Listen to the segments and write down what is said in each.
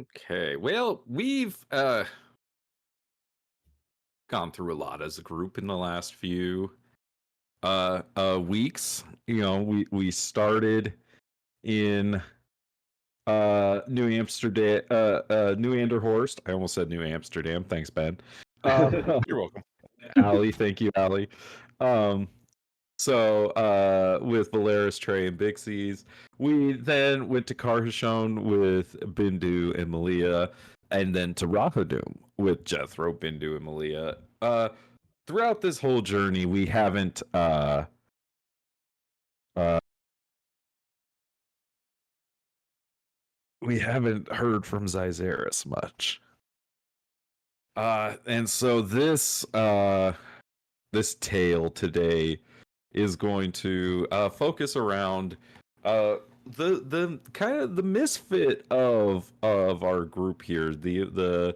Okay, well, we've gone through a lot as a group in the last few weeks. You know, we started in New Amsterdam, New Anderhorst. I almost said New Amsterdam. Thanks, Ben. You're welcome. Allie, thank you, Allie. Um, with Valeris, Trey, and Bixies, we then went to Carcassonne with Bindu and Malia, and then to Rahadum with Jethro, Bindu, and Malia. Throughout this whole journey, uh, we haven't heard from Zyzeris much. And so this tale today is going to focus around the kind of the misfit of our group here, the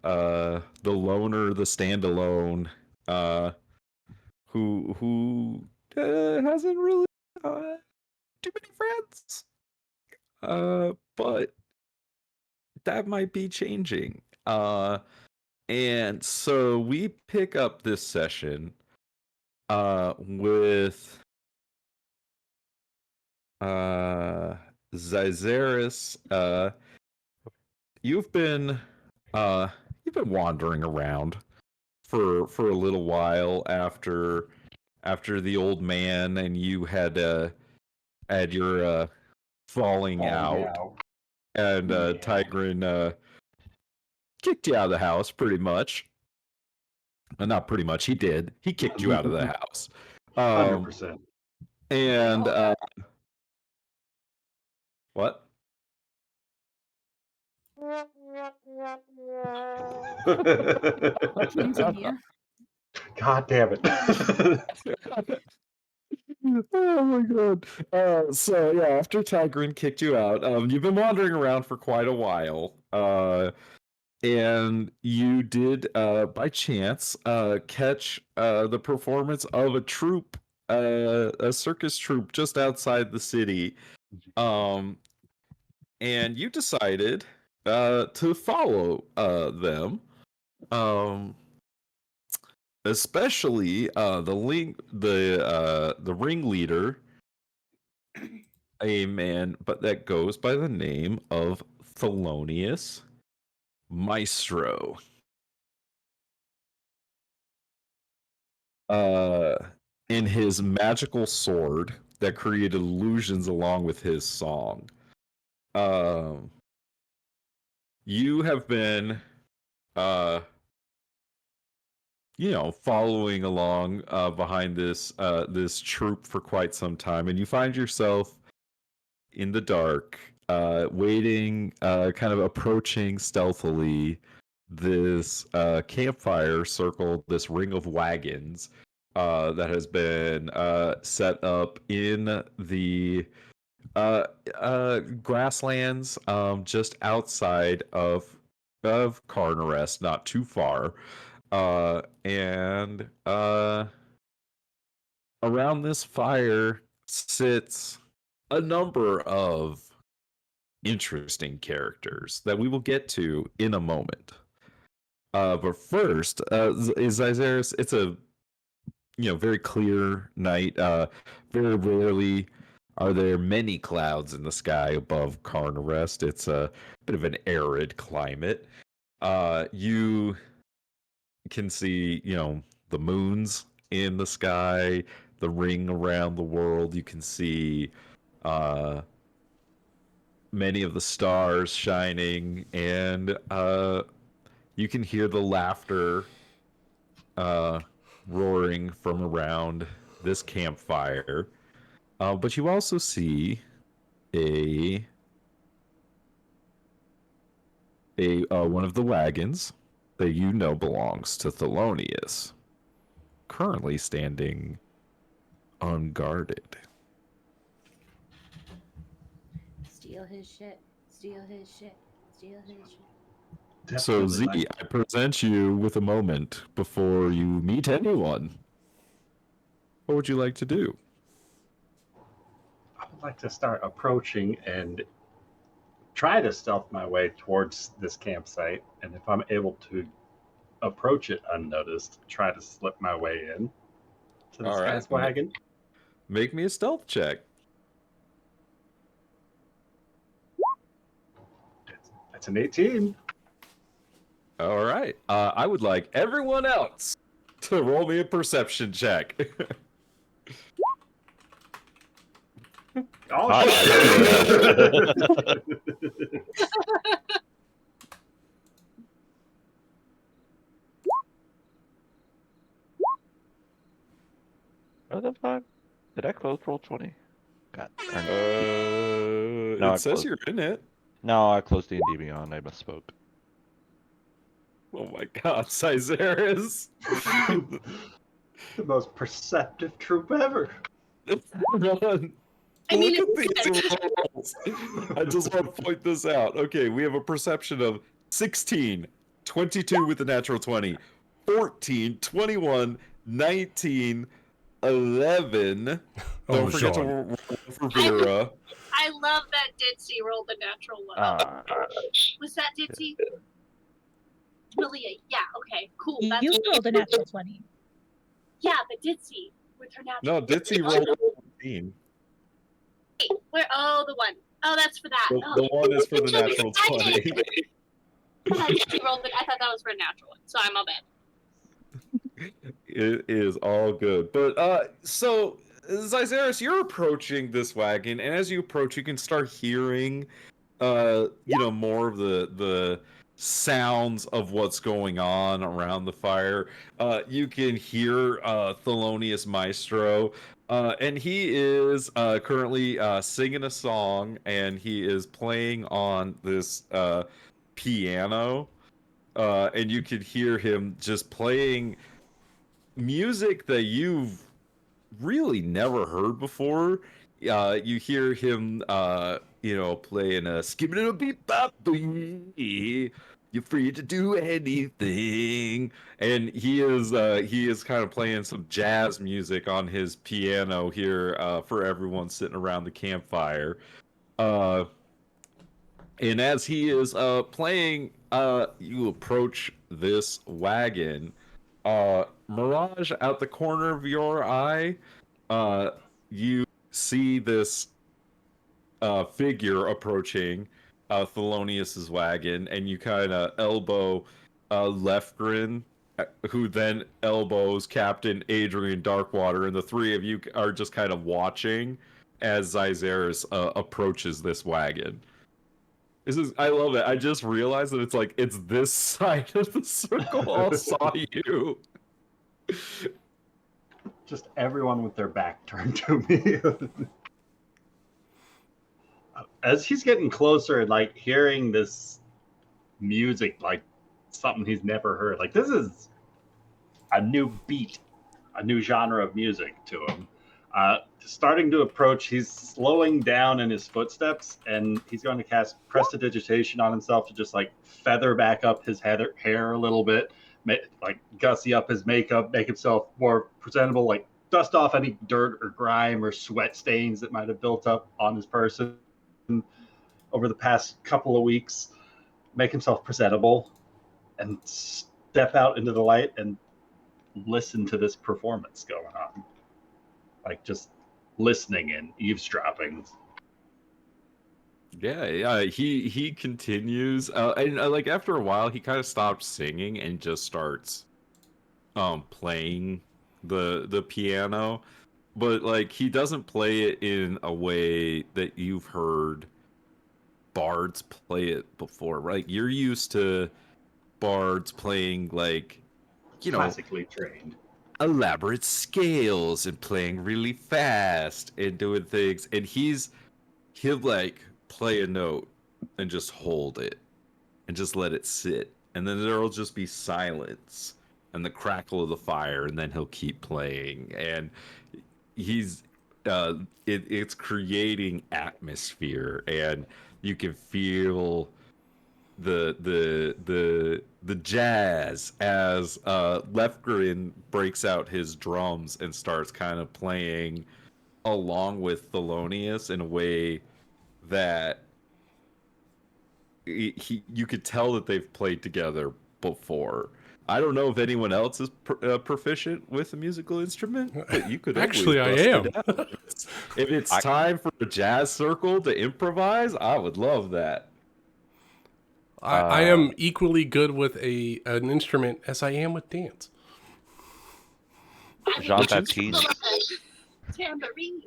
loner, the standalone, who hasn't really too many friends. But that might be changing. And so we pick up this session with Zyzeris. You've been you've been wandering around for a little while after the old man and you had your falling out. And Tigran kicked you out of the house pretty much. Not pretty much, he did. He kicked you out of the house. 100%. And what? Continue. God damn it. Oh my god. So yeah, after Tigran kicked you out, you've been wandering around for quite a while. And you did by chance catch the performance of a troupe, a circus troupe just outside the city. And you decided to follow them. Especially the ringleader, a man but that goes by the name of Thelonious Maestro. In his magical sword that created illusions along with his song. You have been following along behind this troop for quite some time, and you find yourself in the dark, waiting, kind of approaching stealthily this campfire circled this ring of wagons that has been set up in the grasslands just outside of Carnarest, not too far. And around this fire sits a number of interesting characters that we will get to in a moment. But first, is Zyzeris, it's a very clear night. Very rarely are there many clouds in the sky above Carnarest. It's a bit of an arid climate. You can see, the moons in the sky, the ring around the world. You can see many of the stars shining, and you can hear the laughter roaring from around this campfire. But you also see a one of the wagons that belongs to Thelonious, currently standing unguarded. Steal his shit. Steal his shit. Steal his shit. So Definitely Z, I present you with a moment before you meet anyone. What would you like to do? I would like to start approaching and try to stealth my way towards this campsite, and if I'm able to approach it unnoticed, try to slip my way in to this All right, guy's wagon. make me a stealth check. That's an 18. All right. I would like everyone else to roll me a perception check. Oh, Hot shit. What the fuck? Did I close roll 20? God. It says you're in it. No, I closed D&D Beyond. I misspoke. Oh my God, Cyzeris. The most perceptive troop ever. I mean, Look at these rolls. I just want to point this out. Okay, we have a perception of 16, 22 with the natural 20, 14, 21, 19, 11. Don't forget to roll for Vera. I love that Ditzy rolled the natural one. Was that Ditzy? Malia, yeah, okay, cool. That's You rolled a natural 20. Yeah, but Ditzy with her natural. No, Ditzy rolled 14. Wait, where? Oh, the one. Oh, that's for that. The one is for the natural 20. Ditzy rolled it. I thought that was for a natural one, so I'm all bad. It is all good. But so Zyzeris, you're approaching this wagon, and as you approach, you can start hearing more of the sounds of what's going on around the fire. You can hear Thelonious Maestro, and he is currently singing a song, and he is playing on this piano, and you can hear him just playing music that you've really never heard before. You hear him, playing a skibbity beep bop bee. You're free to do anything, and he is kind of playing some jazz music on his piano here for everyone sitting around the campfire. And as he is playing, you approach this wagon. Mirage, out the corner of your eye, you see this figure approaching Thelonious's wagon, and you kind of elbow Lefgren, who then elbows Captain Adrian Darkwater, and the three of you are just kind of watching as Zyzeris approaches this wagon. I love it. I just realized that it's this side of the circle all saw you. Just everyone with their back turned to me. As he's getting closer and like hearing this music, like something he's never heard, like this is a new beat, a new genre of music to him. Starting to approach, he's slowing down in his footsteps, and he's going to cast prestidigitation on himself to just like feather back up his hair a little bit, like gussy up his makeup, make himself more presentable, like dust off any dirt or grime or sweat stains that might have built up on his person over the past couple of weeks, make himself presentable, and step out into the light and listen to this performance going on. Like just listening and eavesdropping. Yeah. He continues, and like after a while, he kind of stops singing and just starts playing the piano, but like he doesn't play it in a way that you've heard bards play it before, right? You're used to bards playing like, Classically trained, elaborate scales and playing really fast and doing things, and he'll like play a note and just hold it and just let it sit, and then there'll just be silence and the crackle of the fire, and then he'll keep playing, and it's creating atmosphere, and you can feel the jazz as Lefgren breaks out his drums and starts kind of playing along with Thelonious in a way that you could tell that they've played together before. I don't know if anyone else is proficient with a musical instrument, but you could Actually, I always am. bust it out. If it's time for a jazz circle to improvise, I would love that. I am equally good with an instrument as I am with dance. I Jean would Baptiste. pull up a tambourine.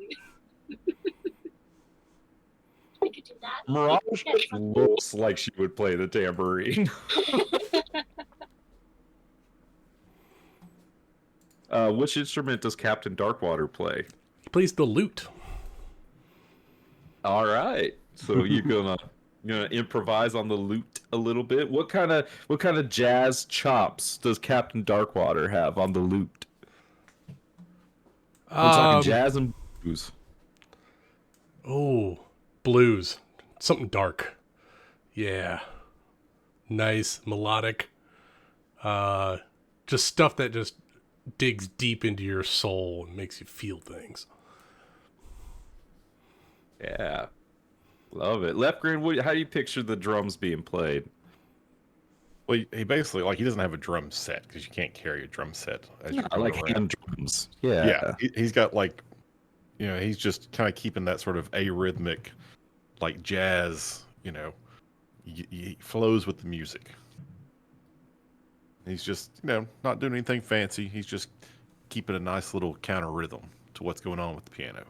We could do that. Mirage looks like she would play the tambourine. Which instrument does Captain Darkwater play? He plays the lute. All right, so you're gonna improvise on the lute a little bit. What kind of jazz chops does Captain Darkwater have on the lute? We're talking jazz and blues. Oh, blues. Something dark. Yeah. Nice, melodic. Just stuff that just digs deep into your soul and makes you feel things. Yeah, love it. Leftgren, how do you picture the drums being played? Well, he basically, like, he doesn't have a drum set because you can't carry a drum set. As you're I going like around. hand drums. Yeah. He's got, like, he's just kind of keeping that sort of arrhythmic, like, jazz, he flows with the music. He's just, not doing anything fancy. He's just keeping a nice little counter rhythm to what's going on with the piano.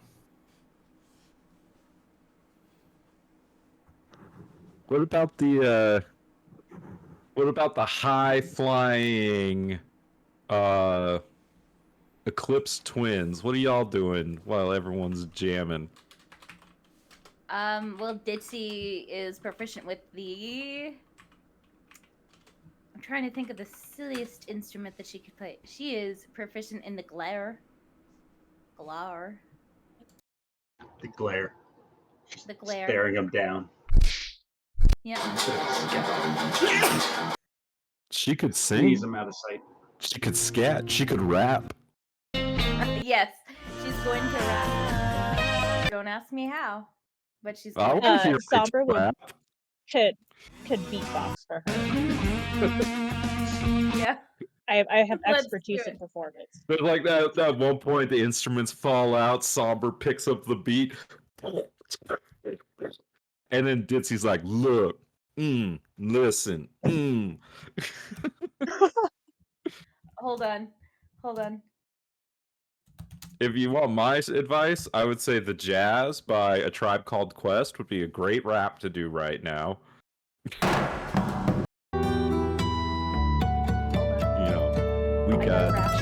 What about the high flying Eclipse twins? What are y'all doing while everyone's jamming? Well, Ditsy is proficient with the... I'm trying to think of the silliest instrument that she could play. She is proficient in the glare. Glare. The glare. The glare. Staring him down. Yeah. She could Squeeze sing. him out of sight. She could scat. She could rap. Yes, she's going to rap. Don't ask me how, but she's I going want to hear Somber Rachel would- rap. could beatbox for her. Yeah. I have Let's expertise do in it. performance. But like that, at one point, the instruments fall out. Somber picks up the beat, and then Ditsy's like, "Look, listen, Hold on. If you want my advice, I would say the Jazz by A Tribe Called Quest would be a great rap to do right now. We I got rap.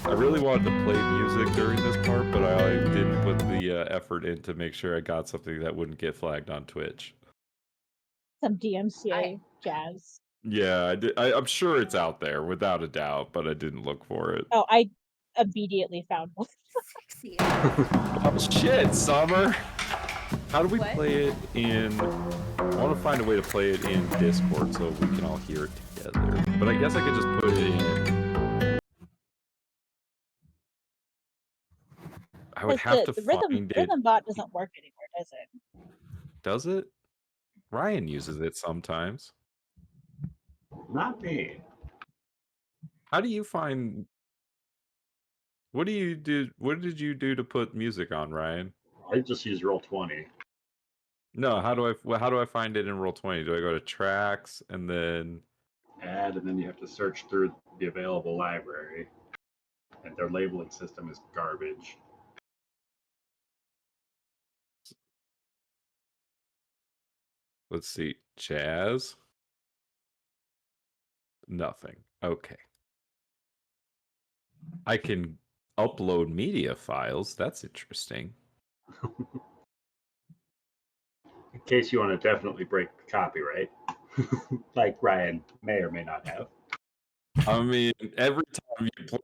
I really wanted to play music during this part, but I didn't put the effort in to make sure I got something that wouldn't get flagged on Twitch. Some DMCA jazz. Yeah, I'm sure it's out there, without a doubt, but I didn't look for it. Oh, I immediately found one. Sexy. Oh, shit, Summer! How do we What? play it in... I want to find a way to play it in Discord so we can all hear it together. But I guess I could just put it in... I would have to the find it... rhythm bot doesn't work anymore, does it? Does it? Ryan uses it sometimes. Not me. How do you find... What do you do? What did you do to put music on, Ryan? I just use Roll20. No, how do I find it in Roll20? Do I go to tracks and then Add, and then you have to search through the available library. And their labeling system is garbage. let's see, jazz? Nothing. Okay. I can upload media files. That's interesting. In case you want to definitely break copyright. Like Ryan may or may not have. I mean, every time you play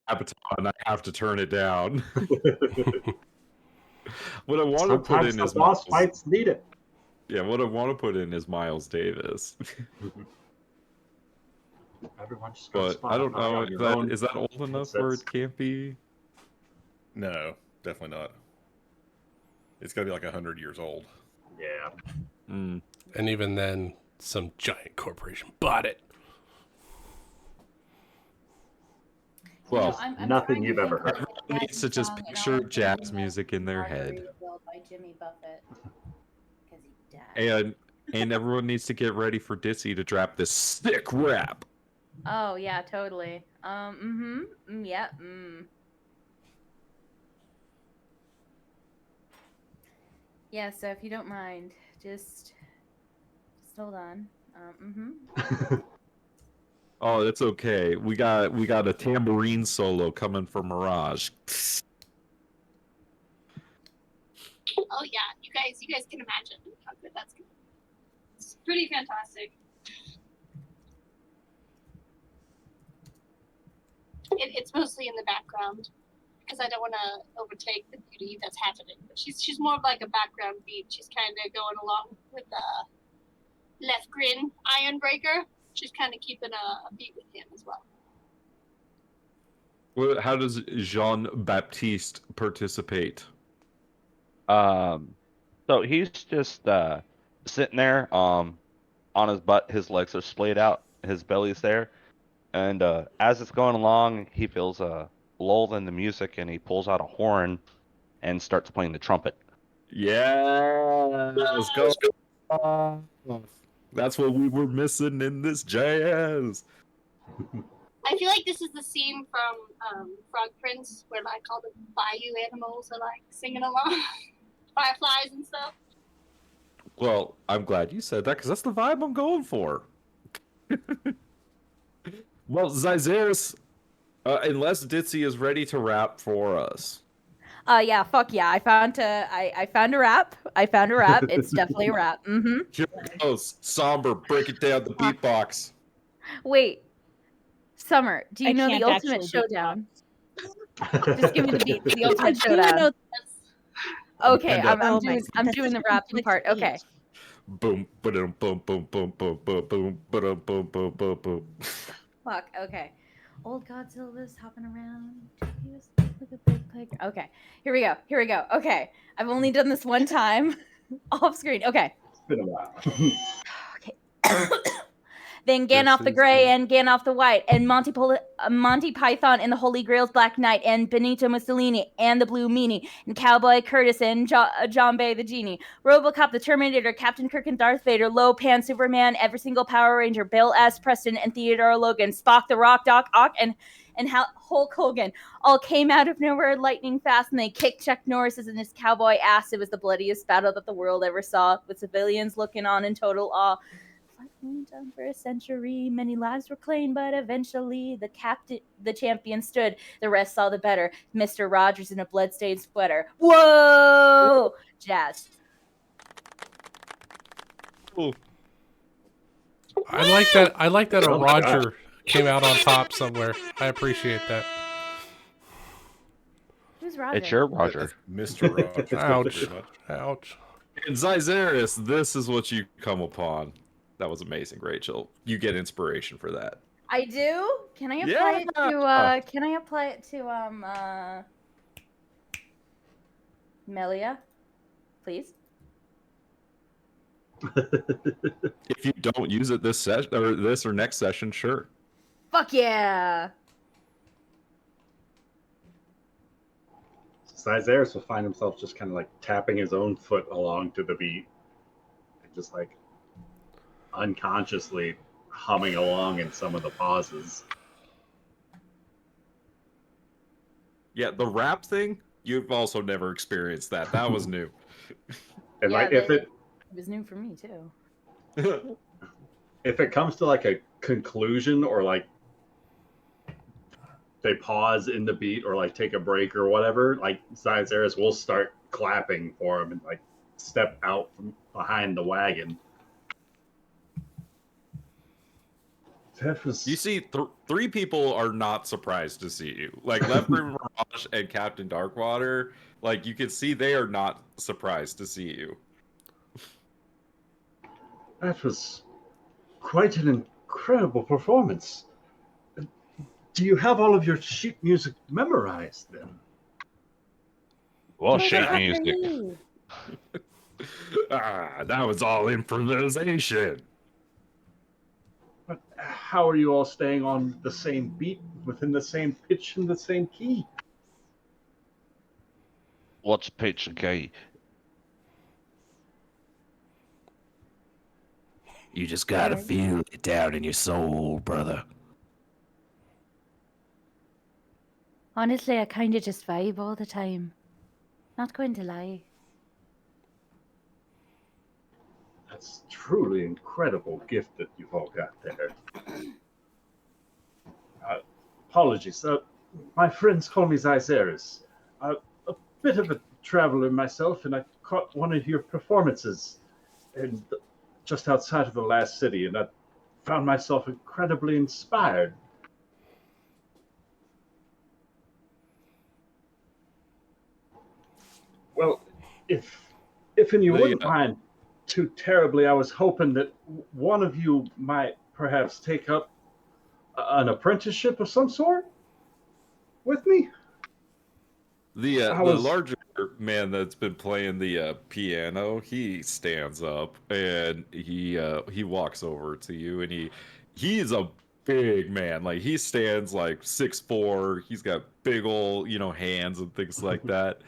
Sabaton, I have to turn it down. What I want to put Sometimes in the is boss Miles. fights need it. Yeah, what I want to put in is Miles Davis. Everyone just got But I don't Spotify know on if your that own is that old enough where headsets. it can't be. No, definitely not. It's got to be like 100 years old. Yeah. Mm. And even then, some giant corporation bought it. You know, Well, I'm nothing trying to you've ever think of heard. a everyone needs to jazzy just song, and all picture I'm jazz thinking of music in their head. Margaritaville by Jimmy Buffett. Because he died. And everyone needs to get ready for Ditsy to drop this sick rap. Oh yeah, totally. Yeah. Yeah. So if you don't mind, just hold on. Oh, it's okay. We got a tambourine solo coming from Mirage. Oh yeah, you guys can imagine how good that's gonna be. It's pretty fantastic. It's mostly in the background because I don't want to overtake the beauty that's happening. But she's more of like a background beat. She's kind of going along with Left Grin Ironbreaker. She's kind of keeping a beat with him as well. Well, how does Jean Baptiste participate? So he's just sitting there, on his butt. His legs are splayed out. His belly's there, and as it's going along, he feels lulled in the music, and he pulls out a horn and starts playing the trumpet. Yeah, let's go. That's what we were missing in this jazz. I feel like this is the scene from Frog Prince where like all the bayou animals are like singing along, fireflies and stuff. Well, I'm glad you said that because that's the vibe I'm going for. Well, Zyzeris, unless Ditsy is ready to rap for us. Yeah, fuck yeah. I found a rap. It's definitely a rap. Here it goes. Somber, break it down the beatbox. Wait. Summer, do you I know the can't ultimate actually showdown? Just give me the beat for the ultimate I do showdown. know. Okay, And I'm Oh doing my the God, rapping that's part. sweet. Okay. Boom, boom, boom, boom, boom, boom, boom, boom, boom, boom, boom, boom, boom. Fuck. Okay. Old Godzilla's hopping around. He was like a big playground. Okay. Here we go. Okay. I've only done this one time off screen. Okay. It's been a while. Okay. Then Gandalf the Grey and Gandalf the White and Monty Python and the Holy Grail's Black Knight and Benito Mussolini and the Blue Meanie and Cowboy Curtis and John Bay the Genie, RoboCop the Terminator, Captain Kirk and Darth Vader, Lopan, Superman, every single Power Ranger, Bill S. Preston and Theodore Logan, Spock the Rock, Doc Ock and Hulk Hogan all came out of nowhere lightning fast and they kicked Chuck Norris's and his cowboy ass. It was the bloodiest battle that the world ever saw, with civilians looking on in total awe. Fight went on for a century, many lives were claimed, but eventually the champion stood. The rest saw the better. Mr. Rogers in a bloodstained sweater. Whoa! Jazz. Ooh. I like that a Oh my Roger came out on top somewhere. I appreciate that. Who's Roger? It's your Roger. Mr. Roger. Thank you Ouch. very much. Ouch. In Zyzeris, this is what you come upon. That was amazing, Rachel. You get inspiration for that. I do? Can I apply it to Melia? Please? If you don't use it this session or this or next session, sure. Fuck yeah! Zyzeris will find himself just kind of like tapping his own foot along to the beat. And just like unconsciously humming along in some of the pauses. Yeah, the rap thing, you've also never experienced that. That was new. And Yeah, like if it was new for me too. if it comes to like a conclusion or like they pause in the beat or like take a break or whatever, like Zyzeris will start clapping for him and like step out from behind the wagon. That was... You see, three people are not surprised to see you. Like Left Room Mirage and Captain Darkwater, like you can see they are not surprised to see you. That was quite an incredible performance. Do you have all of your sheet music memorized then? Well, Well, sheet good for music. you. That was all improvisation. But how are you all staying on the same beat, within the same pitch and the same key? What's pitch and key? You just gotta Aaron. feel it down in your soul, brother. Honestly, I kind of just vibe all the time. Not going to lie. That's truly incredible gift that you've all got there. Apologies. My friends call me Zyzeris. A bit of a traveler myself, and I caught one of your performances and just outside of the last city, and I found myself incredibly inspired. Well, if you wouldn't mind too terribly, I was hoping that one of you might perhaps take up an apprenticeship of some sort with me. The I was- larger man that's been playing the piano, he stands up and he walks over to you, and he's a big man. Like, he stands like 6'4". He's got big old, hands and things like that.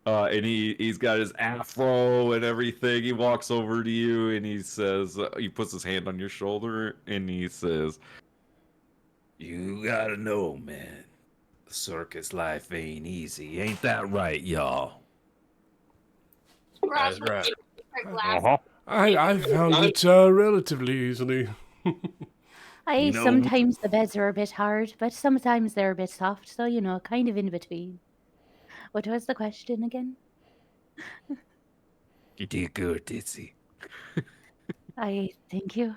And he's got his afro and everything. He walks over to you and he says, he puts his hand on your shoulder and he says, "You gotta know, man, the circus life ain't easy. Ain't that right, y'all?" Ross That's right. her glass. Uh-huh. I found it relatively easily. Sometimes the beds are a bit hard, but sometimes they're a bit soft, so kind of in between. What was the question again? You did good, Ditsy. I thank you.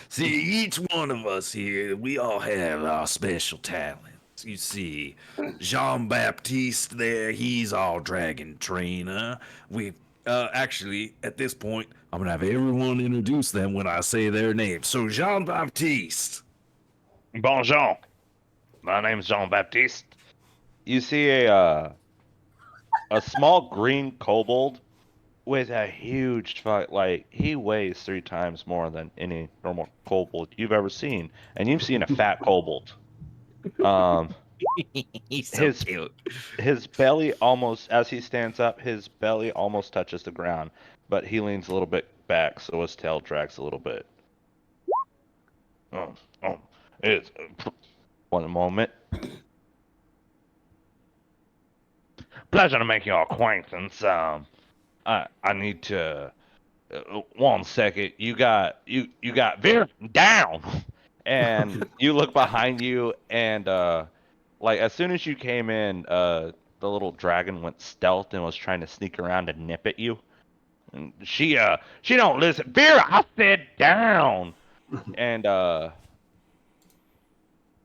See, each one of us here, we all have our special talents. You see, Jean-Baptiste there, he's our dragon trainer. We actually, at this point, I'm gonna have everyone introduce them when I say their name. So, Jean-Baptiste. Bonjour. My name's Jean-Baptiste. You see a small green kobold with a huge he weighs 3 times more than any normal kobold you've ever seen, and you've seen a fat kobold. He's so his cute. his belly almost, as he stands up, his belly almost touches the ground, but he leans a little bit back, so his tail drags a little bit. It's one moment. Pleasure to make your acquaintance. I need to. 1 second. You got Veer down, and you look behind you, and as soon as you came in, the little dragon went stealth and was trying to sneak around and nip at you. And she don't listen. Veer, I said down, and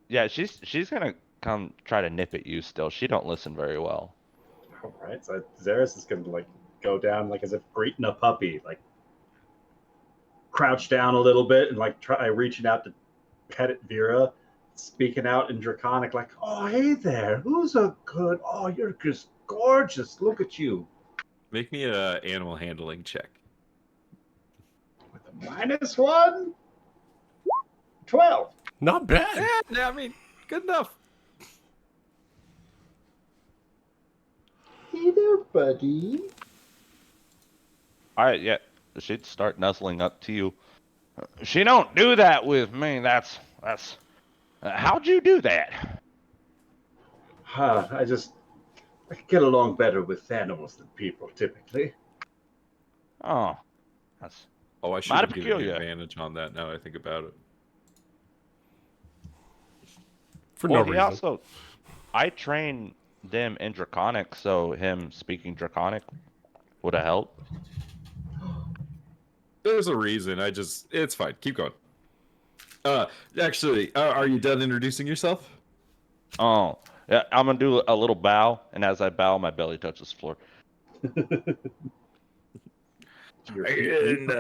yeah, she's gonna come try to nip at you still. She don't listen very well. All right, so Zaris is going to go down as if greeting a puppy, crouch down a little bit and try reaching out to pet at Vera, speaking out in Draconic, "Oh, hey there, who's a good? Oh, you're just gorgeous. Look at you." Make me a animal handling check. With a -1, 12. Not bad. Yeah, I mean, good enough. Hey there, buddy. All right, yeah, she'd start nuzzling up to you. She don't do that with me. That's how'd you do that? I get along better with animals than people typically. Oh, that's Oh, I should mighty have given you peculiar. advantage on that now that I think about it. For Well, no he reason. also, I trained them in Draconic, so him speaking Draconic would have helped. There's a reason. It's fine. Keep going. Actually, are you done introducing yourself? Oh, yeah, I'm gonna do a little bow, and as I bow, my belly touches the floor. And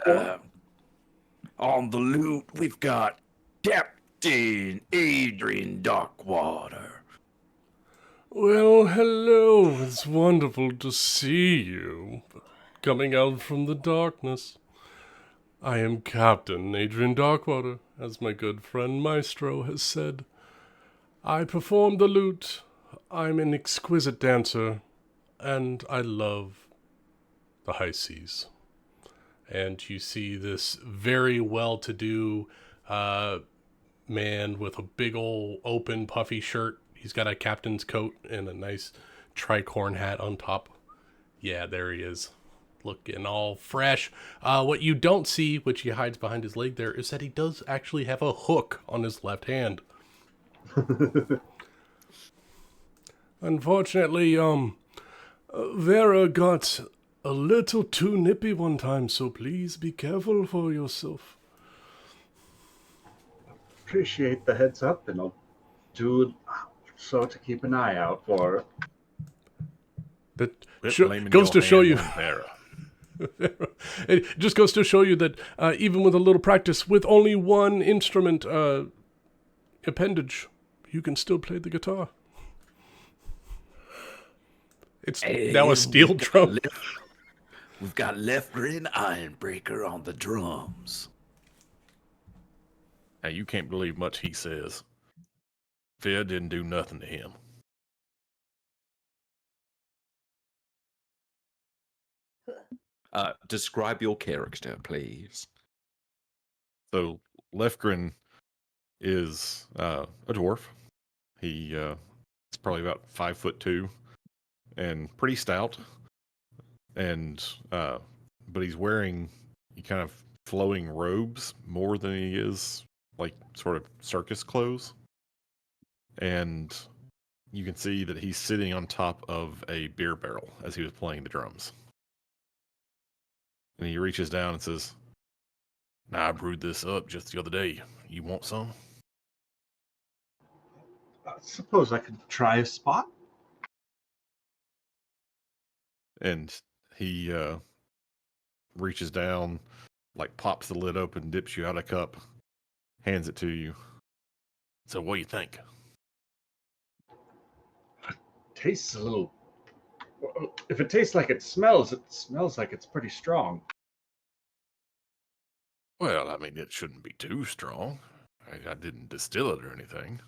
on the loot, we've got Captain Adrian Darkwater. Well, hello. It's wonderful to see you. Coming out from the darkness. I am Captain Adrian Darkwater, as my good friend Maestro has said. I perform the lute. I'm an exquisite dancer, and I love the high seas. And you see this very well-to-do man with a big old open puffy shirt. He's got a captain's coat and a nice tricorn hat on top. Yeah, there he is, looking all fresh. What you don't see, which he hides behind his leg there, is that he does actually have a hook on his left hand. Unfortunately, Vera got a little too nippy one time, so please be careful for yourself. Appreciate the heads up, and I'll do so to keep an eye out for. That Quit blaming goes to your show hand you. on Vera. It just goes to show you that even with a little practice, with only one instrument appendage, you can still play the guitar. It's now a steel drum. We've got Lefgren Ironbreaker on the drums. Now, you can't believe much he says. Vera didn't do nothing to him. Describe your character, please. So, Lefgren is a dwarf. He is probably about 5'2" and pretty stout. And but he's wearing kind of flowing robes more than he is like sort of circus clothes. And you can see that he's sitting on top of a beer barrel as he was playing the drums. And he reaches down and says, "Now, I brewed this up just the other day. You want some?" Suppose I could try a spot. And he reaches down, like pops the lid open, dips you out a cup, hands it to you. So what do you think? Tastes a little. If it tastes like it smells like it's pretty strong. Well, I mean, it shouldn't be too strong. I didn't distill it or anything.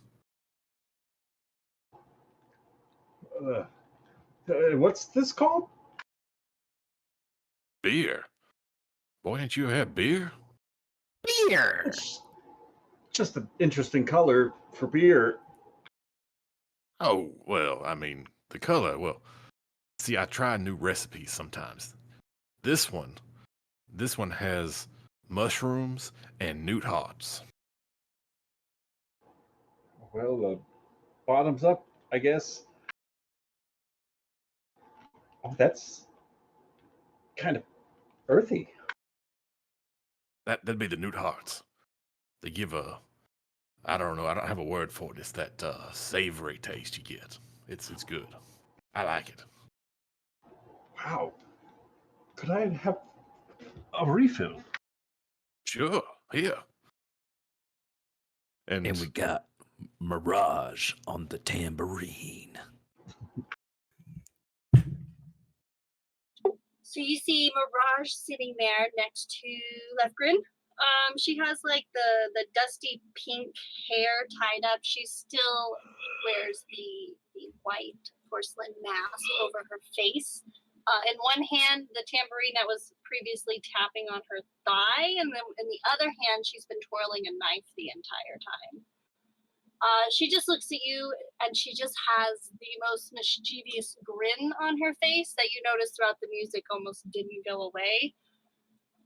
What's this called? Beer. Boy, didn't you have beer? Beer. It's just an interesting color for beer. Oh, well, I mean, the color, well, see, I try new recipes sometimes. This one has mushrooms and newt hearts. Well, bottoms up, I guess. Oh, that's kind of earthy. That'd be the newt hearts. They give I don't know, I don't have a word for it. It's that savory taste you get. It's good. I like it. Wow. Could I have a refill? Sure, here. And And we got Mirage on the tambourine. So you see Mirage sitting there next to Lefgren. She has like the dusty pink hair tied up. She still wears the white porcelain mask over her face. In one hand, the tambourine that was previously tapping on her thigh, and then in the other hand, she's been twirling a knife the entire time. She just looks at you, and she just has the most mischievous grin on her face that you notice throughout the music almost didn't go away.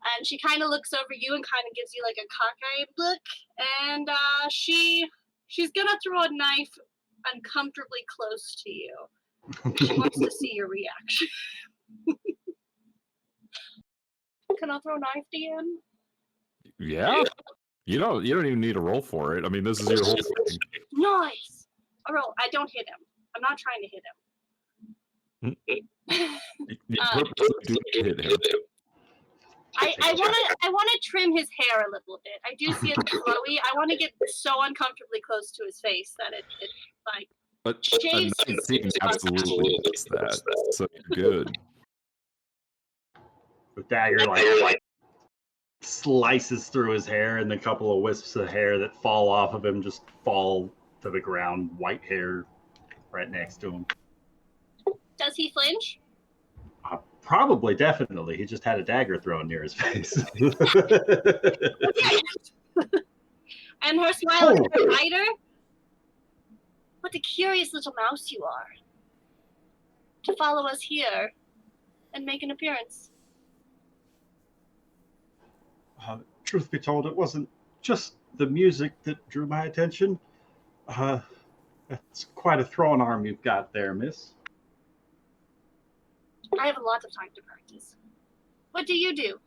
And she kind of looks over you and kind of gives you like a cockeyed look, and she's gonna throw a knife uncomfortably close to you. She wants to see your reaction. Can I throw a knife, DM? Yeah. You don't even need a roll for it. I mean, this is your whole thing. Nice. A roll. I don't hit him. I'm not trying to hit him. You purposely do hit him. I wanna trim his hair a little bit. I do see it flowy. I want to get so uncomfortably close to his face that it like But a shaves his 19 absolutely does that. So good. The dagger like slices through his hair, and a couple of wisps of hair that fall off of him just fall to the ground. White hair right next to him. Does he flinch? Probably, definitely. He just had a dagger thrown near his face. And her smile is wider. What a curious little mouse you are. To follow us here and make an appearance. Truth be told, it wasn't just the music that drew my attention. That's quite a throwing arm you've got there, miss. I have a lot of time to practice. What do you do?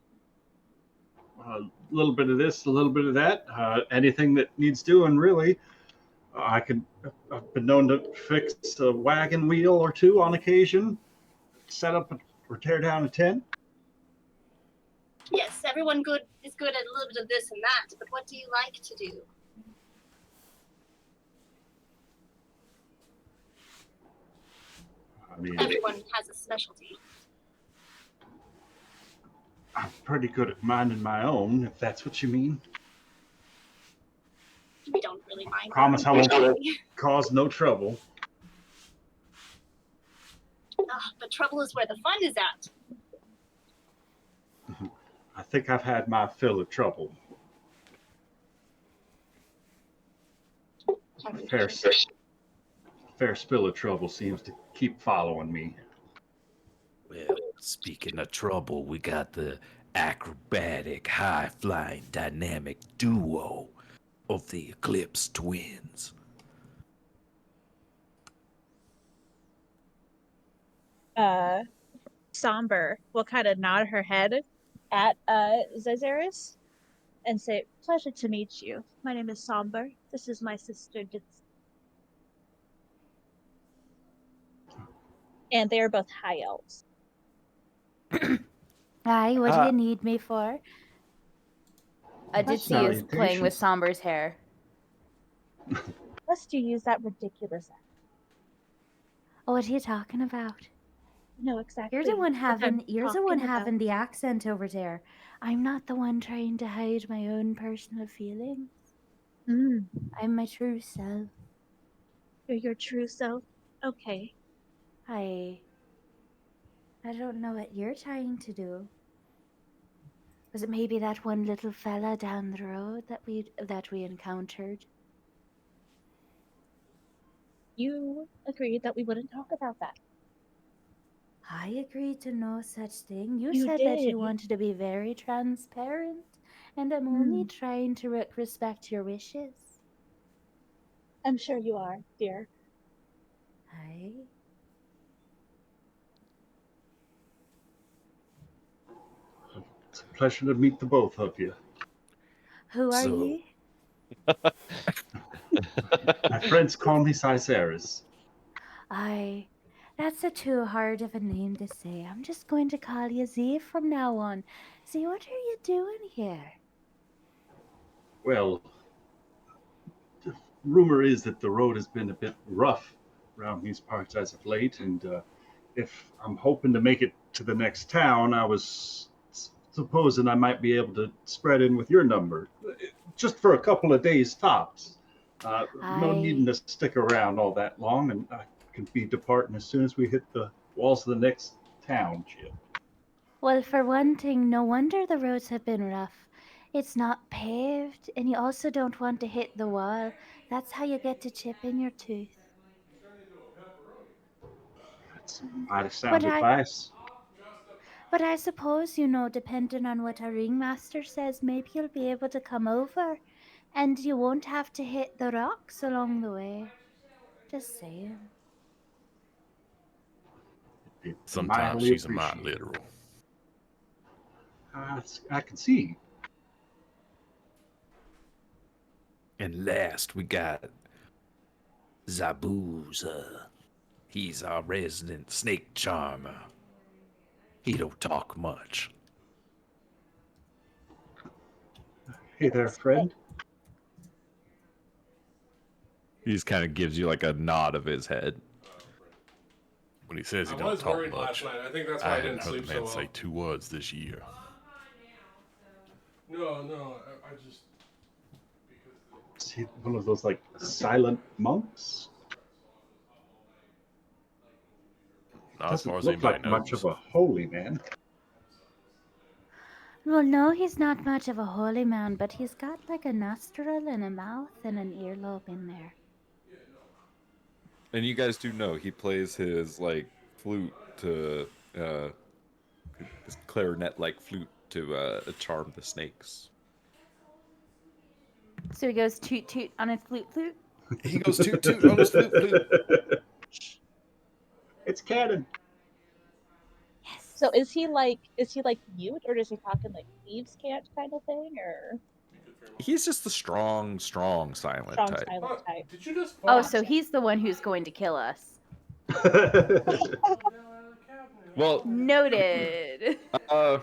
A little bit of this, a little bit of that. Anything that needs doing, really. I've been known to fix a wagon wheel or two on occasion, set up or tear down a tent. Yes, everyone is good at a little bit of this and that, but what do you like to do? I mean, Everyone has a specialty. I'm pretty good at minding my own, if that's what you mean. We don't really mind. Promise I won't cause no trouble. But trouble is where the fun is at. I think I've had my fill of trouble. Fair spill of trouble seems to keep following me. Well, speaking of trouble, we got the acrobatic, high-flying, dynamic duo of the Eclipse twins. Somber will kind of nod her head at Zezaris and say, "Pleasure to meet you. My name is Somber. This is my sister, and they are both high elves." Aye, what do you need me for? Aditya is playing with Somber's hair. Lest you use that ridiculous accent. Oh, what are you talking about? No, exactly. You're the one what I'm having talking the accent over there. I'm not the one trying to hide my own personal feelings. about. I'm my true self. You're your true self? Okay. I don't know what you're trying to do. Was it maybe that one little fella down the road that we encountered? You agreed that we wouldn't talk about that. I agreed to no such thing. You You said that you did. wanted to be very transparent, and I'm only trying to respect your wishes. I'm sure you are, dear. Aye. It's a pleasure to meet the both of you. Who are So- you? My friends call me Cyceris. Aye. That's a too hard of a name to say. I'm just going to call you Z from now on. Z, what are you doing here? Well, the rumor is that the road has been a bit rough around these parts as of late, and if I'm hoping to make it to the next town, I was supposing I might be able to spread in with your number, just for a couple of days tops. No needing to stick around all that long, and I can be departing as soon as we hit the walls of the next township. Well, for one thing, no wonder the roads have been rough. It's not paved, and you also don't want to hit the wall. That's how you get to chip in your tooth. That's mighty sound But I- advice. But I suppose, depending on what our ringmaster says, maybe you'll be able to come over, and you won't have to hit the rocks along the way. Just saying. Sometimes Mildly she's a mite appreciated. literal. I can see. And last, we got Zabuza. He's our resident snake charmer. He don't talk much. Hey there, friend. He just kind of gives you like a nod of his head. When he says he I don't was talk worried last much, night. I think that's why I I hadn't didn't heard sleep the so man well. say 2 words this year. No, I just Is he one of those like silent monks? Not as far Doesn't as look anybody like knows. much of a holy man. Well, no, he's not much of a holy man, but he's got like a nostril and a mouth and an earlobe in there. And you guys do know he plays his like flute to his clarinet-like flute to charm the snakes. So he goes toot toot on his flute. He goes toot toot on his flute. It's canon. Yes. So is he like mute, or does he talk in like thieves' cant kind of thing, or He's just the strong silent strong type. silent type? Did you just? Oh, so he's the one who's going to kill us. Well, Noted. Wow.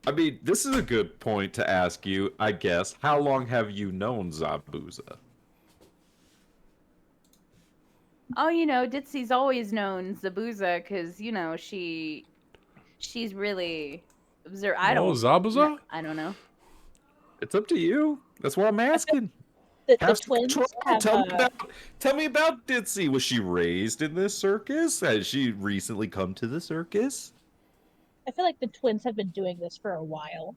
I mean, this is a good point to ask you, I guess. How long have you known Zabuza? Oh, you know, Ditsy's always known Zabuza because, you know, she's really I don't Zabuza? I don't know. It's up to you. That's what I'm asking. The Have some twins control. have Tell me about Ditsy. Was she raised in this circus? Has she recently come to the circus? I feel like the twins have been doing this for a while.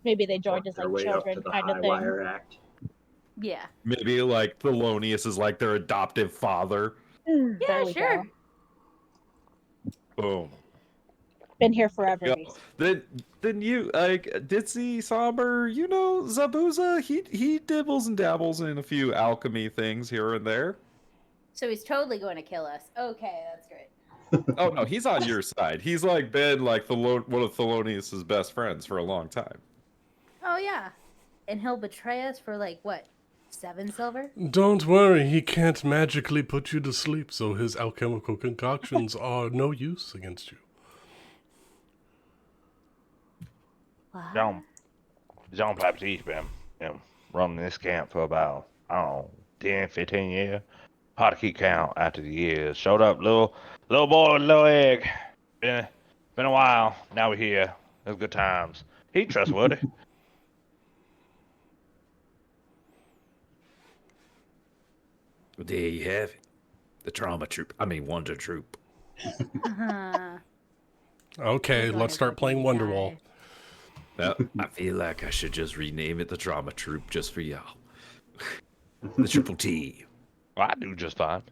Maybe they joined as Their like way up to children the kind High of thing. Wire Act. Yeah. Maybe like Thelonious is like their adoptive father. Yeah, There we sure. go. Boom. Been here forever. Yeah. Basically. Then you like Ditsy Somber, you know, Zabuza, he dibbles and dabbles in a few alchemy things here and there. So he's totally going to kill us. Okay, that's great. Oh no, he's on your side. He's like been like one of Thelonious's best friends for a long time. Oh yeah. And he'll betray us for like what? 7 silver? Don't worry, he can't magically put you to sleep, so his alchemical concoctions are no use against you. What? Jean Baptiste been running this camp for about, 10, 15 years. Hard to keep count after the years. Showed up, little boy with little egg. Been a while. Now we're here. It was good times. He trustworthy. Well, there you have it. The trauma troop. I mean, Wonder Troop. Okay, We're let's start playing gonna Wonderwall. Yeah. I feel like I should just rename it the Trauma Troop just for y'all. The Triple T. Well, I do just fine.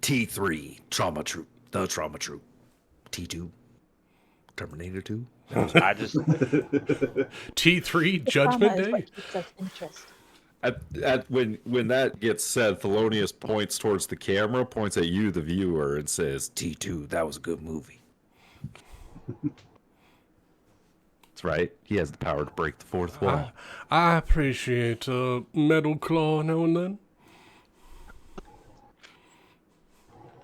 T3. Trauma Troop. The Trauma Troop. T2. Terminator 2. I just T3 The Judgment trauma is Day? what keeps us interested. When that gets said, Thelonious points towards the camera, points at you, the viewer, and says, T2. That was a good movie. "That's right. He has the power to break the fourth wall." I appreciate a metal claw now and then.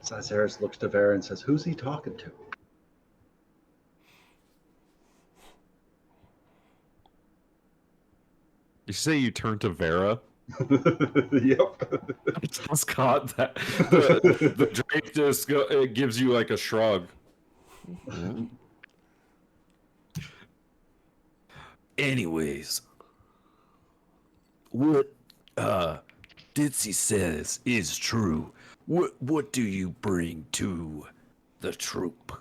Caesarius looks to Vera and says, "Who's he talking to?" You say you turn to Vera? Yep. I just caught that. The Drake just it gives you like a shrug. Anyways, what Ditsy says is true. What do you bring to the troop?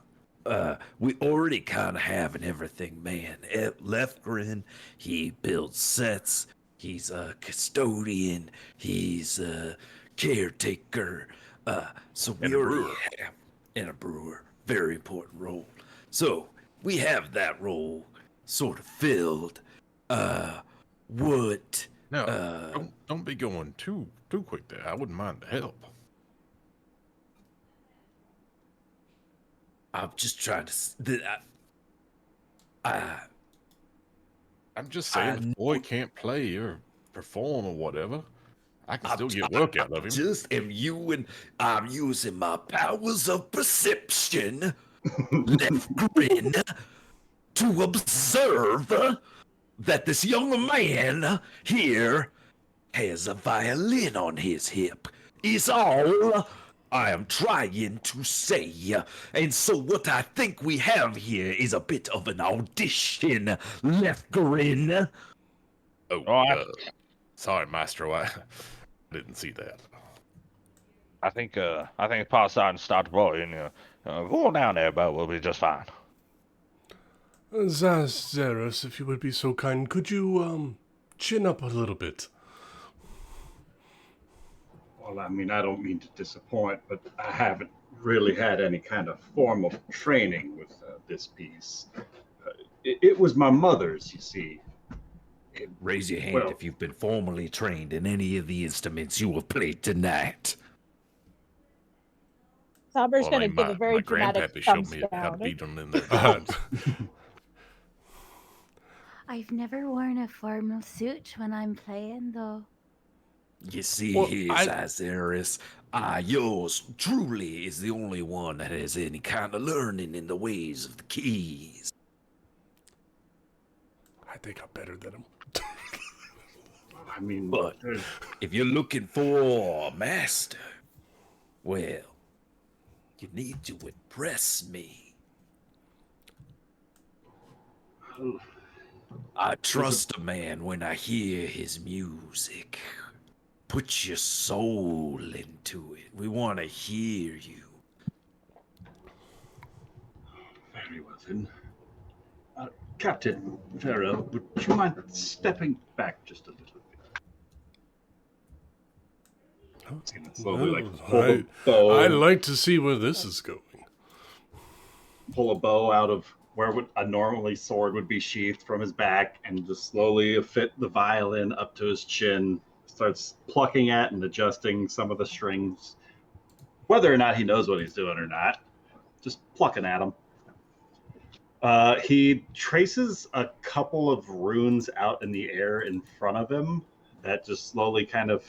We already kind of have an everything man. Lefgren, he builds sets. He's a custodian. He's a caretaker. So we And a already brewer. have, and a brewer, very important role. So we have that role sort of filled. What? No, don't be going too quick there. I wouldn't mind the help. I'm just trying to. I'm just saying, if the boy can't play or perform or whatever, I can still get work out of him. Just am you and I'm using my powers of perception. Left grin. to observe that this young man here has a violin on his hip, is all I am trying to say. And so what I think we have here is a bit of an audition, Lefgren. Oh, Oh, sorry, Maestro. I didn't see that. I think Parasite and start the boy and go down there, but we'll be just fine. Zazeris, if you would be so kind, could you, chin up a little bit? Well, I mean, I don't mean to disappoint, but I haven't really had any kind of formal training with this piece. It was my mother's, you see. Raise your hand Well- if you've been formally trained in any of the instruments you have played tonight. Somber's Well, I going to mean, give my a very grandpappy dramatic showed thumbs me how to down. beat them in their Uh, drums. I've never worn a formal suit when I'm playing, though. You see Well, here, Zazeris, yours truly is the only one that has any kind of learning in the ways of the keys. I think I'm better than him. I mean, But if you're looking for a master, well, you need to impress me. I trust a man when I hear his music. Put your soul into it. We want to hear you. very well then. Captain Farrell, would you mind stepping back just a little bit? It's gonna slowly, like, pull the bow. I'd like to see where this is going. Pull a bow out of where a normally sword would be sheathed from his back and just slowly fit the violin up to his chin, starts plucking at and adjusting some of the strings, whether or not he knows what he's doing or not, just plucking at them. He traces a couple of runes out in the air in front of him that just slowly kind of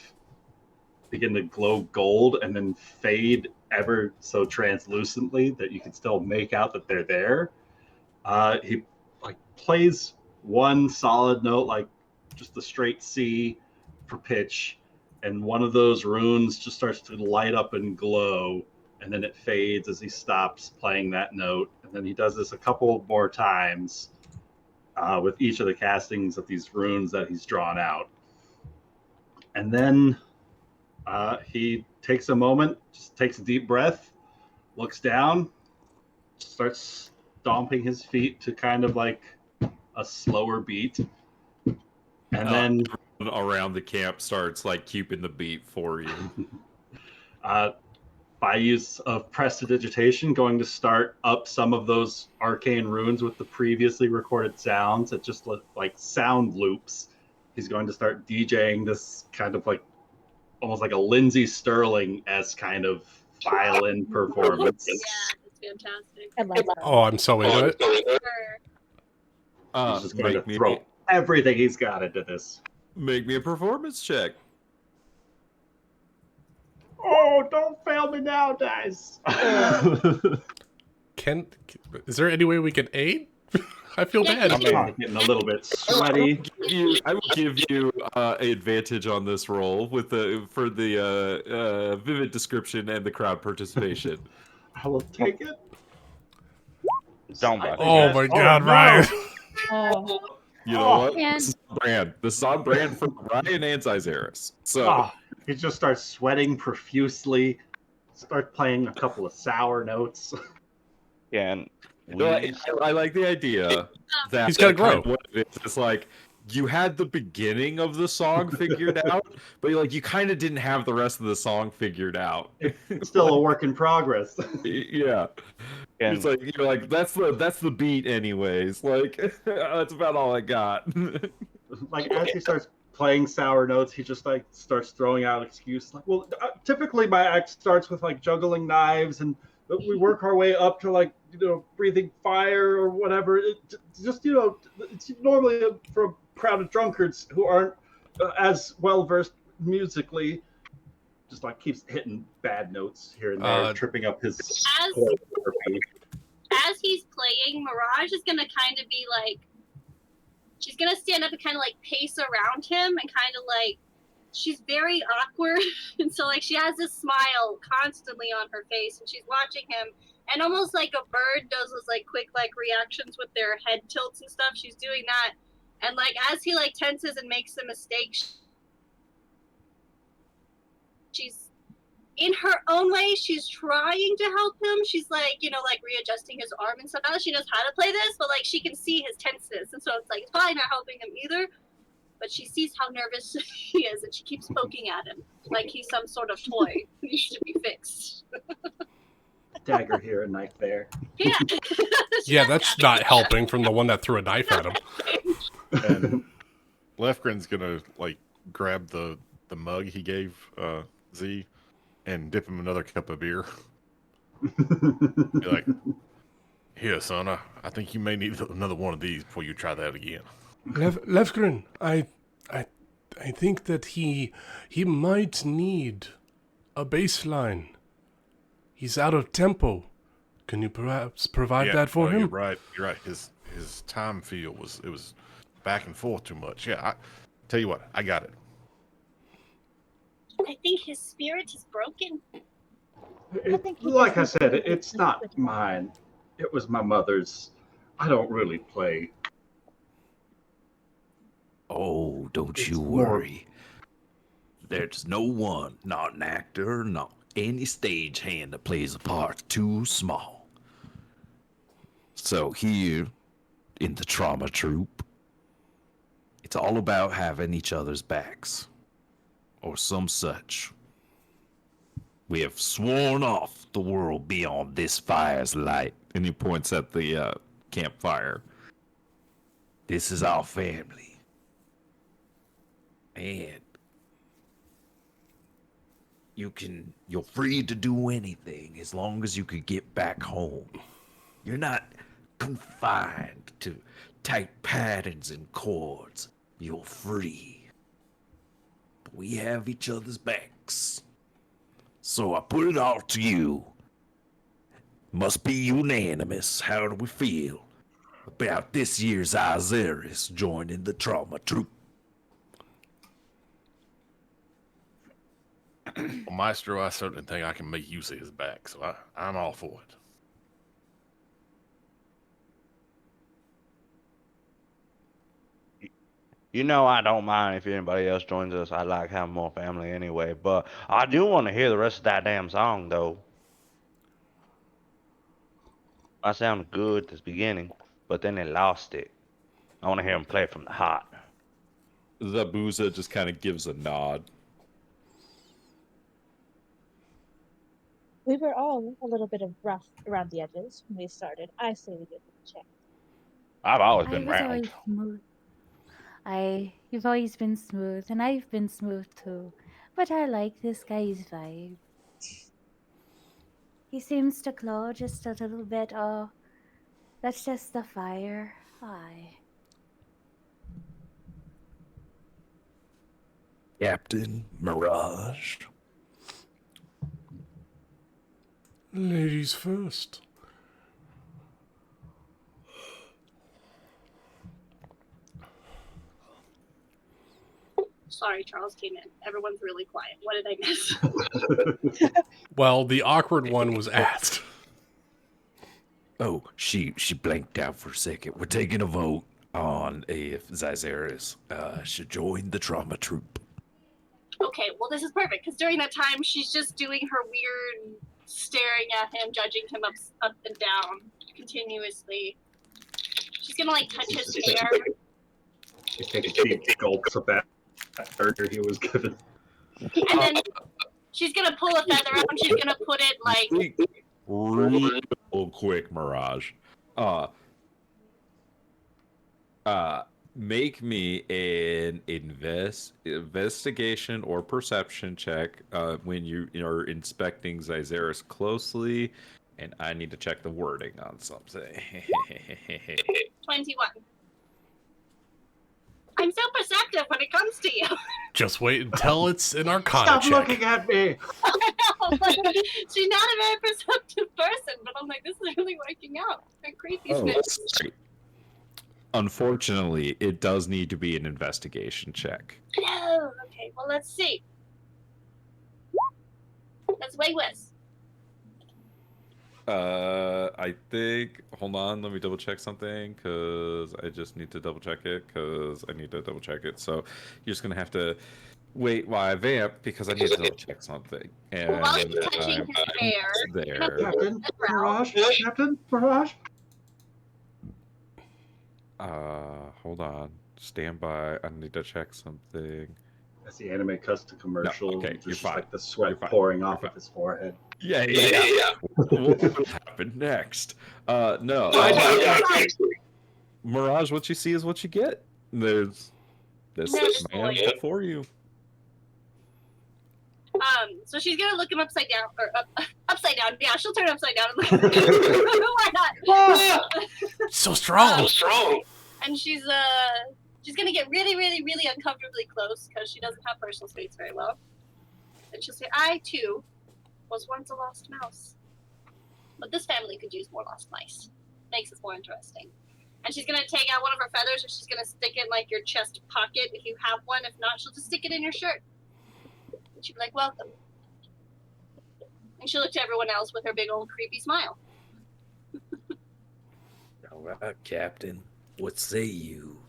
begin to glow gold and then fade ever so translucently that you can still make out that they're there. He plays one solid note, like just the straight C for pitch, and one of those runes just starts to light up and glow, and then it fades as he stops playing that note. And then he does this a couple more times with each of the castings of these runes that he's drawn out. And then he takes a moment, just takes a deep breath, looks down, starts stomping his feet to kind of like a slower beat. And then around the camp starts like keeping the beat for you. By use of prestidigitation, going to start up some of those arcane runes with the previously recorded sounds. It just like sound loops. He's going to start DJing this kind of like almost like a Lindsey Sterling-esque kind of violin performance. Yeah, that's fantastic. I love that. Oh, I'm so into it. He's just going to Make me throw everything he's got into this. make me a performance check. Oh, don't fail me now, guys. Is there any way we can aid? I feel bad. I'm getting a little bit sweaty. I will give you an advantage on this roll for the vivid description and the crowd participation. I will take it. Don't I buy think Oh that's- my God, no. Ryan. Oh, You know what? And- This is on brand. This is on brand for Ryan and Zazeris. So Ah, he just starts sweating profusely. Start playing a couple of sour notes. Yeah, and I like the idea that He's gotta kind of grow. what it is. It's like you had the beginning of the song figured out, but like you kind of didn't have the rest of the song figured out. Still a work in progress. Yeah. and It's like you're like that's the beat anyways. Like that's about all I got. Like as he starts playing sour notes, he just like starts throwing out excuses. Like, well, typically my act starts with like juggling knives, and we work our way up to like breathing fire or whatever. It's normally for a crowd of drunkards who aren't as well versed musically. Just like keeps hitting bad notes here and there, tripping up his As choreography. as he's playing, Mirage is gonna kind of be like, she's gonna stand up and kind of like pace around him and kind of like, she's very awkward. And so like she has this smile constantly on her face and she's watching him. And almost like a bird does those like quick like reactions with their head tilts and stuff. She's doing that. And like as he like tenses and makes a mistake, she's in her own way, she's trying to help him. She's like, you know, like readjusting his arm and stuff. Now she knows how to play this, but like she can see his tenseness. And so it's like, it's probably not helping him either. But she sees how nervous he is and she keeps poking at him like he's some sort of toy who needs to be fixed. Dagger here, a knife there. Yeah. Yeah, that's not helping from the one that threw a knife at him. And Lefgren's gonna like grab the mug he gave Z and dip him another cup of beer. Be like, here, son, I think you may need another one of these before you try that again. Lefgren, I think that he might need a bass line. He's out of tempo. Can you perhaps provide that for him? You're right. His time feel was back and forth too much. Yeah, I tell you what, I got it. I think his spirit is broken. Like I said, it's not mine. It was my mother's. I don't really play. Oh, don't It's you more- worry. There's no one, not an actor, not any stagehand that plays a part too small. So here, in the trauma troupe, it's all about having each other's backs, or some such. We have sworn off the world beyond this fire's light. And he points at the campfire. This is our family. And you're free to do anything as long as you could get back home. You're not confined to tight patterns and chords. You're free. But we have each other's backs. So I put it all to you. Must be unanimous. How do we feel about this year's Azaris joining the trauma troupe? Well, Maestro, I certainly think I can make use of his back, so I'm all for it. You know, I don't mind if anybody else joins us. I like having more family anyway. But I do want to hear the rest of that damn song, though. I sounded good at the beginning, but then they lost it. I want to hear them play it from the heart. Zabuza just kind of gives a nod. We were all a little bit of rough around the edges when we started. I say we give it a check. I've always I been was round. always smooth. You've always been smooth, and I've been smooth too. But I like this guy's vibe. He seems to glow just a little bit. Oh, that's just the fire. Aye. Captain Mirage. Ladies first. Sorry, Charles came in. Everyone's really quiet. What did I miss? Well, the awkward one was asked. Oh, she blanked out for a second. We're taking a vote on if Zazaris should join the trauma troupe. Okay, well this is perfect because during that time she's just doing her weird staring at him, judging him up and down continuously. She's gonna like touch his hair. He's taking deep gulps of that burger he was given. And then she's gonna pull a feather out and she's gonna put it like Real quick, Mirage. Make me an investigation or perception check when you are inspecting Zazaris closely, and I need to check the wording on something. 21. I'm so perceptive when it comes to you. Just wait until it's an Arcana Stop check. looking at me! I'm like, she's not a very perceptive person, but I'm like, this is really working out. Her creepy sorry. Unfortunately, it does need to be an investigation check. Oh, okay. Well, let's see. That's way worse. I think. Hold on, let me double check something because I just need to double check it because I need to double check it. So you're just gonna have to wait while I vamp because I need to double check something. And While he's touching his hair, there. Captain Mirage. Captain Mirage. Hold on. Stand by. I need to check something. As the anime cuts to commercial, okay, there's you're just fine. like the sweat You're fine. pouring off You're of his forehead. Yeah. What will happen next? No. Mirage, what you see is what you get. There's this Nervous man boy. before you. So she's gonna look him upside down, or upside down. Yeah, she'll turn upside down and look at him. Why not? So strong. And she's gonna get really, really, really uncomfortably close because she doesn't have personal space very well. And she'll say, "I too was once a lost mouse, but this family could use more lost mice. Makes it more interesting." And she's gonna take out one of her feathers and she's gonna stick it in like your chest pocket if you have one. If not, she'll just stick it in your shirt. And she'll be like, "Welcome." And she'll look to everyone else with her big old creepy smile. All right, Captain. What say you?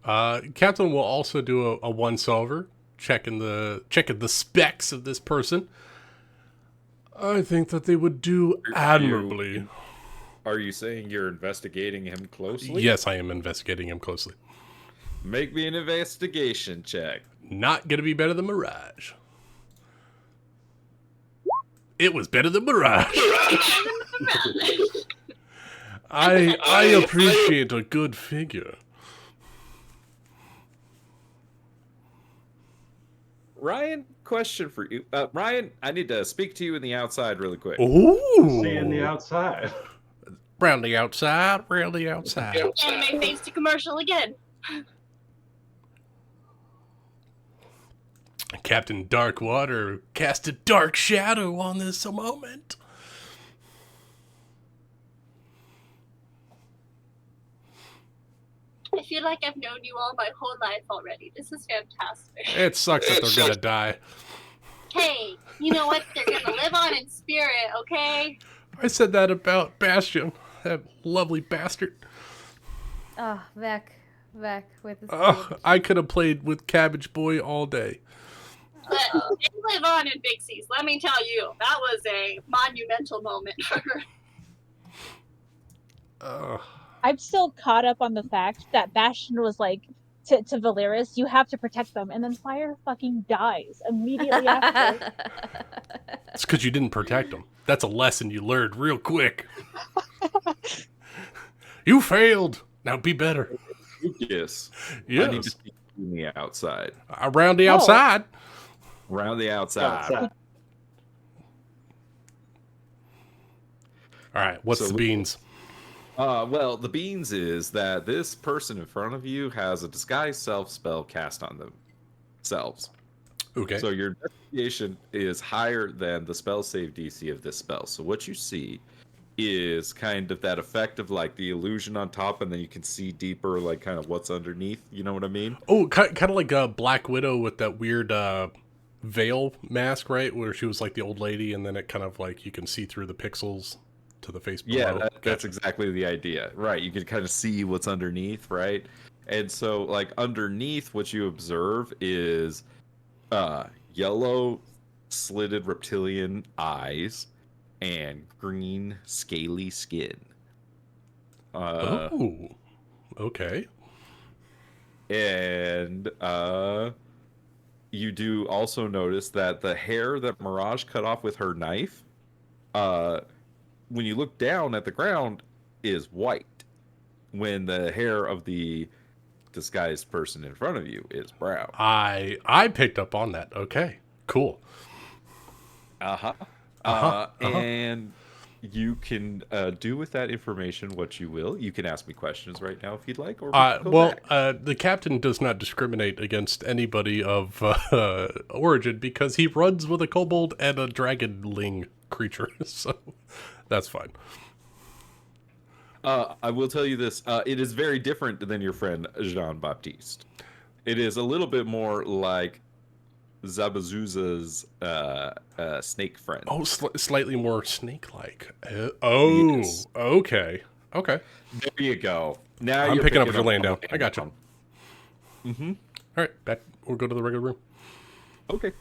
Captain will also do a once over, checking the specs of this person. I think that they would do admirably. Are you saying you're investigating him closely? Yes, I am investigating him closely. Make me an investigation check. Not gonna be better than Mirage. It was better than Mirage. I appreciate a good figure. Ryan, question for you. Ryan, I need to speak to you in the outside really quick. Ooh. See in the outside. Round the outside, round the outside. Anime fades to commercial again. Captain Darkwater cast a dark shadow on this moment. I feel like I've known you all my whole life already. This is fantastic. It sucks that they're gonna die. Hey, you know what? They're gonna live on in spirit, okay? I said that about Bastion, that lovely bastard. Oh, Vec with his I could have played with Cabbage Boy all day. But they live on in Big C's. Let me tell you, that was a monumental moment for her. I'm still caught up on the fact that Bastion was like to Valeris, you have to protect them, and then Fire fucking dies immediately after. It's because you didn't protect them. That's a lesson you learned real quick. You failed. Now be better. Yes. Yes. I need to speak to you in the outside. Around the outside. Around the outside. All right. What's the beans? Well, the beans is that this person in front of you has a disguise self spell cast on themselves. Okay. So your investigation is higher than the spell save DC of this spell. So what you see is kind of that effect of like the illusion on top, and then you can see deeper, like kind of what's underneath. You know what I mean? Oh, kind of like a Black Widow with that weird veil mask, right? Where she was like the old lady, and then it kind of like you can see through the pixels to the face below. Yeah, that's exactly the idea. Right. You can kind of see what's underneath, right? And so like underneath what you observe is yellow slitted reptilian eyes and green scaly skin. Oh. Okay. And you do also notice that the hair that Mirage cut off with her knife, when you look down at the ground, is white, when the hair of the disguised person in front of you is brown. I picked up on that. Okay. Cool. And you can do with that information what you will. You can ask me questions right now if you'd like, or we can go back. The captain does not discriminate against anybody of origin because he runs with a kobold and a dragonling creature, so that's fine. I will tell you this. It is very different than your friend Jean-Baptiste. It is a little bit more like Zabazuza's snake friend. Oh, slightly more snake-like. Yes. Okay. There you go. Now I'm you're picking up what you're laying down. I got you. Mm-hmm. All right, back. We'll go to the regular room. Okay.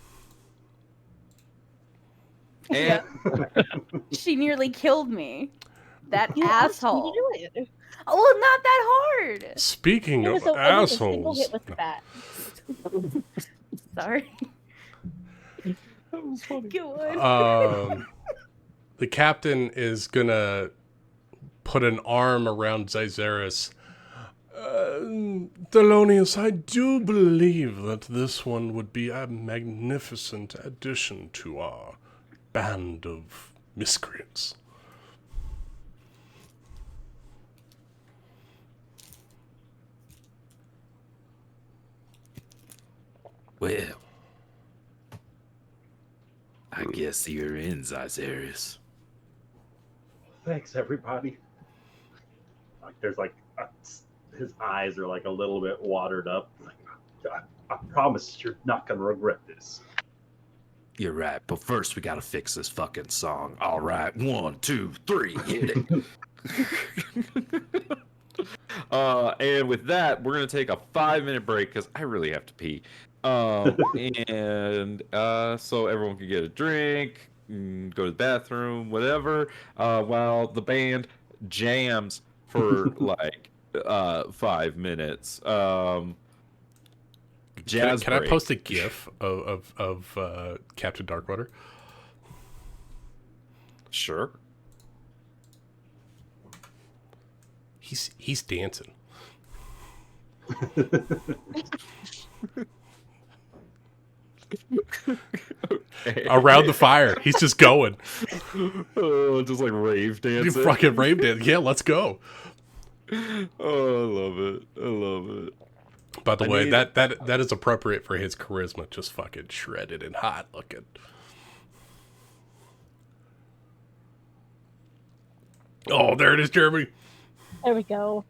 Yeah. She nearly killed me. That asshole. You do it. Oh, well, not that hard. Speaking It of was a single assholes, hit with the bat. Sorry. That was funny. Go on. the captain is gonna put an arm around Zyzeris. Thelonious, I do believe that this one would be a magnificent addition to our band of miscreants. Well, I guess you're in, Zyzeris. Thanks, everybody. Like, there's like his eyes are like a little bit watered up. Like, I promise you're not gonna regret this. You're right, but first we gotta fix this fucking song. All right, 1, 2, 3, hit it. And with that, we're gonna take a 5-minute break because I really have to pee. And so everyone can get a drink, go to the bathroom, whatever, while the band jams for like 5 minutes. Jazz Can I break. post a GIF of Captain Darkwater? Sure. He's dancing. Okay. Around the fire. He's just going. Oh, just like rave You dancing. fucking raved it. Yeah, let's go. Oh, I love it. I love it. By the I way, need- that is appropriate for his charisma. Just fucking shredded and hot looking. Oh, there it is, Jeremy. There we go.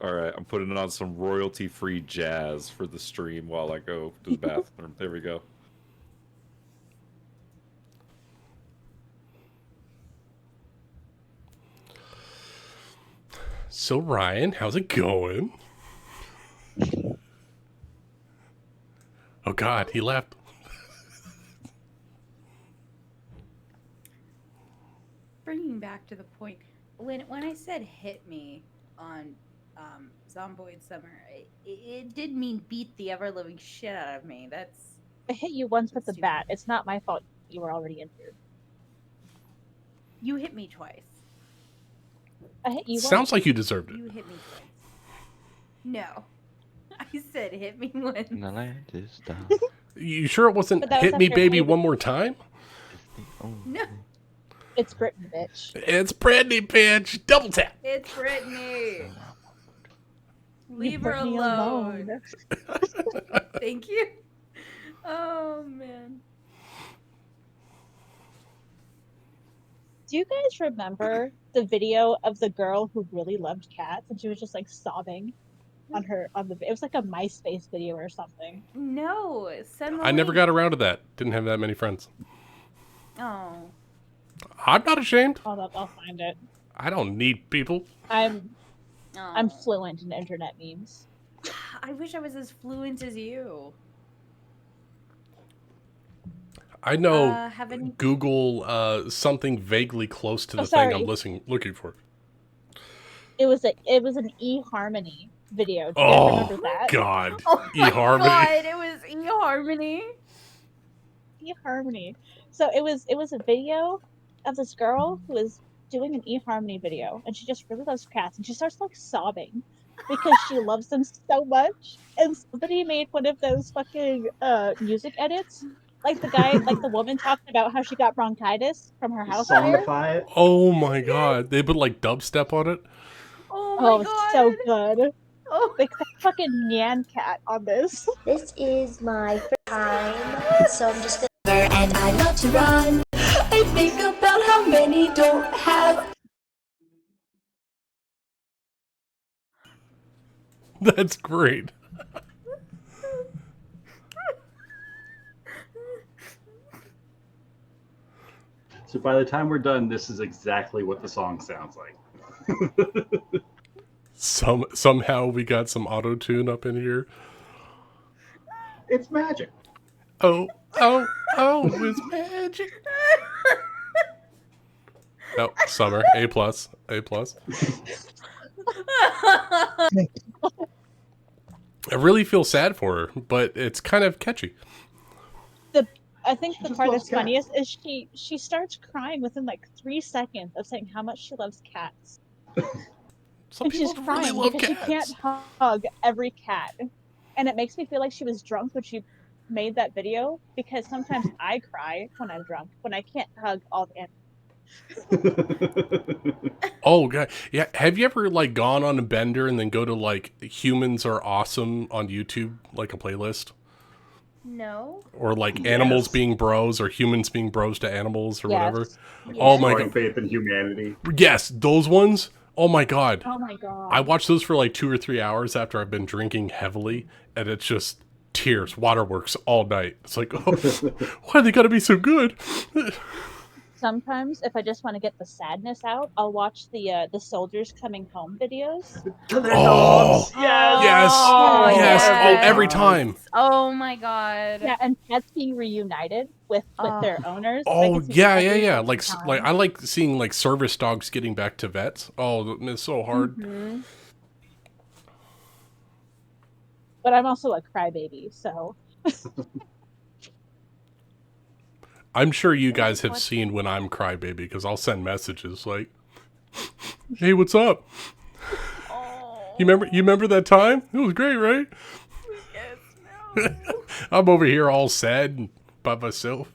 All right, I'm putting on some royalty-free jazz for the stream while I go to the bathroom. There we go. So, Ryan, how's it going? Oh, God, he left. Bringing back to the point, when I said hit me on Zomboid Summer, it did mean beat the ever-living shit out of me. That's... I hit you once with the bat. It's not my fault you were already injured. You hit me twice. I hit you Sounds like you deserved it. You hit me twice. No. I said hit me once. And the land is down. You sure it wasn't But that was hit me, after baby, maybe- one more time? No, It's Britain, bitch. It's Brittany, bitch. Double tap. it's Brittany. Leave Leave her Brittany alone. Thank you. Oh, man. Do you guys remember the video of the girl who really loved cats and she was just like sobbing on the it was like a MySpace video or something. No, send the I never link. got around to that. Didn't have that many friends. Oh. I'm not ashamed. I'll find it. I don't need people. I'm Oh. fluent in internet memes. I wish I was as fluent as you. I know Have any... Google something vaguely close to Oh, the thing I'm sorry. looking for. It was an eHarmony video. Do you guys Oh, remember that? God. Oh my eHarmony. God, it was eHarmony. eHarmony. So it was a video of this girl who was doing an eHarmony video, and she just really loves cats, and she starts like sobbing, because she loves them so much. And somebody made one of those fucking music edits. Like the woman talking about how she got bronchitis from her house fire. Songify it. Oh my god. They put like dubstep on it. Oh Oh, my it's so god. good. Oh. Like that fucking Nyan cat on this. This is my first time, so I'm just gonna. And I love to run. I think about how many don't have. That's great. So by the time we're done, this is exactly what the song sounds like. Somehow we got some auto tune up in here. It's magic. Oh, it's magic. Oh, Summer, A+, A+. I really feel sad for her, but it's kind of catchy. I think the Just part loves that's cats. funniest is she starts crying within like 3 seconds of saying how much she loves cats. Some And people she's really crying love because she cats. can't hug every cat. And it makes me feel like she was drunk when she made that video, because sometimes I cry when I'm drunk, when I can't hug all the animals. Oh god, yeah. Have you ever like gone on a bender and then go to like Humans Are Awesome on YouTube, like a playlist, No. or like Animals Yes. Being Bros, or Humans Being Bros to Animals, or whatever? Yes. Oh my Restoring god, faith in humanity. yes, those ones. Oh my god, Oh my god. I watch those for like 2 or 3 hours after I've been drinking heavily, and it's just tears, waterworks all night. It's like, oh, why they gotta be so good? Sometimes if I just want to get the sadness out, I'll watch the soldiers coming home videos. To their Oh, dogs. Yes. yes, Oh, yes, oh, yes. every time. Oh my god. Yeah, and pets being reunited with their owners. I Oh can see yeah, every yeah. fucking Like time. I like seeing like service dogs getting back to vets. Oh, it's so hard. Mhm. But I'm also a crybaby, so I'm sure you guys have What? seen when I'm crybaby, because I'll send messages like, "Hey, what's up? Oh. You remember that time? It was great, right?" Yes, no. I'm over here all sad and by myself.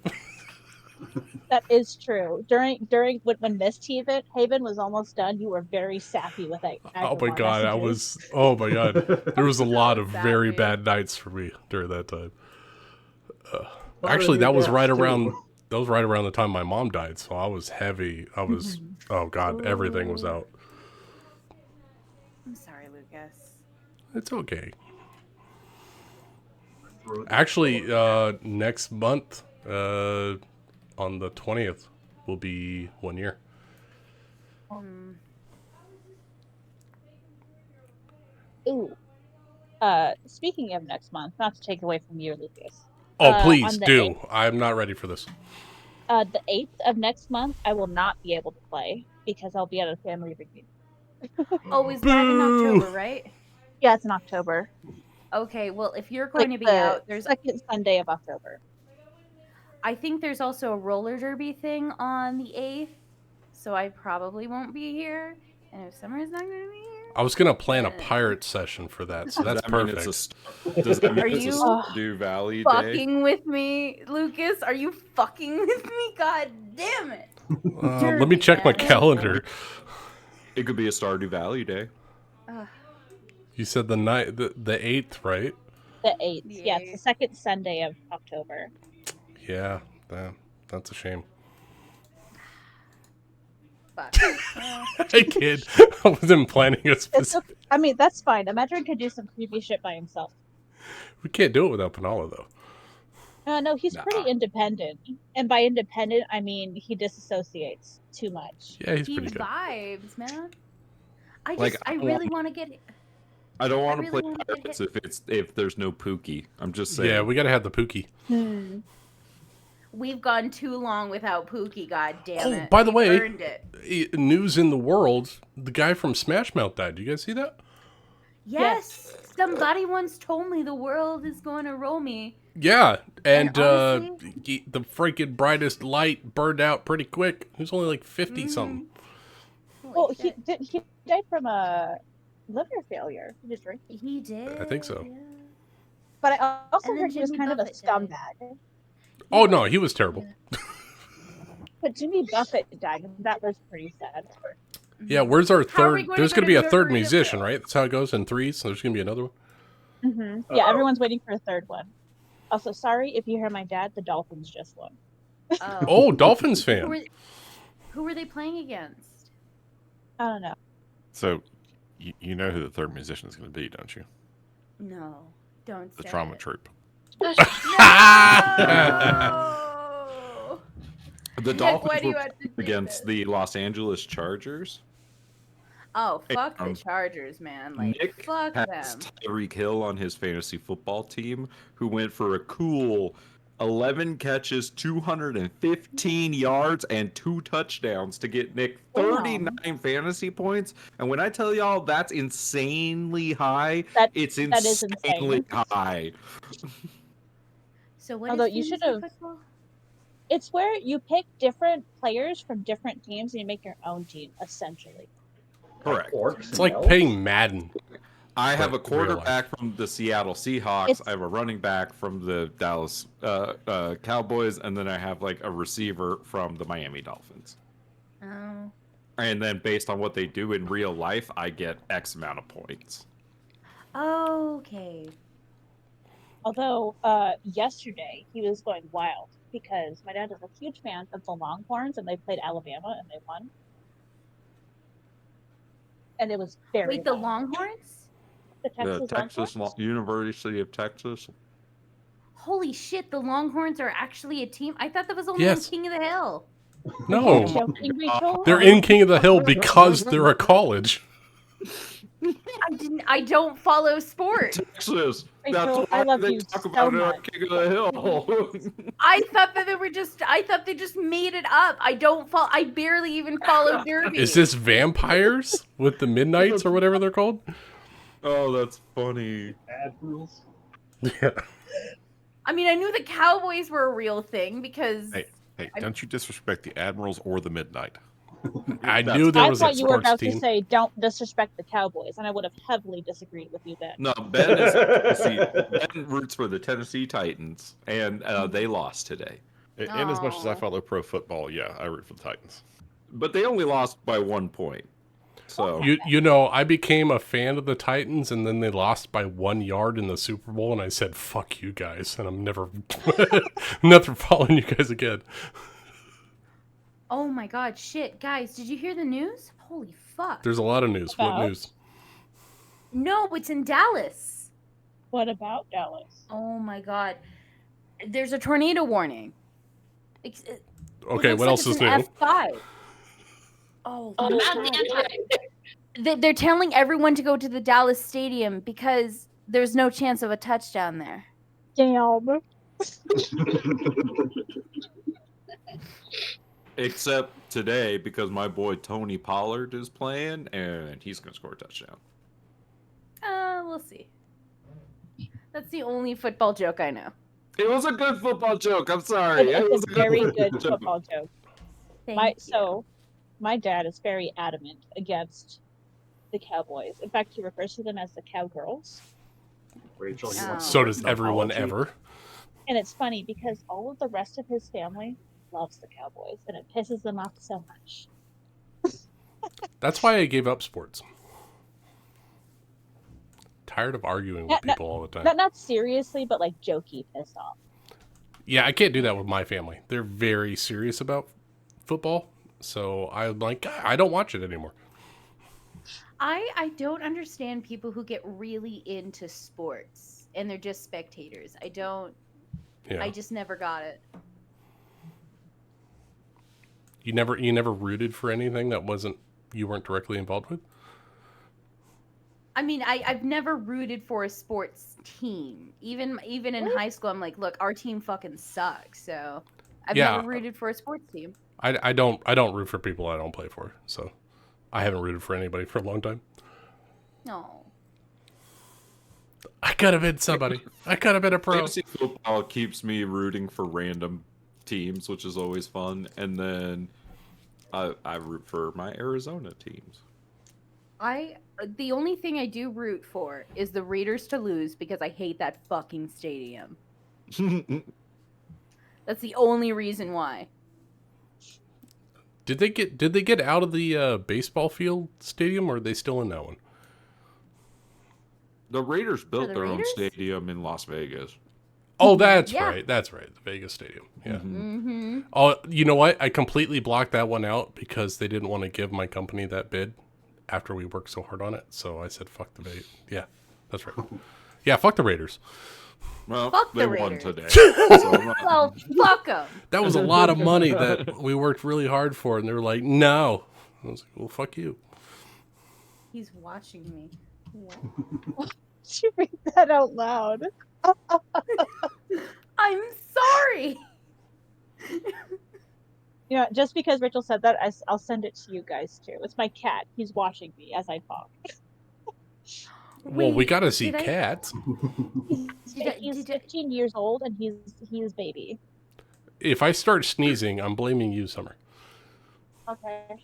that is true. During when Mist Haven was almost done, you were very sappy with that. Oh my Agrivar god, I messages. was. Oh my god, there was a lot of very Sappy. bad nights for me during that time. Lot Actually, of that was deaths, right too. around. That was right around the time my mom died, so I was heavy. I was. Oh god, everything was out. I'm sorry, Lucas. It's okay. Throw the Actually, sword. next month, on the 20th, will be 1 year. Um, Ooh. Speaking of next month, not to take away from you, Lucas. Oh, on please the do. I'm not ready for this. The 8th of next month, I will not be able to play because I'll be at a family reunion. oh, is that in Boo! October, right? Yeah, it's in October. Okay, well, if you're going to be the out, there's second Sunday of October. I think there's also a roller derby thing on the 8th, so I probably won't be here. And if Summer's not going to be here, I was gonna plan a pirate session for that, so Does that's that mean perfect. does that mean Are it's a you Stardew Valley day? fucking with me, Lucas? Are you fucking with me? God damn it! Let me check my Derby, man. calendar. It could be a Stardew Valley day. You said the 8th, right? The 8th. The Yeah, it's the second Sunday of October. Yeah, that's a shame. Fuck. I kid. I wasn't planning a It's specific. okay. I mean, that's fine. Imagine could do some creepy shit by himself. We can't do it without Panala, though. No, he's Nah. pretty independent. And by independent, I mean he disassociates too much. Yeah, he's He pretty good. vibes, man. I Like, just, I I don't really want- want to get. I don't want to really play wanna get pirates if there's no Pookie. I'm just saying. Yeah, we gotta have the Pookie. We've gone too long without Pookie. God damn Oh, it! by the We've way, earned it. News in the world: the guy from Smash Mouth died. Do you guys see that? Yes, somebody once told me the world is going to roll me. Yeah, and honestly- the freaking brightest light burned out pretty quick. He was only like 50 something. Holy Well, shit. he died from liver failure. He was drinking. He did. I think so. Yeah. But I also And then heard he was Jimmy kind of a Buffett died. scumbag. Oh no, he was terrible. Yeah. But Jimmy Buffett died, and that was pretty sad. Yeah, where's our How are we third? going There's to going to be a go to third Margaritaville? musician, right? That's how it goes in threes. So there's going to be another one. Mm-hmm. Yeah, everyone's waiting for a third one. Also, sorry if you hear my dad. The Dolphins just won. Oh, Dolphins fan. Who were they playing against? I don't know. So, you know who the third musician is going to be, don't you? No, don't The say Trauma it. Troupe. No! The Nick, Dolphins why do you were have to do against this? the Los Angeles Chargers. Oh, fuck the Um, Chargers, man. Like, Nick fuck has them. Tyreek Hill on his fantasy football team, who went for a cool 11 catches, 215 yards, and 2 touchdowns to get Nick 39 fantasy points. And when I tell y'all that's insanely high, it's that is insanely high. So what Although is you should fantasy have- football? It's where you pick different players from different teams and you make your own team, essentially. Correct. It's like playing Madden. I have a But real life. quarterback from the Seattle Seahawks. It's- I have a running back from the Dallas Cowboys, and then I have like a receiver from the Miami Dolphins. Oh. And then based on what they do in real life, I get X amount of points. Okay. Although, yesterday he was going wild because my dad is a huge fan of the Longhorns and they played Alabama and they won. And it was very Wait, the wild. Longhorns? The The Texas Longhorns? University of Texas. Holy shit, the Longhorns are actually a team? I thought that was only Yes. in King of the Hill. No, Joking, Rachel? they're in King of the Hill because they're a college. I don't follow sports. Texas. Rachel, That's I why love they you talk so about it on much. King of the Hill. I thought they just made it up. I barely even follow Derby. Is this vampires with the Midnights or whatever they're called? Oh, that's funny. Admirals. Yeah. I mean, I knew the Cowboys were a real thing because Hey, don't you disrespect the Admirals or the Midnight. I knew there I was a thought you were sports about team. to say, don't disrespect the Cowboys, and I would have heavily disagreed with you then. No, Ben is Ben roots for the Tennessee Titans, and they lost today. In as much as I Oh. follow pro football, yeah, I root for the Titans. But they only lost by 1 point. So You know, I became a fan of the Titans, and then they lost by 1 yard in the Super Bowl, and I said, "Fuck you guys," and I'm never following you guys again. oh my god, shit, guys, did you hear the news? Holy fuck! There's a lot of news. What About? news? No, it's in Dallas. What about Dallas? Oh my god, there's a tornado warning. It Okay, looks what like else it's is an new? F5. Oh, Oh, my not God. the anti. They're telling everyone to go to the Dallas Stadium because there's no chance of a touchdown there. Damn. except today because my boy Tony Pollard is playing and he's gonna score a touchdown. We'll see. That's the only football joke I know. It was a good football joke. I'm sorry. It's a very good joke. football joke. Thank you. So, my dad is very adamant against the Cowboys. In fact, he refers to them as the Cowgirls. Rachel, you Oh. want So does an everyone apology? ever. And it's funny because all of the rest of his family loves the Cowboys, and it pisses them off so much. That's why I gave up sports. Tired of arguing with people all the time. Not seriously, but like jokey pissed off. Yeah, I can't do that with my family. They're very serious about football. So I'm like, I don't watch it anymore. I don't understand people who get really into sports and they're just spectators. I just never got it. You never rooted for anything that you weren't directly involved with? I mean, I've never rooted for a sports team. Even in high school, I'm like, look, our team fucking sucks. So I've never rooted for a sports team. I don't root for people I don't play for. So I haven't rooted for anybody for a long time. No. I could have been somebody. I could have been a pro. Fantasy football keeps me rooting for random teams, which is always fun. And then I root for my Arizona teams. The only thing I do root for is the Raiders to lose because I hate that fucking stadium. That's the only reason why. Did they get out of the baseball field stadium, or are they still in that one? The Raiders built the their own Raiders? stadium in Las Vegas. Oh, that's Yeah. right. That's right. The Vegas Stadium. Yeah. Mm-hmm. Oh, you know what? I completely blocked that one out because they didn't want to give my company that bid after we worked so hard on it. So I said, "Fuck the bait." Yeah, that's right. Yeah, fuck the Raiders. Well, Fuck they the won Raiders. today. So I'm not- Well, fuck them. That was a lot of money that we worked really hard for, and they were like, "No." I was like, "Well, fuck you." He's watching me. What? Did you read that out loud? I'm sorry. You know, just because Rachel said that, I'll send it to you guys too. It's my cat. He's watching me as I talk. Well, we Wait, gotta see did I- cats. He's 15 years old and he's baby. If I start sneezing, I'm blaming you, Summer. Okay.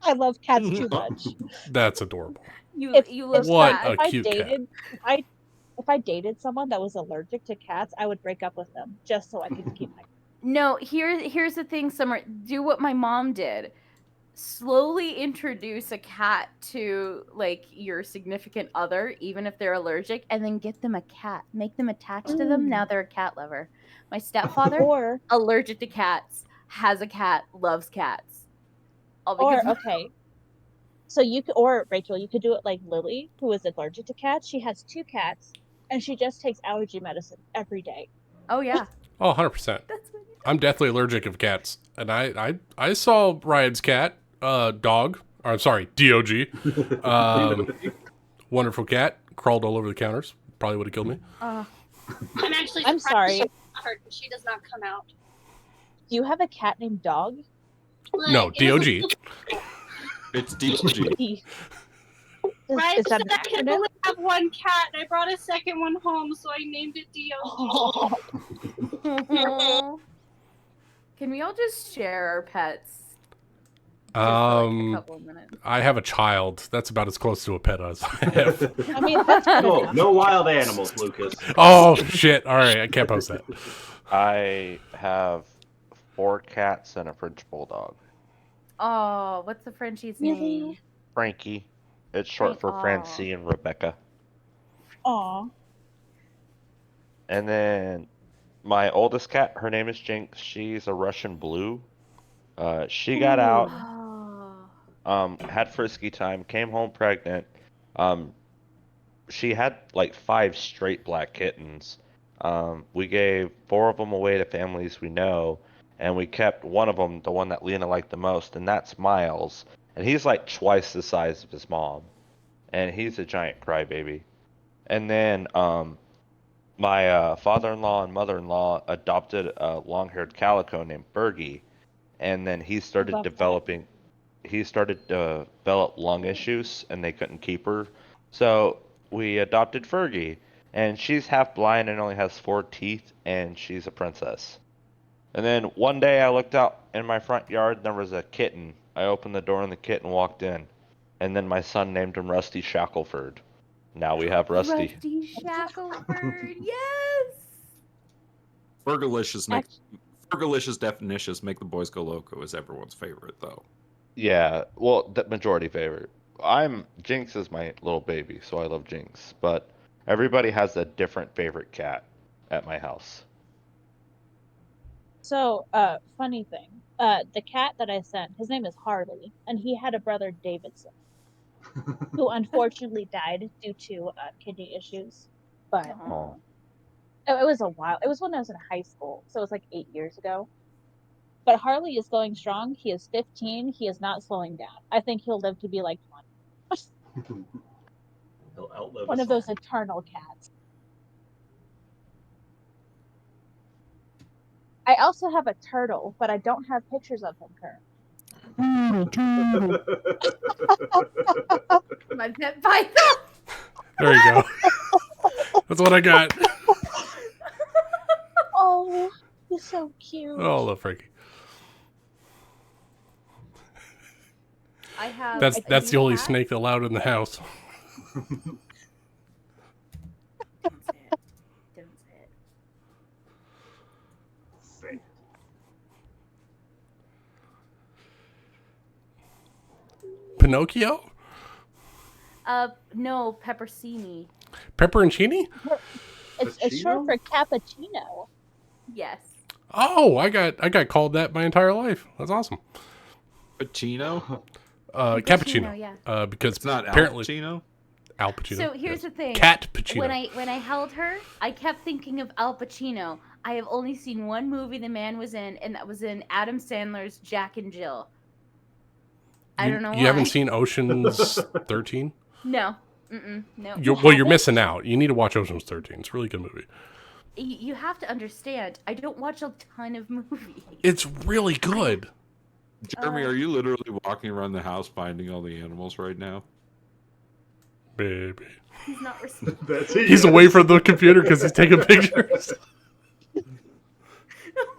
I love cats too much. That's adorable. You love What cats. a cute cat. If I dated someone that was allergic to cats, I would break up with them just so I could keep my. No, here's the thing, Summer. Do what my mom did. Slowly introduce a cat to like your significant other, even if they're allergic, and then get them a cat. Make them attached to them. Now they're a cat lover. My stepfather, Or allergic to cats, has a cat, loves cats. All because or okay. So you could, or Rachel, you could do it like Lily, who is allergic to cats. She has 2 cats, and she just takes allergy medicine every day. Oh yeah. Oh, 100%. That's what I'm deathly allergic of cats. And I saw Ryan's cat, dog, or I'm sorry, DOG. Wonderful cat, crawled all over the counters. Probably would have killed me. I'm actually I'm surprised sorry. her because she does not come out. Do you have a cat named Dog? No, Like, it was a- DOG. It's DG. Right, Is that so an I can acronym? only have one cat, and I brought a second one home, so I named it Dio. Can we all just share our pets? Just for, like, a couple of minutes. I have a child. That's about as close to a pet as I have. I mean, that's good No, enough. no wild animals, Lucas. Oh, shit. All right, I can't post that. I have 4 cats and a French bulldog. Oh, what's the Frenchie's Really? name? Frankie. It's short for Aw. Francie and Rebecca. Aw. And then my oldest cat, her name is Jinx. She's a Russian blue. She got out, Oh. had frisky time, came home pregnant. She had like 5 straight black kittens. We gave 4 of them away to families we know, and we kept one of them, the one that Lena liked the most, and that's Miles. And he's like twice the size of his mom, and he's a giant crybaby. And then my father-in-law and mother-in-law adopted a long-haired calico named Fergie, and then he started love that. developing. He started to develop lung issues, and they couldn't keep her. So we adopted Fergie, and she's half blind and only has 4 teeth, and she's a princess. And then one day I looked out in my front yard, and there was a kitten. I opened the door, and the kitten walked in. And then my son named him Rusty Shackleford. Now we have Rusty. Rusty Shackleford, yes. Fergalicious definitions make the boys go loco is everyone's favorite though. Yeah, well, the majority favorite. Jinx is my little baby, so I love Jinx. But everybody has a different favorite cat at my house. So, funny thing. The cat that I sent, his name is Harley, and he had a brother Davidson, who unfortunately died due to kidney issues. But Oh. it was a while. It was when I was in high school, so it was like 8 years ago. But Harley is going strong. He is 15. He is not slowing down. I think he'll live to be like 20. He'll outlive One us of those all. eternal cats. I also have a turtle, but I don't have pictures of him currently. My pet python. There you go. That's what I got. Oh, he's so cute. Oh, I love Frankie. I have. That's a the only cat. snake allowed in the house. Don't say it. Don't say it. Say. Pinocchio? No, peppercini. Pepperoncini? It's short Pacino? for cappuccino. Yes. Oh, I got called that my entire life. That's awesome. Pacino? Cappuccino. Yeah. Because It's not Al apparently Pacino? Al Pacino. So here's the thing. Cat Pacino. When I held her, I kept thinking of Al Pacino. I have only seen one movie the man was in, and that was in Adam Sandler's Jack and Jill. I don't know why. You haven't seen Ocean's 13? No. No. You're missing out. You need to watch Ocean's 13. It's a really good movie. You have to understand, I don't watch a ton of movies. It's really good. Jeremy, are you literally walking around the house finding all the animals right now? Baby. He's not responding. That's it. He's away from the computer because he's taking pictures.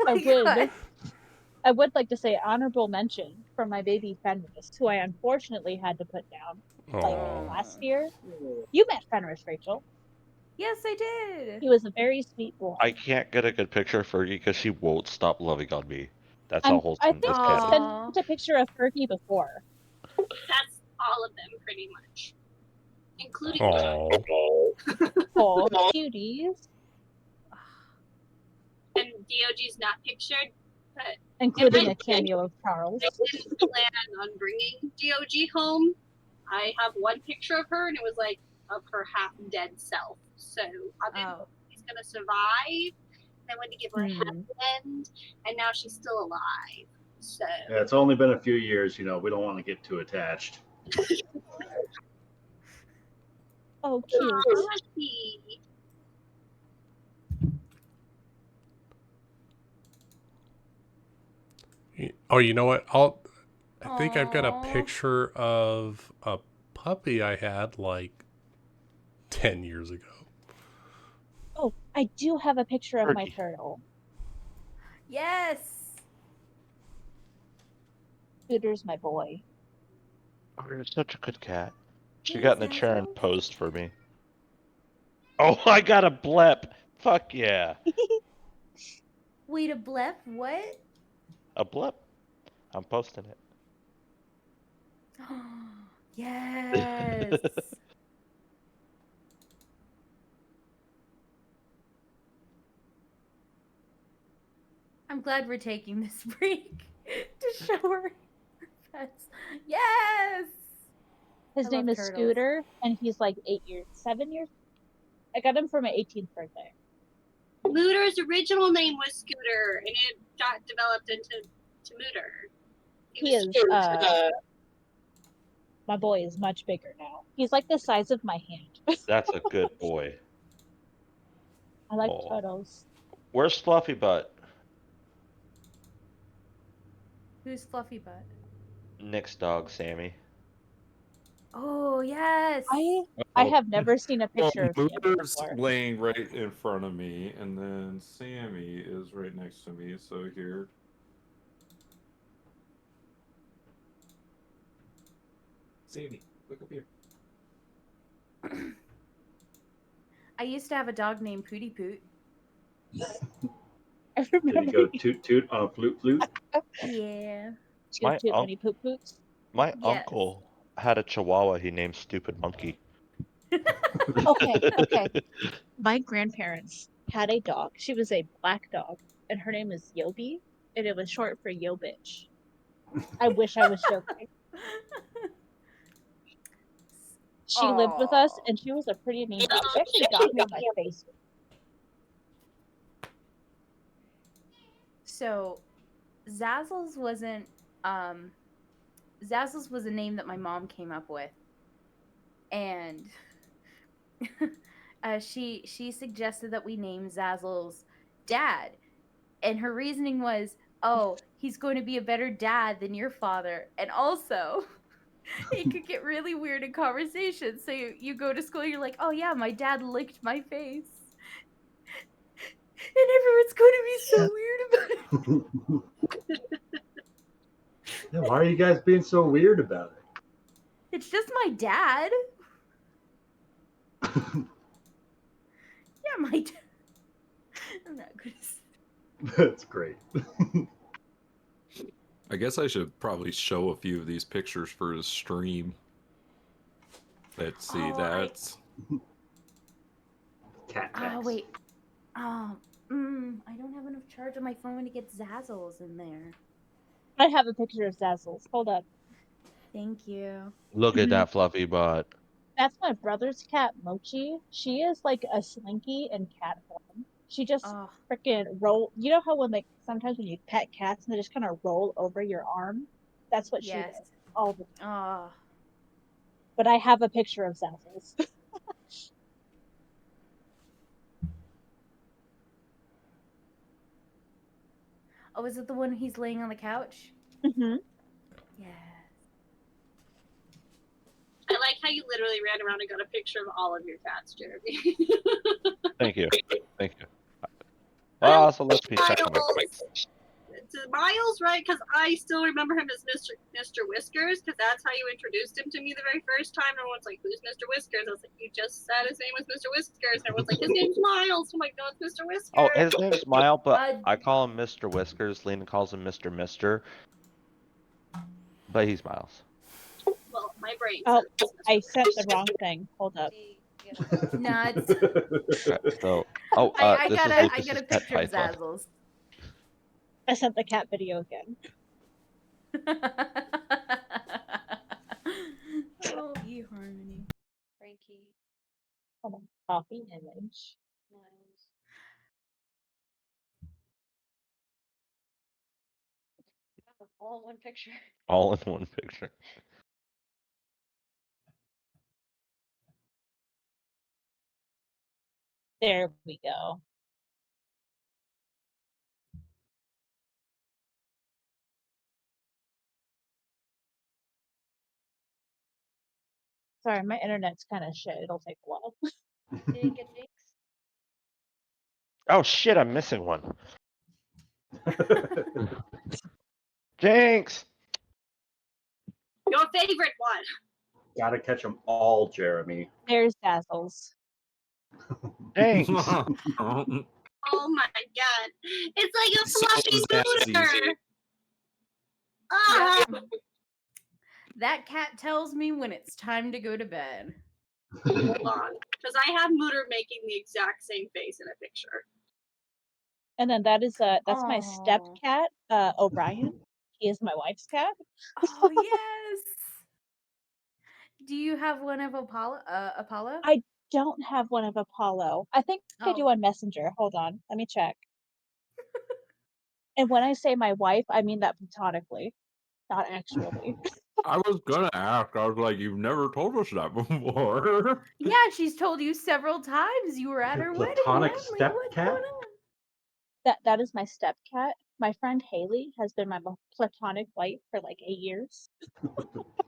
I would like to say honorable mention for my baby Fenris, who I unfortunately had to put down last year. You met Fenris, Rachel. Yes, I did. He was a very sweet boy. I can't get a good picture of Fergie because she won't stop loving on me. That's I how wholesome think this I cat is. sent a picture of Fergie before. That's all of them, pretty much, including Oh. Oh, cuties. and DOG's not pictured, but Including a cameo of Charles. I didn't plan on bringing DOG home. I have one picture of her, and it was like of her half dead self. So I didn't know if she's gonna survive. I went to give her a happy end, and now she's still alive. So Yeah, it's only been a few years. We don't want to get too attached. Oh, cute. happy. Oh, you know what? I think I've got a picture of a puppy I had like 10 years ago. Oh, I do have a picture of my Fergie. turtle. Yes. Scooter's my boy. Oh, you're such a good cat. She Hey, got in the chair and Zazzle. posed for me. Oh, I got a blep. Fuck yeah. Wait, a blep? What? A blep. I'm posting it. Yes. I'm glad we're taking this break to show her pets. Yes. His I name love is turtles. Scooter, and he's like 7 years. I got him for my 18th birthday. Mooter's original name was Scooter, and it got developed into Mooter. He is. My boy is much bigger now. He's like the size of my hand. That's a good boy. I like Oh. turtles. Where's Fluffy Butt? Who's Fluffy Butt? Nick's dog, Sammy. Oh, yes. I have never seen a picture of Sammy Mooter's before. laying right in front of me, and then Sammy is right next to me. So here. Sammy, look up here. I used to have a dog named Pooty Poot. I There you remember go. Toot toot. Flute flute. Yeah. My too many poop poops. My Yes. uncle had a chihuahua he named Stupid Monkey. Okay. My grandparents had a dog. She was a black dog, and her name is Yobi, and it was short for Yo Bitch. I wish I was joking. She lived with us, and she was a pretty mean dog. She actually got me on my face. So, Zazzles wasn't. Zazzles was a name that my mom came up with, and she suggested that we name Zazzles Dad, and her reasoning was, "Oh, he's going to be a better dad than your father, and also." It could get really weird in conversation. So you go to school, you're like, "Oh yeah, my dad licked my face," and everyone's going to be so weird about it. Yeah, why are you guys being so weird about it? It's just my dad. Yeah, my dad. I'm not good. That's great. I guess I should probably show a few of these pictures for his stream. Let's see, Oh, that's Cat Oh, tax. wait. Oh, I don't have enough charge on my phone to get Zazzles in there. I have a picture of Zazzles. Hold up. Thank you. Look at that fluffy butt. That's my brother's cat, Mochi. She is like a slinky in cat form. She just Oh, freaking roll. You know how when like sometimes when you pet cats and they just kind of roll over your arm? That's what she yes. does all the time. Oh, But I have a picture of Zazzles. oh, is it the one he's laying on the couch? hmm Yes. I like how you literally ran around and got a picture of all of your cats, Jeremy. Thank you. Thank you. Also, let's me check on my points. Miles, right? Because I still remember him as Mr. Whiskers, because that's how you introduced him to me the very first time. And everyone's like, "Who's Mr. Whiskers?" I was like, "You just said his name was Mr. Whiskers." And everyone's like, "His name's Miles." I'm like, "No, it's Mr. Whiskers." Oh, his name's Smile, but Uh, I call him Mr. Whiskers. Lena calls him Mr. Mister. But he's Miles. Well, my brain. Oh, says I Mr. sent the wrong thing. Hold up. no, it's. Okay, so, I this got is a Lucas's pet picture of python. Zazzles. I sent the cat video again. Oh, eHarmony. Frankie. Hold on. Copy image. Miles. All in one picture. All in one picture. There we go. Sorry, my internet's kind of shit. It'll take a while. Did it get Jinx? Oh shit, I'm missing one. Jinx! Your favorite one. Gotta catch them all, Jeremy. There's Dazzles. Jinx! Oh my god. It's like a So fluffy Zazzy. scooter. Ah! That cat tells me when it's time to go to bed. Hold on. Because I have Mooter making the exact same face in a picture. And then that's my step Oh. cat, O'Brien. He is my wife's cat. Oh yes. Do you have one of Apollo? Apollo? I don't have one of Apollo. I think I do Oh. on Messenger. Hold on, let me check. And when I say my wife, I mean that platonically, not actually. I was gonna ask. I was like, you've never told us that before. Yeah, she's told you several times you were at her wedding. Platonic Yeah, like, step what's cat? going on? That is my step cat. My friend Haley has been my platonic wife for like 8 years.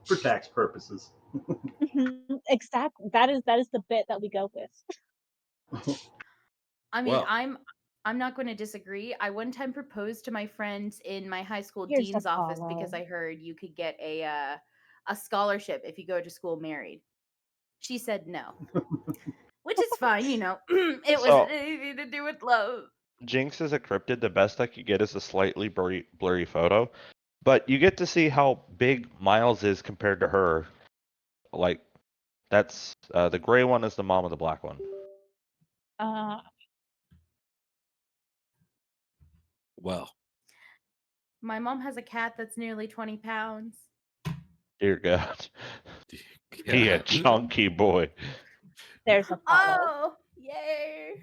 For tax purposes. Exactly. That is the bit that we go with. I mean, Well- I'm not going to disagree. I one time proposed to my friend in my high school Here's dean's office because Apollo. I heard you could get a scholarship if you go to school married. She said no, which is fine. You know, it So- was anything to do with love. Jinx is a cryptid. The best I could get is a slightly blurry photo. But you get to see how big Miles is compared to her. Like, that's the gray one is the mom of the black one. Well, My mom has a cat that's nearly 20 pounds. Dear God. yeah. He a chunky boy. There's Apollo. Oh, yay!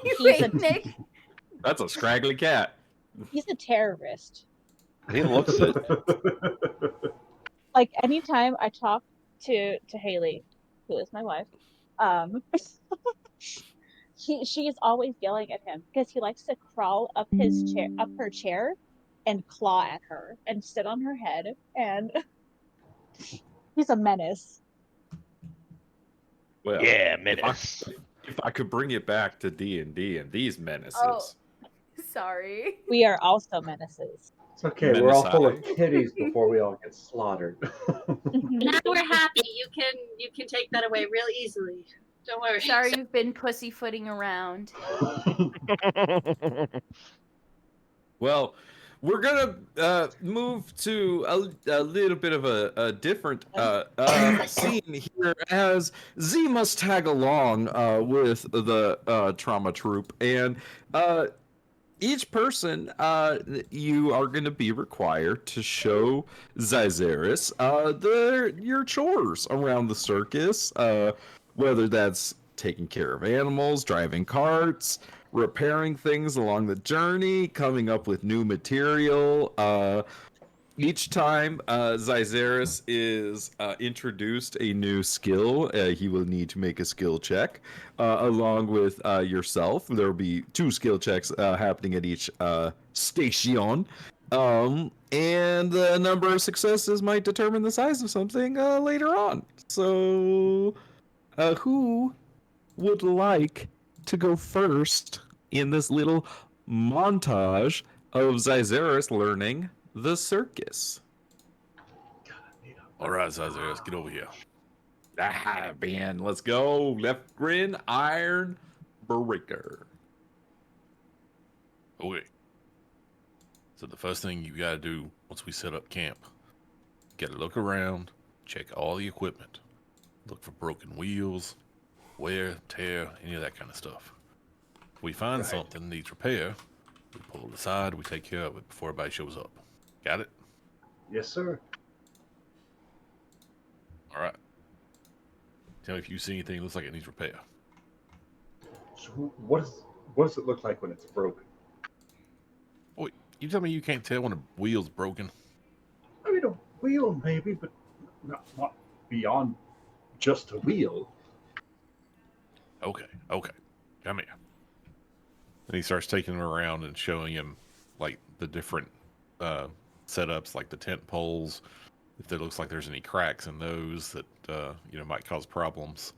He's Wait, a- Nick. That's a scraggly cat. He's a terrorist. He looks it. Like anytime I talk to Haley, who is my wife, she is always yelling at him because he likes to crawl up her chair, and claw at her and sit on her head, and he's a menace. Well, Yeah, if menace. if I could bring it back to D&D and these menaces. Oh. Sorry. We are also menaces. It's okay. We're all full of Menacai. kitties before we all get slaughtered. Now we're happy. You can take that away real easily. Don't worry. Sorry you've been pussyfooting around. Well, we're gonna move to a little bit of a different scene here, as Z must tag along with the trauma troop, and each person you are going to be required to show Zyzeris your chores around the circus, whether that's taking care of animals, driving carts, repairing things along the journey, coming up with new material. Each time Zyzeris is introduced a new skill, he will need to make a skill check along with yourself. There will be 2 skill checks happening at each station. And the number of successes might determine the size of something later on. So, who would like to go first in this little montage of Zyzeris learning the circus? All right, Zazer, let's get over here. Ah, man, let's go. Left grin, iron breaker. Okay. So the first thing you got to do once we set up camp, you got to look around, check all the equipment, look for broken wheels, wear, tear, any of that kind of stuff. If we find something needs repair, we pull it aside, we take care of it before everybody shows up. Got it? Yes, sir. All right. Tell me if you see anything that looks like it needs repair. So what does it look like when it's broken? Wait, you tell me you can't tell when a wheel's broken? I mean, a wheel maybe, but not beyond just a wheel. Okay, come here. And he starts taking him around and showing him like the different setups, like the tent poles. If there looks like there's any cracks in those that might cause problems,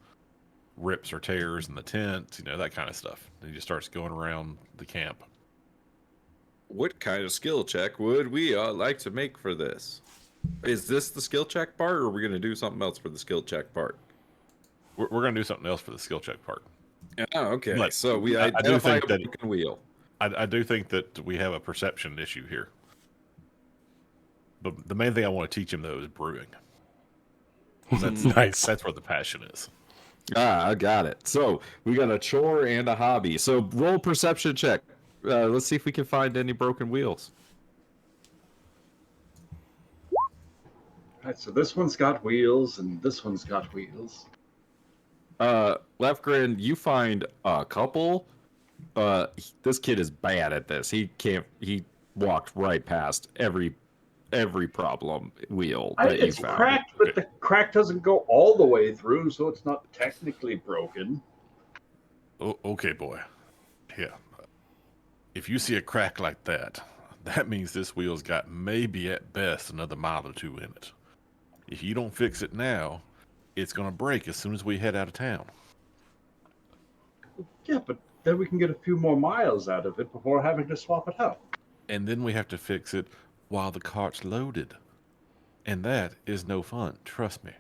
rips or tears in the tent, that kind of stuff. And he just starts going around the camp. What kind of skill check would we like to make for this? Is this the skill check part, or are we going to do something else for the skill check part? We're going to do something else for the skill check part. Oh, okay. But so we I do identify think a that broken wheel. I do think that we have a perception issue here. But the main thing I want to teach him, though, is brewing. That's Nice. That's where the passion is. I got it. So we got a chore and a hobby. So roll perception check. Let's see if we can find any broken wheels. All right, so this one's got wheels, and this one's got wheels. Lefgren, you find a couple. This kid is bad at this. He walked right past every problem wheel that you It's found. cracked, but the crack doesn't go all the way through, so it's not technically broken. Okay, boy. Here. If you see a crack like that, that means this wheel's got maybe at best another mile or 2 in it. If you don't fix it now, it's going to break as soon as we head out of town. Yeah, but then we can get a few more miles out of it before having to swap it out. And then we have to fix it while the cart's loaded. And that is no fun, trust me.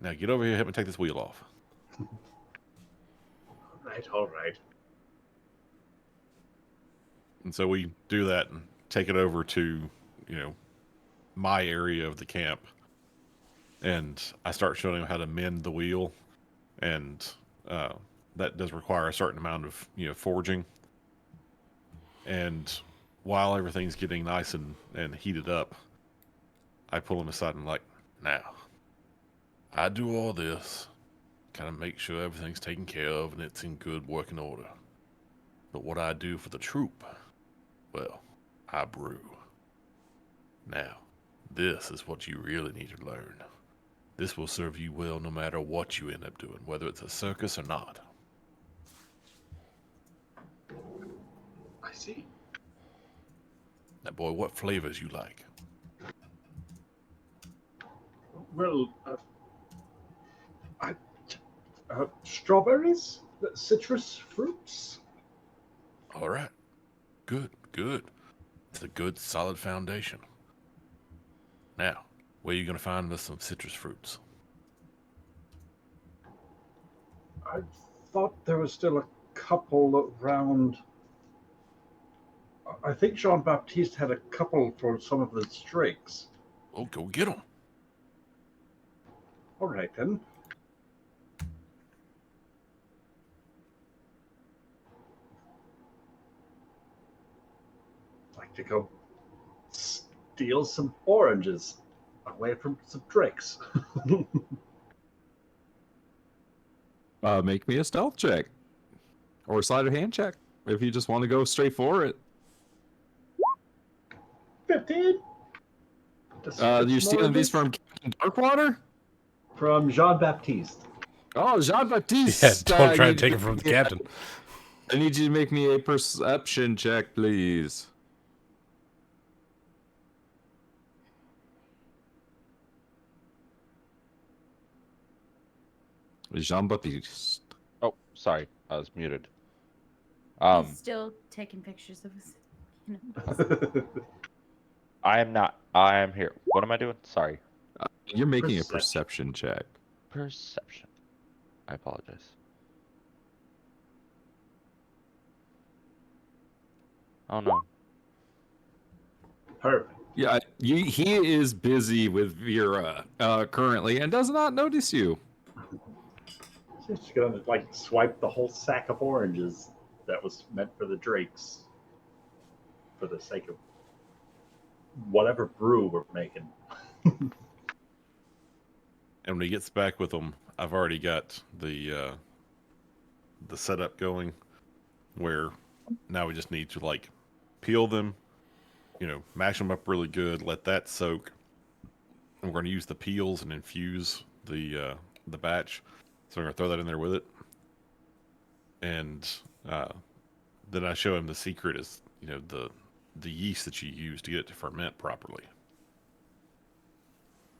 Now get over here and help me take this wheel off. All right. And so we do that and take it over to, my area of the camp. And I start showing him how to mend the wheel. And that does require a certain amount of, forging. And while everything's getting nice and heated up, I pull him aside and I'm like, now, I do all this, kind of make sure everything's taken care of and it's in good working order. But what I do for the troop, well, I brew. Now, this is what you really need to learn. This will serve you well no matter what you end up doing, whether it's a circus or not. I see. Now, boy, what flavors you like? Well, strawberries, citrus fruits. All right. Good. It's a good, solid foundation. Now, where are you going to find us some citrus fruits? I thought there was still a couple around. I think Jean-Baptiste had a couple for some of the drakes. Oh, go get them. All right, then. Like to go steal some oranges away from some drakes. Make me a stealth check. Or a sleight of hand check. If you just want to go straight for it. 15. You're stealing these from Captain Darkwater? From Jean-Baptiste. Oh, Jean-Baptiste. Yeah, don't try to take it from the captain. I need you to make me a perception check, please. Jean-Baptiste. Oh, sorry, I was muted. He's still taking pictures of us. You know. I am not. I am here. What am I doing? Sorry. You're making a perception check. Perception. I apologize. Oh no. Perfect. Yeah, he is busy with Vera currently and does not notice you. Just gonna like swipe the whole sack of oranges that was meant for the drakes, for the sake of whatever brew we're making. And when he gets back with them, I've already got the setup going, where now we just need to like peel them, mash them up really good, let that soak. And we're going to use the peels and infuse the batch. So I'm going to throw that in there with it. And then I show him the secret is, the yeast that you use to get it to ferment properly.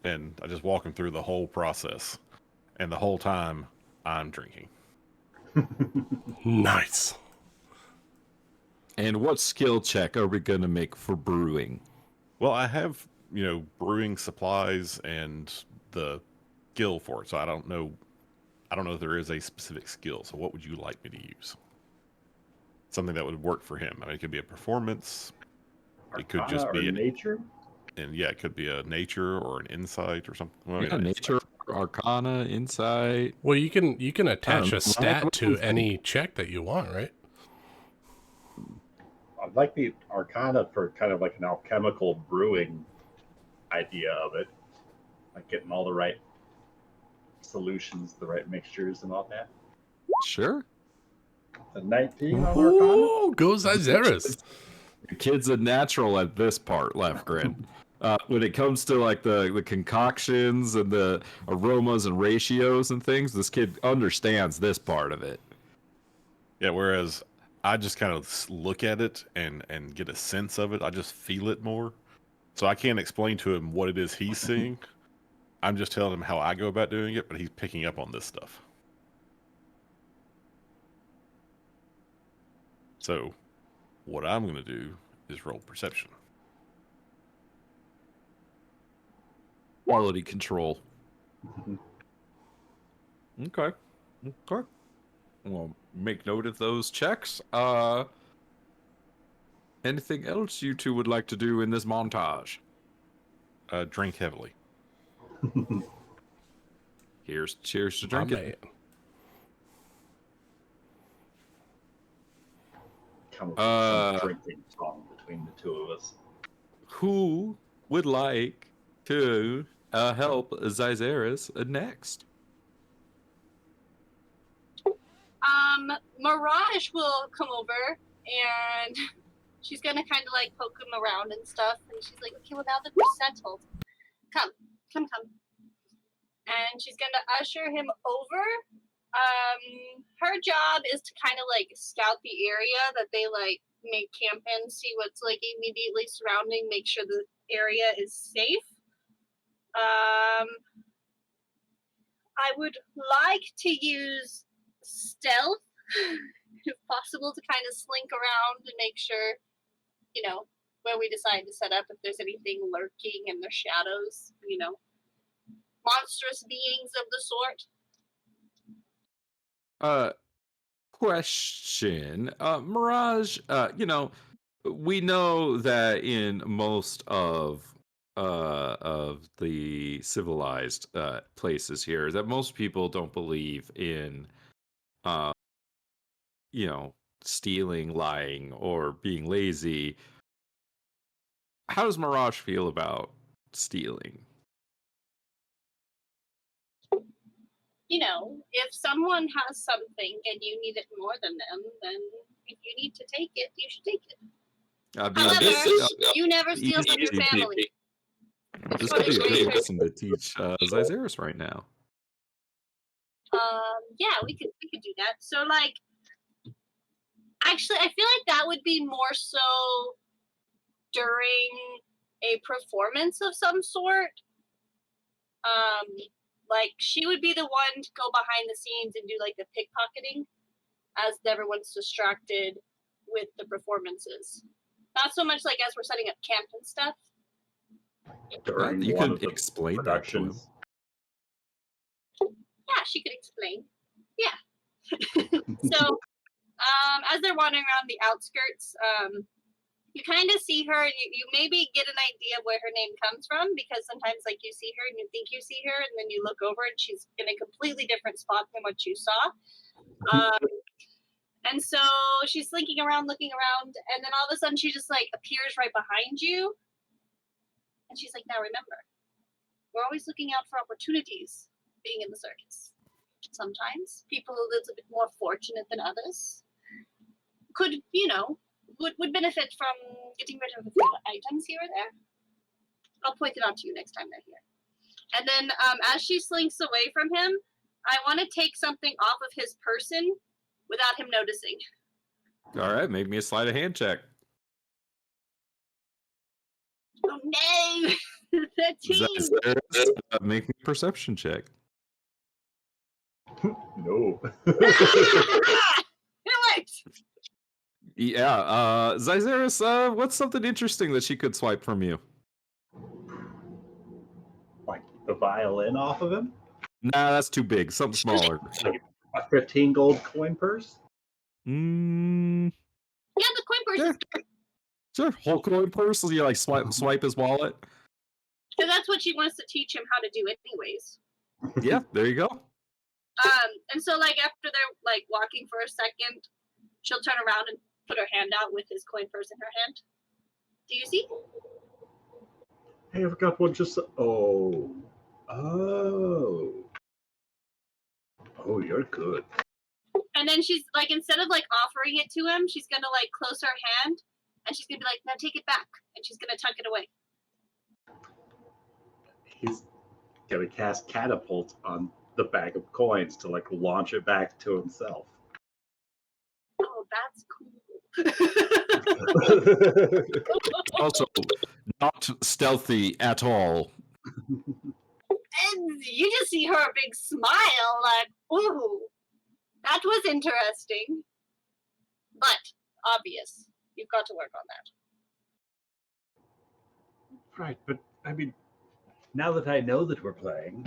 And I just walk him through the whole process. And the whole time, I'm drinking. Nice. And what skill check are we going to make for brewing? Well, I have, brewing supplies and the skill for it. So I don't know if there is a specific skill. So what would you like me to use? Something that would work for him. I mean, it could be a performance. It could just be nature. And yeah, it could be a nature or an insight or something. Well, Yeah, nature, arcana, insight. Well, you can attach a stat What to any check that you want, right? I'd like the arcana for kind of like an alchemical brewing idea of it, like getting all the right solutions, the right mixtures, and all that. Sure. The 19 on arcana. Ooh, goes Izaris. The kid's a natural at this part, Lefgren. When it comes to like the concoctions and the aromas and ratios and things, this kid understands this part of it. Yeah, whereas I just kind of look at it and get a sense of it. I just feel it more. So I can't explain to him what it is he's seeing. I'm just telling him how I go about doing it, but he's picking up on this stuff. So what I'm going to do is roll perception. Quality control. Okay. Well, make note of those checks. Anything else you two would like to do in this montage? Drink heavily. Cheers to My drinking. man. Come up with some drinking song between the two of us. Who would like to help Zyzeris next? Mirage will come over and she's gonna kind of like poke him around and stuff, and she's like, okay, well now that we're settled, come. And she's gonna usher him over. Her job is to kind of like scout the area that they like make camp in, see what's like immediately surrounding, make sure the area is safe. I would like to use stealth, if possible, to kind of slink around and make sure, where we decide to set up if there's anything lurking in the shadows, you know, monstrous beings of the sort. Question. Mirage, we know that in most of the civilized places here, that most people don't believe in uh, stealing, lying, or being lazy. How does Mirage feel about stealing? You know, if someone has something and you need it more than them, then if you need to take it, you should take it. However, you never steal from your family. This would be a good lesson to teach Zyzeris right now. Yeah, we could do that. So like, actually, I feel like that would be more so during a performance of some sort. Like she would be the one to go behind the scenes and do like the pickpocketing, as everyone's distracted with the performances. Not so much like as we're setting up camp and stuff. During You one could of the explain that to him. productions. Yeah, she could explain. Yeah. So, as they're wandering around the outskirts, you kind of see her, and you maybe get an idea of where her name comes from, because sometimes like you see her and you think you see her, and then you look over and she's in a completely different spot than what you saw. And so she's slinking around, looking around, and then all of a sudden she just like appears right behind you. And she's like, now remember, we're always looking out for opportunities being in the circus. Sometimes people a little bit more fortunate than others could, would benefit from getting rid of a few items here or there. I'll point it out to you next time they're here. And then as she slinks away from him, I want to take something off of his person without him noticing. All right, make me a sleight of hand check. Oh no! 13! Zyzeris, make me a perception check. No. It worked! Yeah, Zyzeris, what's something interesting that she could swipe from you? Like the violin off of him? Nah, that's too big. Something smaller. Like a 15 gold coin purse? Mm, Yeah, the coin purse is good. sure. Whole coin purse. You like swipe his wallet. So that's what she wants to teach him how to do anyways. Yeah, there you go. And so like after they're like walking for a second, she'll turn around and put her hand out with his coin purse in her hand. Do you see? Hey, I've got one just. Oh, you're good. And then she's like, instead of like offering it to him, she's gonna like close her hand and she's gonna be like, now take it back. And she's gonna tuck it away. He's gonna cast catapult on the bag of coins to like launch it back to himself. Oh, that's cool. Also, not stealthy at all. And you just see her big smile, like, ooh, that was interesting. But obvious. You've got to work on that. Right, but I mean, now that I know that we're playing.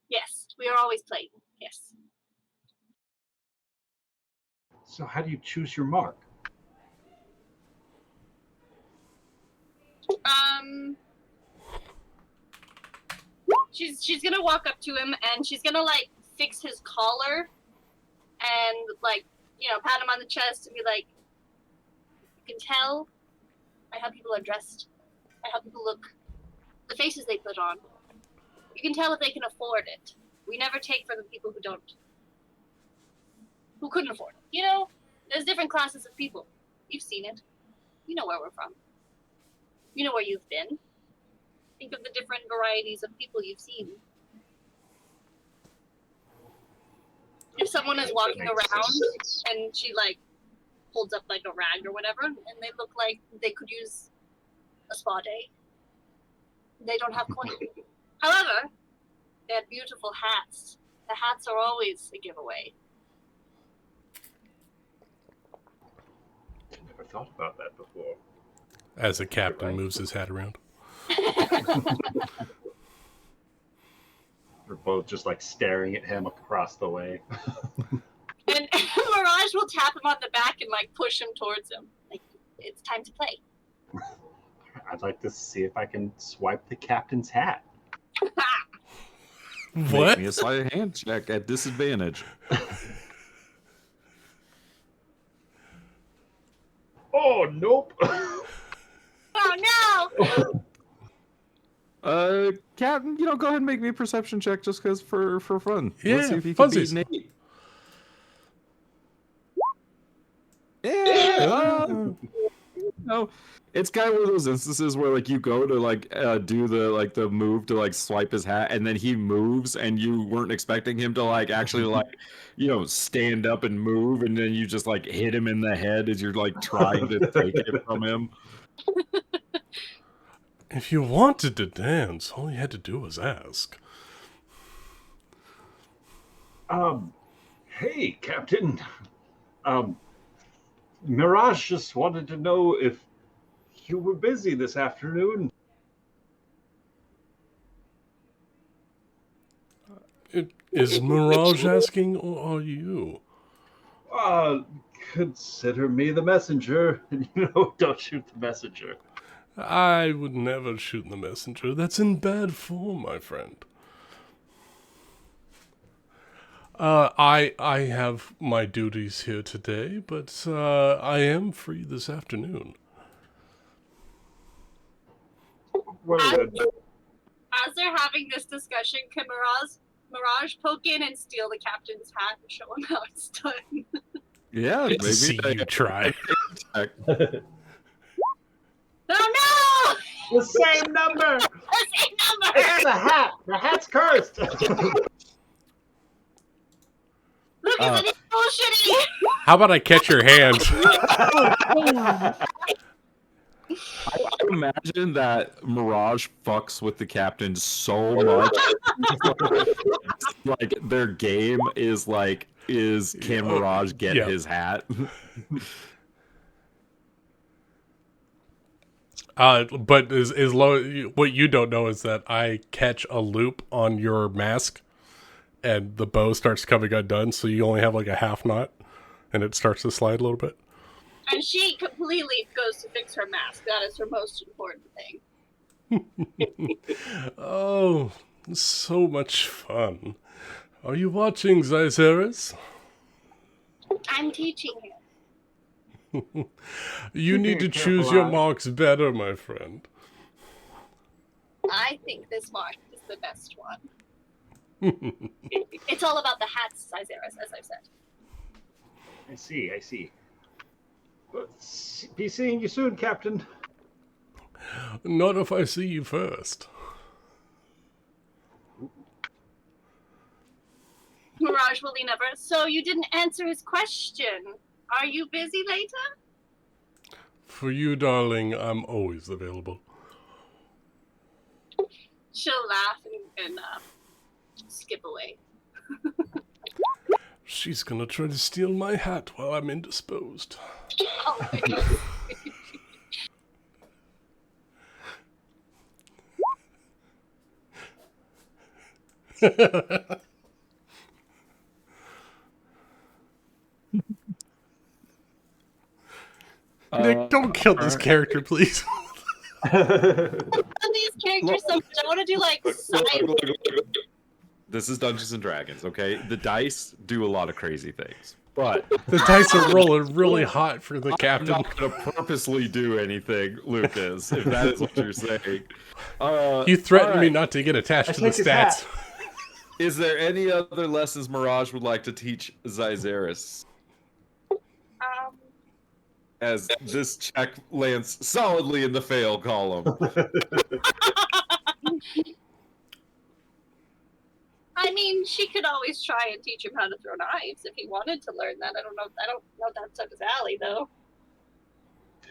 Yes, we are always playing. Yes. So how do you choose your mark? She's gonna walk up to him and she's gonna like fix his collar and like, pat him on the chest and be like, you can tell by how people are dressed, by how people look, the faces they put on. You can tell if they can afford it. We never take from the people who couldn't afford it. There's different classes of people. You've seen it. You know where we're from. You know where you've been. Think of the different varieties of people you've seen. If someone is walking around and she like holds up like a rag or whatever, and they look like they could use a spa day, they don't have coin. However, they have beautiful hats. The hats are always a giveaway. never thought about that before. As the captain right. moves his hat around. We're both just like staring at him across the way. And Mirage will tap him on the back and like push him towards him. Like, it's time to play. I'd like to see if I can swipe the captain's hat. What? Make me a sleight of hand check at disadvantage. Oh, nope. Oh no! Captain, go ahead and make me a perception check just because for fun. Yeah, Let's see if you can beat funsies. Nate. Yeah. No, it's kind of one of those instances where like you go to like do the move to like swipe his hat, and then he moves, and you weren't expecting him to like actually like stand up and move, and then you just like hit him in the head as you're like trying to take it from him. If you wanted to dance, all you had to do was ask. Hey, Captain. Mirage just wanted to know if you were busy this afternoon. Is Mirage asking, or are you? Consider me the messenger. Don't shoot the messenger. I would never shoot the messenger. That's in bad form, my friend. I have my duties here today, but I am free this afternoon. As they're having this discussion, can Mirage poke in and steal the captain's hat and show him how it's done? Yeah, Good to see you try. Oh no! The same number! The same number! It's the hat! The hat's cursed! Look, isn't it bullshitty? How about I catch your hand? I imagine that Mirage fucks with the captain so much. Like their game is can Mirage get his hat? But is low. What you don't know is that I catch a loop on your mask, and the bow starts coming undone, so you only have like a half knot, and it starts to slide a little bit. And she completely goes to fix her mask. That is her most important thing. Oh, so much fun. Are you watching, Zyzeris? I'm teaching him. You need to choose your marks better, my friend. I think this mark is the best one. It's all about the hats, Zyzeris, as I've said. I see. Well, be seeing you soon, Captain. Not if I see you first. Mirage will lean over. So you didn't answer his question. Are you busy later? For you, darling, I'm always available. She'll laugh and skip away. She's gonna try to steal my hat while I'm indisposed. Oh, Nick, don't kill this character, please. these characters so much. I want to do like side. This is Dungeons and Dragons, okay? The dice do a lot of crazy things, but The dice are rolling really hot for the I'm captain. not going to purposely do anything, Lucas, if that is what you're saying. You threatened all me right. not to get attached to the take his stats. Is there any other lessons Mirage would like to teach Zyzeris? As this check lands solidly in the fail column. I mean, she could always try and teach him how to throw knives if he wanted to learn that. I don't know if that's up his alley though.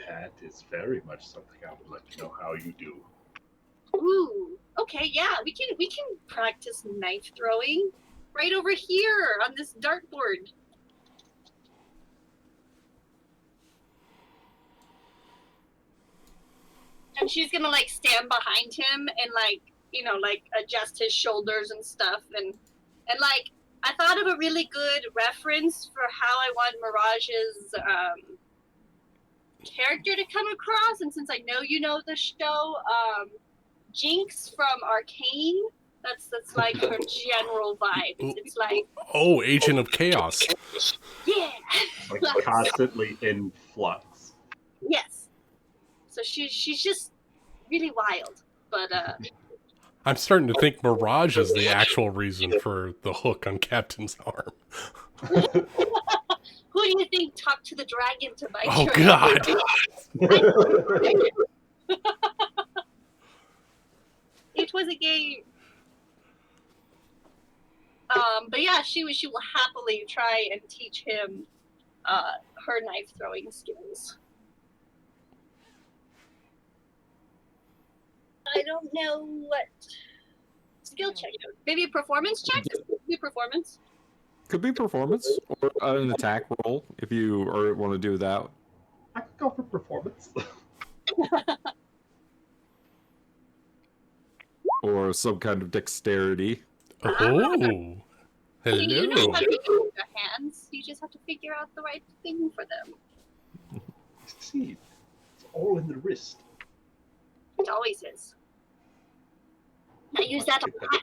That is very much something I would like to know how you do. Ooh, okay, yeah, we can practice knife throwing right over here on this dartboard. and she's gonna like stand behind him and like like adjust his shoulders and stuff, and like I thought of a really good reference for how I want Mirage's character to come across, and since I know you know the show, Jinx from Arcane. That's like her general vibe. It's like Agent of Chaos. yeah, Like constantly in flux. yes. So she's just really wild, but I'm starting to think Mirage is the actual reason for the hook on Captain's arm. who do you think talked to the dragon to bite Oh, your God. It was a game. But yeah, she will happily try and teach him her knife throwing skills. I don't know what skill check. Maybe a performance check? Maybe performance. Could be performance or an attack roll if you want to do that. I could go for performance. Or some kind of dexterity. Oh, You don't hello. have to use your hands. You just have to figure out the right thing for them. See, it's all in the wrist. It always is. I use that a lot.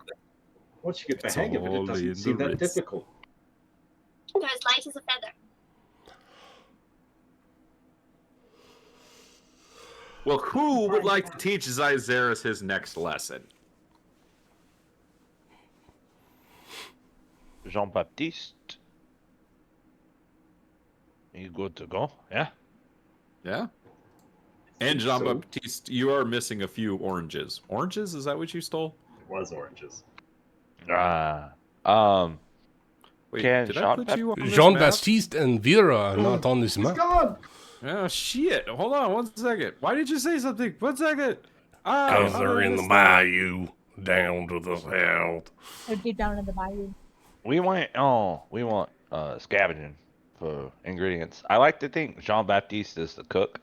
Once you get the It's hang of it, all it doesn't in seem the that wrist. difficult. They're as light as a feather. Well, who would like to teach Zyzeris his next lesson? Jean-Baptiste. You good to go? Yeah? Yeah. And Jean-Baptiste, you are missing a few oranges. Oranges? Is that what you stole? It was oranges. Wait, Can did I put you on this Jean map? Baptiste and Vera are not on this It's map. gone! Oh, shit. Hold on 1 second. Why did you say something? 1 second. Because they're in the bayou, down to the south. They're deep down in the bayou. we want scavenging for ingredients. I like to think Jean-Baptiste is the cook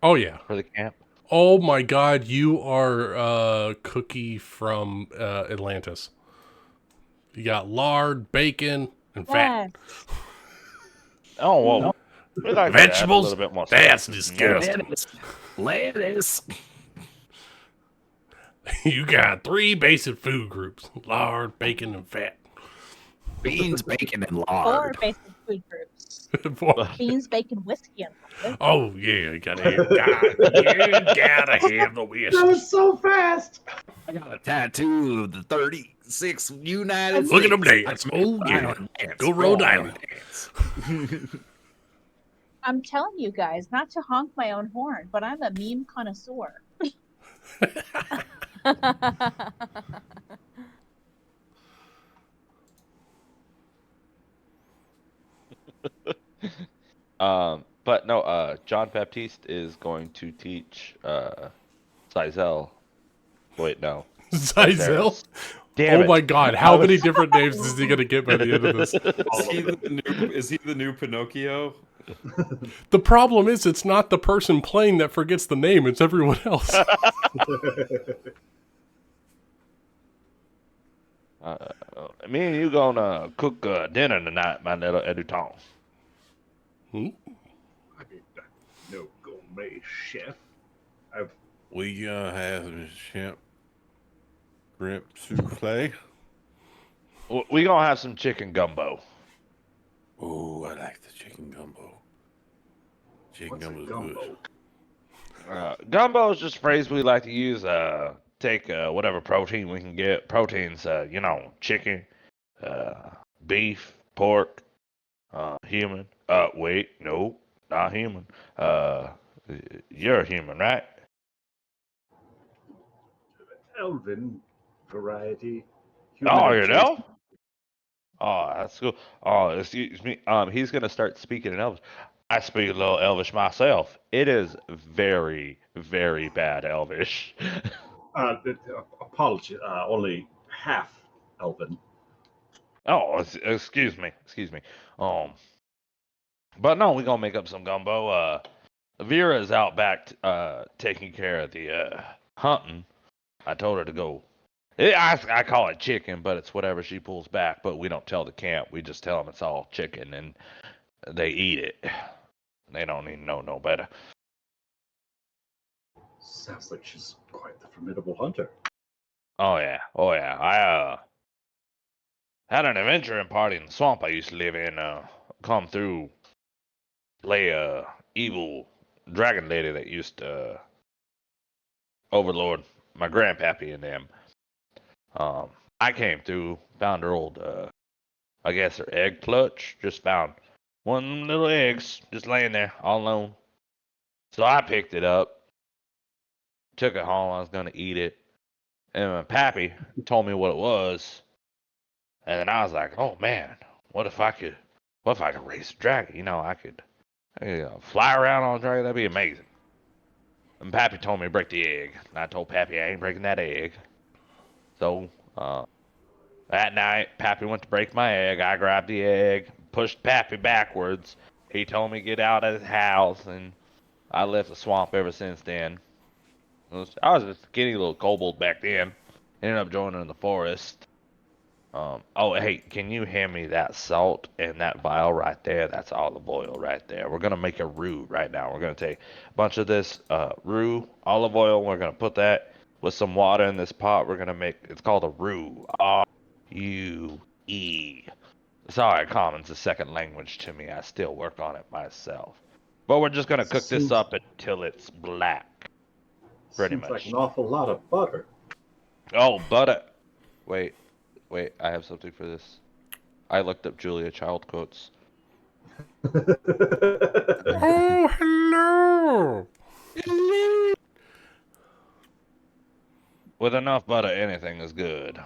Oh, yeah. for the camp. Oh, my God. You are Cookie from Atlantis. You got lard, bacon, and fat. Yes. Oh, well. We like to add a Vegetables? little bit more That's stuff. disgusting. Lettuce. You got 3 basic food groups. Lard, bacon, and fat. Beans, bacon, and 4 lard. basic food groups. For- Beans, bacon, whiskey, and lard. oh, yeah. You gotta have the whiskey. That was so fast! I got a tattoo of the 36 United States. Look at them dance. Oh, yeah. Go Rhode Island. I'm telling you guys not to honk my own horn, but I'm a meme connoisseur. But no, John Baptiste is going to teach Zyzel. Wait, no. Zyzel? Damn Oh it. my God! How many different names is he gonna get by the end of this? Is he the new Pinocchio? The problem is, it's not the person playing that forgets the name; it's everyone else. Me and you gonna cook dinner tonight, my little Eduton. I mean, no gourmet chef. We gonna have the shrimp souffle. We gonna have some chicken gumbo. Oh, I like the chicken gumbo. Chicken What's a gumbo's gumbo? good. Gumbo is just a phrase we like to use. Take whatever protein we can get. Proteins, chicken, beef, pork, human. Wait, no, not human. You're a human, right? Elven variety. Oh, Human you know? Oh, that's cool. Oh, excuse me. He's gonna start speaking in Elvish. I speak a little Elvish myself. It is very, very bad Elvish. Apology. Only half Elven. Oh, excuse me. But no, we're gonna make up some gumbo. Vera's out back taking care of the hunting. I told her to go. I call it chicken, but it's whatever she pulls back. But we don't tell the camp. We just tell them it's all chicken, and they eat it. They don't even know no better. Sounds like she's quite the formidable hunter. Oh yeah. I had an adventuring party in the swamp I used to live in. Come through, lay a evil dragon lady that used to overlord my grandpappy and them. I came through, found her old, I guess her egg clutch. Just found one of them little eggs just laying there all alone. So I picked it up, took it home. I was gonna eat it, and my pappy told me what it was, and then I was like, "Oh man, what if I could raise a dragon? You know, I could fly around on a dragon. That'd be amazing." And Pappy told me to break the egg, and I told Pappy I ain't breaking that egg. So that night, Pappy went to break my egg. I grabbed the egg, pushed Pappy backwards. He told me to get out of his house, and I left the swamp ever since then. I was a skinny little kobold back then. Ended up joining the forest. Oh, hey, can you hand me that salt and that vial right there? That's olive oil right there. We're going to make a roux right now. We're going to take a bunch of this roux, olive oil. We're going to put that with some water in this pot. We're going to make, it's called a roux. R-U-E. Sorry, common's a second language to me. I still work on it myself. But we're just going to cook this up until it's black. Pretty Seems much. like an awful lot of butter. Oh, butter. Wait, I have something for this. I looked up Julia Child quotes. Oh, hello. With enough butter, anything is good.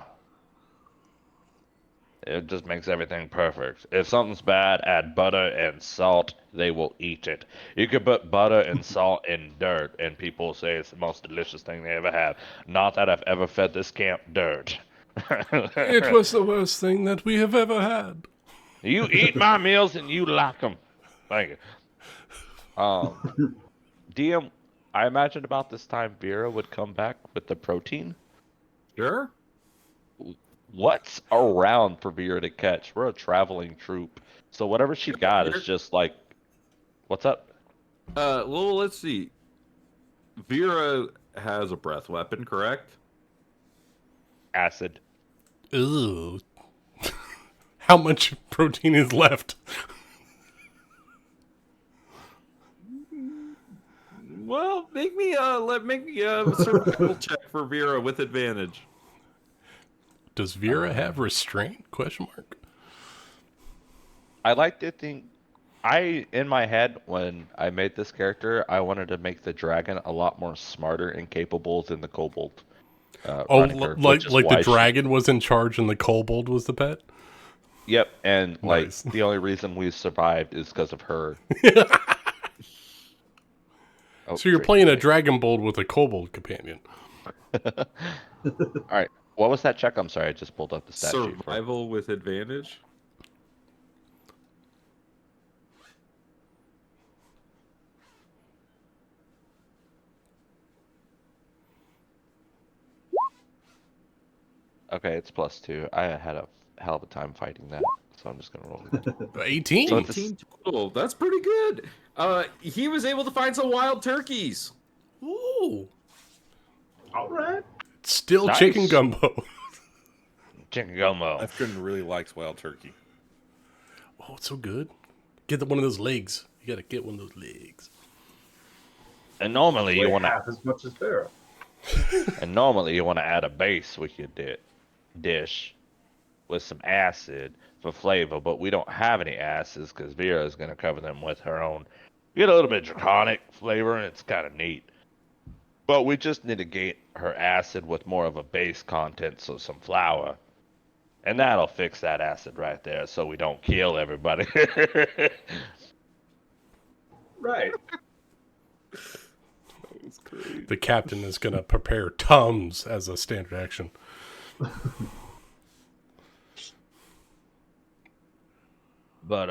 It just makes everything perfect. If something's bad, add butter and salt. They will eat it. You could put butter and salt in dirt, and people say it's the most delicious thing they ever have. Not that I've ever fed this camp dirt. It was the worst thing that we have ever had. You eat my meals and you like them. Thank you. DM, I imagined about this time Vera would come back with the protein. Sure. What's around for Vera to catch? We're a traveling troupe, so whatever she got is just like, what's up? Well, let's see. Vera has a breath weapon, correct? Acid. Ooh. How much protein is left? Well, make me a survival check for Vera with advantage. Does Vera have restraint? Question mark. I like to think, in my head, when I made this character, I wanted to make the dragon a lot more smarter and capable than the kobold. Like the dragon was in charge and the kobold was the pet? Yep, and Nice. the only reason we survived is because of her. So you're playing a dragon bold with a kobold companion. All right. What was that check? I'm sorry, I just pulled up the stat sheet. Survival with advantage. Okay, it's +2. I had a hell of a time fighting that, so I'm just gonna roll it. 18. So 18 total. That's pretty good. He was able to find some wild turkeys. Ooh. All right. Still Nice. chicken gumbo. Chicken gumbo. Lefgren really likes wild turkey. Oh, it's so good. Get one of those legs. You gotta get one of those legs. And normally you Way want to, half as much as Vera. add a base with your dish with some acid for flavor, but we don't have any acids because Vera is gonna cover them with her own. We get a little bit of draconic flavor, and it's kind of neat. But we just need to get her acid with more of a base content, so some flour. And that'll fix that acid right there so we don't kill everybody. Right. The captain is gonna prepare Tums as a standard action. But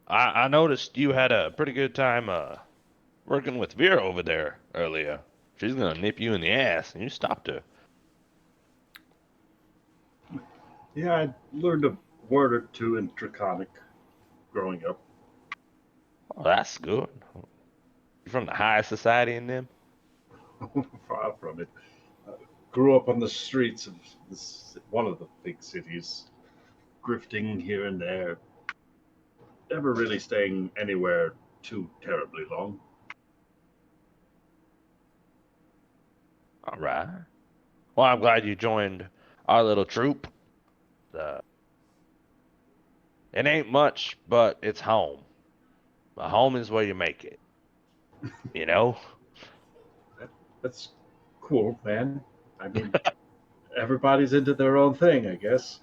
I noticed you had a pretty good time working with Vera over there earlier. She's gonna nip you in the ass, and you stopped her. Yeah, I learned a word or two in Draconic growing up. Oh, that's good. You from the high society in them? Far from it. Grew up on the streets of one of the big cities, grifting here and there. Never really staying anywhere too terribly long. All right. Well, I'm glad you joined our little troop. It ain't much, but it's home. But home is where you make it. You know? That's cool, man. I mean, everybody's into their own thing, I guess.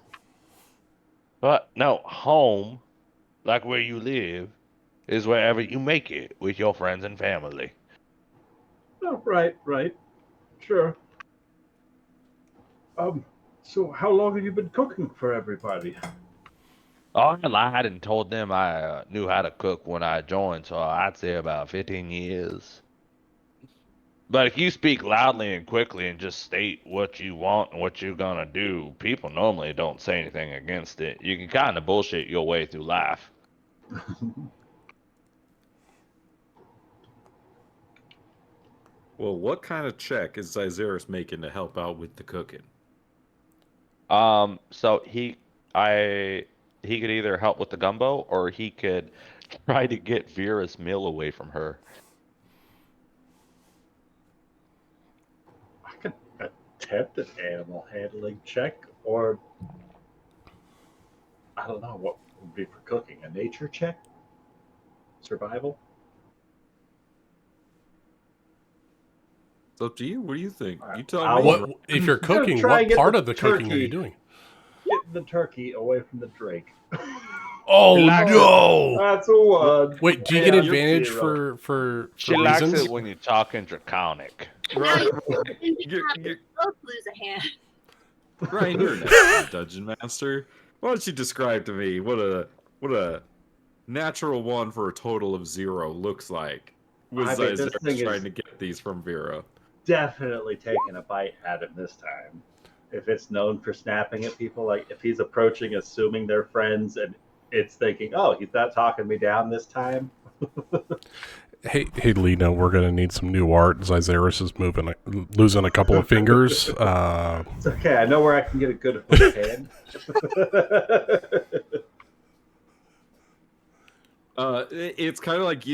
But no, home, like where you live, is wherever you make it with your friends and family. Oh, right. Sure. So how long have you been cooking for everybody? Oh, I lied and told them I knew how to cook when I joined, so I'd say about 15 years. But if you speak loudly and quickly and just state what you want and what you're gonna do, people normally don't say anything against it. You can kind of bullshit your way through life. Well, what kind of check is Zyzerus making to help out with the cooking? So he could either help with the gumbo or he could try to get Vera's meal away from her. I could attempt an animal handling check, or I don't know what would be for cooking. A nature check? Survival? It's up to you. What do you think? All right, You tell I'll- me. What if you're I'm gonna cooking? try and What get part the of the cooking are you turkey. doing? Getting the turkey away from the Drake. Oh likes no! That's a one. Wait, do you Yeah, get you're advantage zero. for She likes reasons? it when you talk in Draconic. Now you You're- you're- both lose a hand. Ryan, you're an excellent dungeon master. Why don't you describe to me what a natural one for a total of 0 looks like? Was I mean, this Zyzerus thing trying is to get these from Vera? definitely taking a bite at him this time. If it's known for snapping at people, like if he's approaching, assuming they're friends, and it's thinking, "Oh, he's not talking me down this time." Hey, Lena, we're gonna need some new art. Zyzerus is losing a couple of fingers. It's okay. I know where I can get a good hook hand. It's kind of like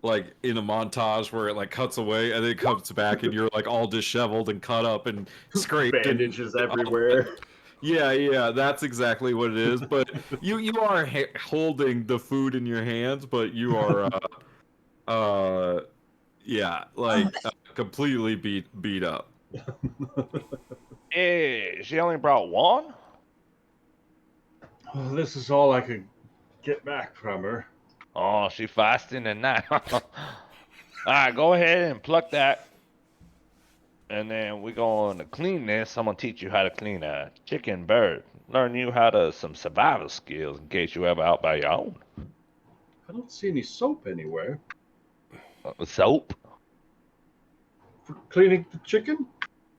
like in a montage where it like cuts away and then it comes back and you're like all disheveled and cut up and scraped Bandages and, everywhere. Yeah, that's exactly what it is. But you are holding the food in your hands, but you are completely beat up. Hey, she only brought one? Well, this is all I could get back from her. Oh, she fasting tonight. Alright, go ahead and pluck that. And then we're going to clean this. I'm going to teach you how to clean a chicken bird. Learn you how to some survival skills in case you ever out by your own. I don't see any soap anywhere. Soap? For cleaning the chicken?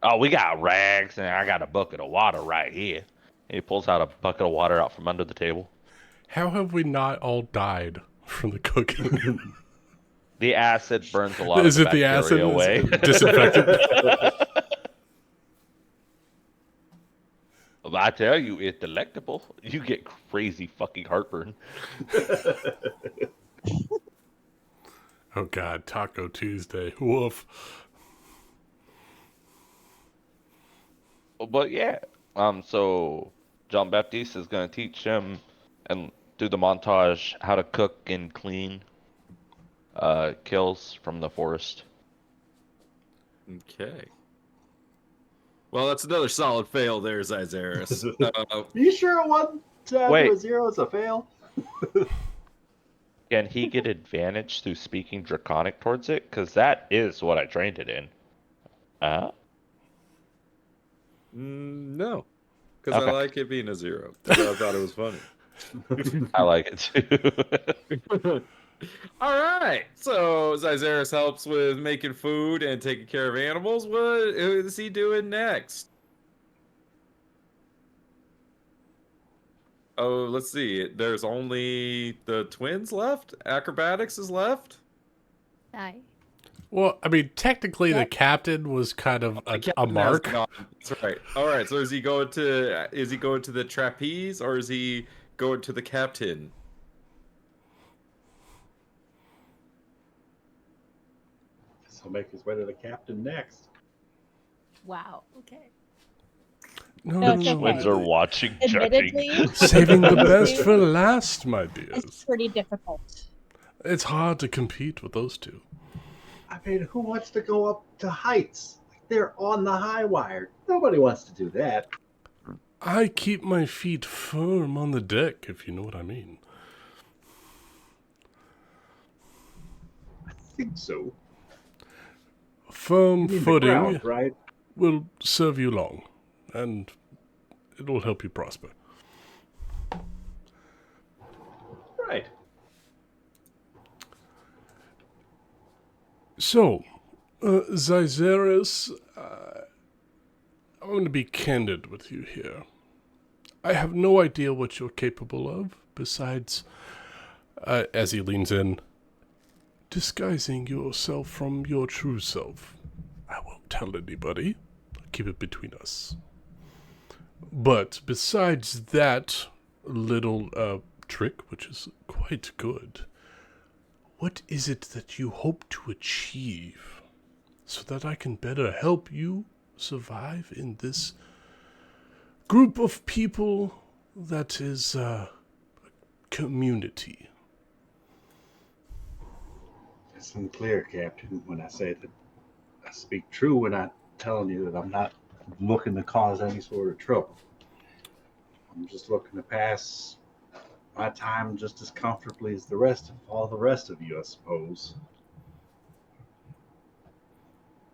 Oh, we got rags and I got a bucket of water right here. He pulls out a bucket of water out from under the table. How have we not all died from the cooking? The acid burns a lot Is of it the the acid? bacteria away. Disinfectant? Well, I tell you, it's delectable. You get crazy fucking heartburn. Oh God, Taco Tuesday. Woof. But yeah, so John Baptiste is going to teach him and do the montage how to cook and clean kills from the forest. Okay. Well, that's another solid fail there, Zyzerus. Are you sure a 1 to add to a 0 is a fail? Can he get advantage through speaking Draconic towards it? Because that is what I trained it in. No. Because Okay. I like it being a 0. 'Cause I thought it was funny. I like it too. All right. So Zyzeris helps with making food and taking care of animals. What is he doing next? Oh, let's see. There's only the twins left. Acrobatics is left. Aye. Well, I mean, technically, the Yep. captain was kind of The a captain has mark. gone. That's right. All right. So is he going to the trapeze or is he going to the captain? So he'll make his way to the captain next. Wow. Okay. No, it's no, okay. Twins are watching, judging. Admittedly, Saving the best for last, my dears. it's pretty difficult. It's hard to compete with those two. I mean, who wants to go up to heights? They're on the high wire. Nobody wants to do that. I keep my feet firm on the deck, if you know what I mean. I think so. Firm You mean the footing ground, right? will serve you long, and it will help you prosper. Right. So, Zyzeris, I'm going to be candid with you here. I have no idea what you're capable of, besides, as he leans in, disguising yourself from your true self. I won't tell anybody. I'll keep it between us. But besides that little trick, which is quite good, what is it that you hope to achieve so that I can better help you survive in this group of people that is a community? It's unclear, Captain, when I say that I speak true when I'm telling you that I'm not looking to cause any sort of trouble. I'm just looking to pass my time just as comfortably as all the rest of you, I suppose.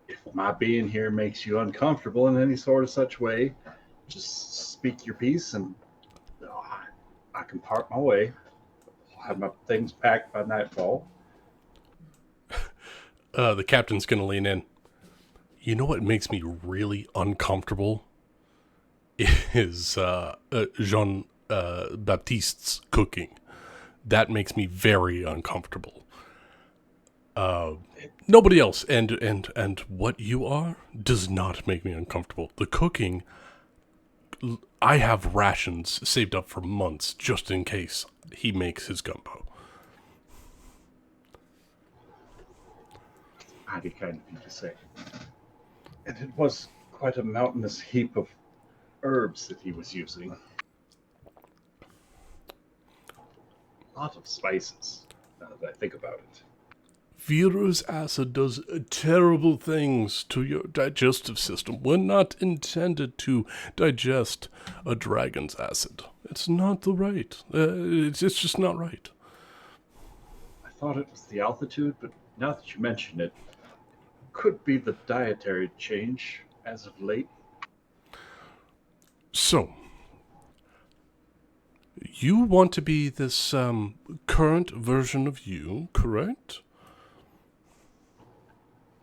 If my being here makes you uncomfortable in any sort of such way, just speak your piece and I can part my way. I'll have my things packed by nightfall. The captain's gonna lean in. You know what makes me really uncomfortable? Is Jean Baptiste's cooking. That makes me very uncomfortable. Nobody else and what you are does not make me uncomfortable. The cooking, I have rations saved up for months just in case he makes his gumbo. Mighty kind of you to say. And it was quite a mountainous heap of herbs that he was using. A lot of spices, now that I think about it. Vera's acid does terrible things to your digestive system. We're not intended to digest a dragon's acid. It's not the right. It's just not right. I thought it was the altitude, but now that you mention it, could be the dietary change as of late. So, you want to be this current version of you, correct?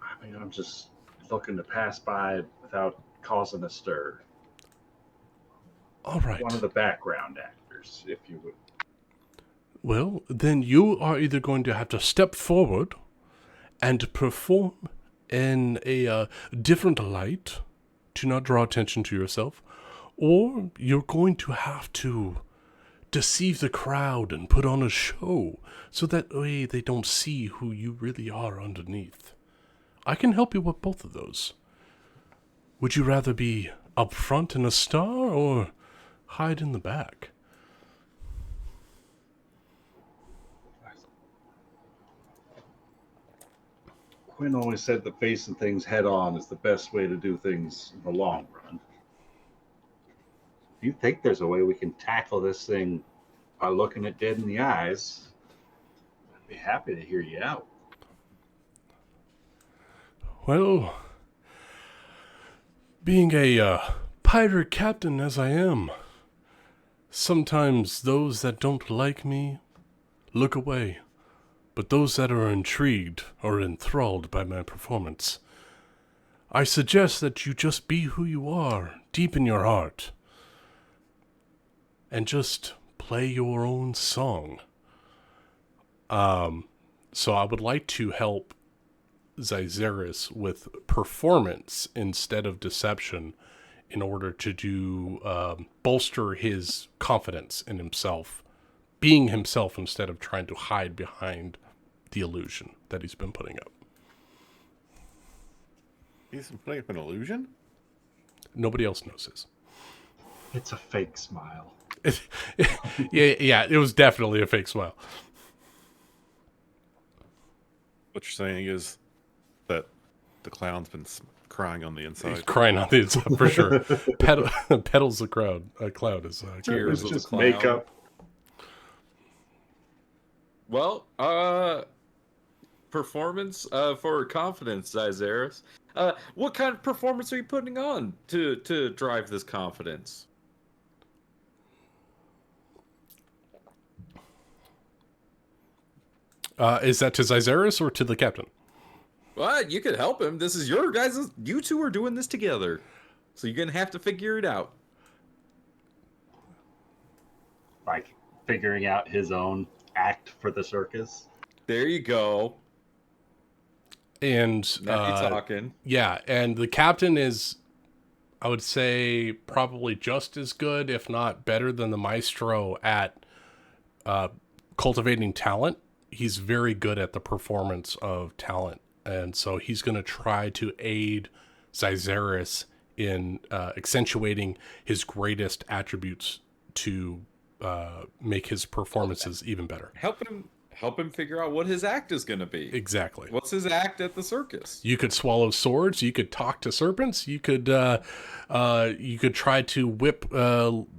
I mean, I'm just looking to pass by without causing a stir. All right. One of the background actors, if you would. Well, then you are either going to have to step forward and perform in a different light to not draw attention to yourself, or you're going to have to deceive the crowd and put on a show so that way they don't see who you really are underneath. I can help you with both of those. Would you rather be up front in a star or hide in the back? Quinn always said that facing things head on is the best way to do things in the long run. If you think there's a way we can tackle this thing by looking it dead in the eyes, I'd be happy to hear you out. Well, being a pirate captain as I am, sometimes those that don't like me look away. but those that are intrigued or enthralled by my performance, I suggest that you just be who you are, deep in your heart, and just play your own song. So I would like to help Zyzeris with performance instead of deception in order to bolster his confidence in himself, being himself instead of trying to hide behind the illusion that he's been putting up. He's putting up an illusion? Nobody else knows this. It's a fake smile. Yeah, it was definitely a fake smile. What you're saying is that the clown's been crying on the inside. He's crying on the inside for sure. Pedals the crowd. Cloud is It's just makeup. Well, performance for confidence, Zyzeris. What kind of performance are you putting on to drive this confidence? Is that to Zyzeris or to the captain? Well, you could help him. This is your guys. You two are doing this together, so you're gonna have to figure it out. Like figuring out his own act for the circus. There you go. And Now you're talking. Yeah, and the captain is, I would say, probably just as good, if not better, than the maestro at cultivating talent. He's very good at the performance of talent, and so he's going to try to aid Zyzeris in accentuating his greatest attributes to make his performances even better. Help him figure out what his act is going to be. Exactly. What's his act at the circus? You could swallow swords. You could talk to serpents. You could try to whip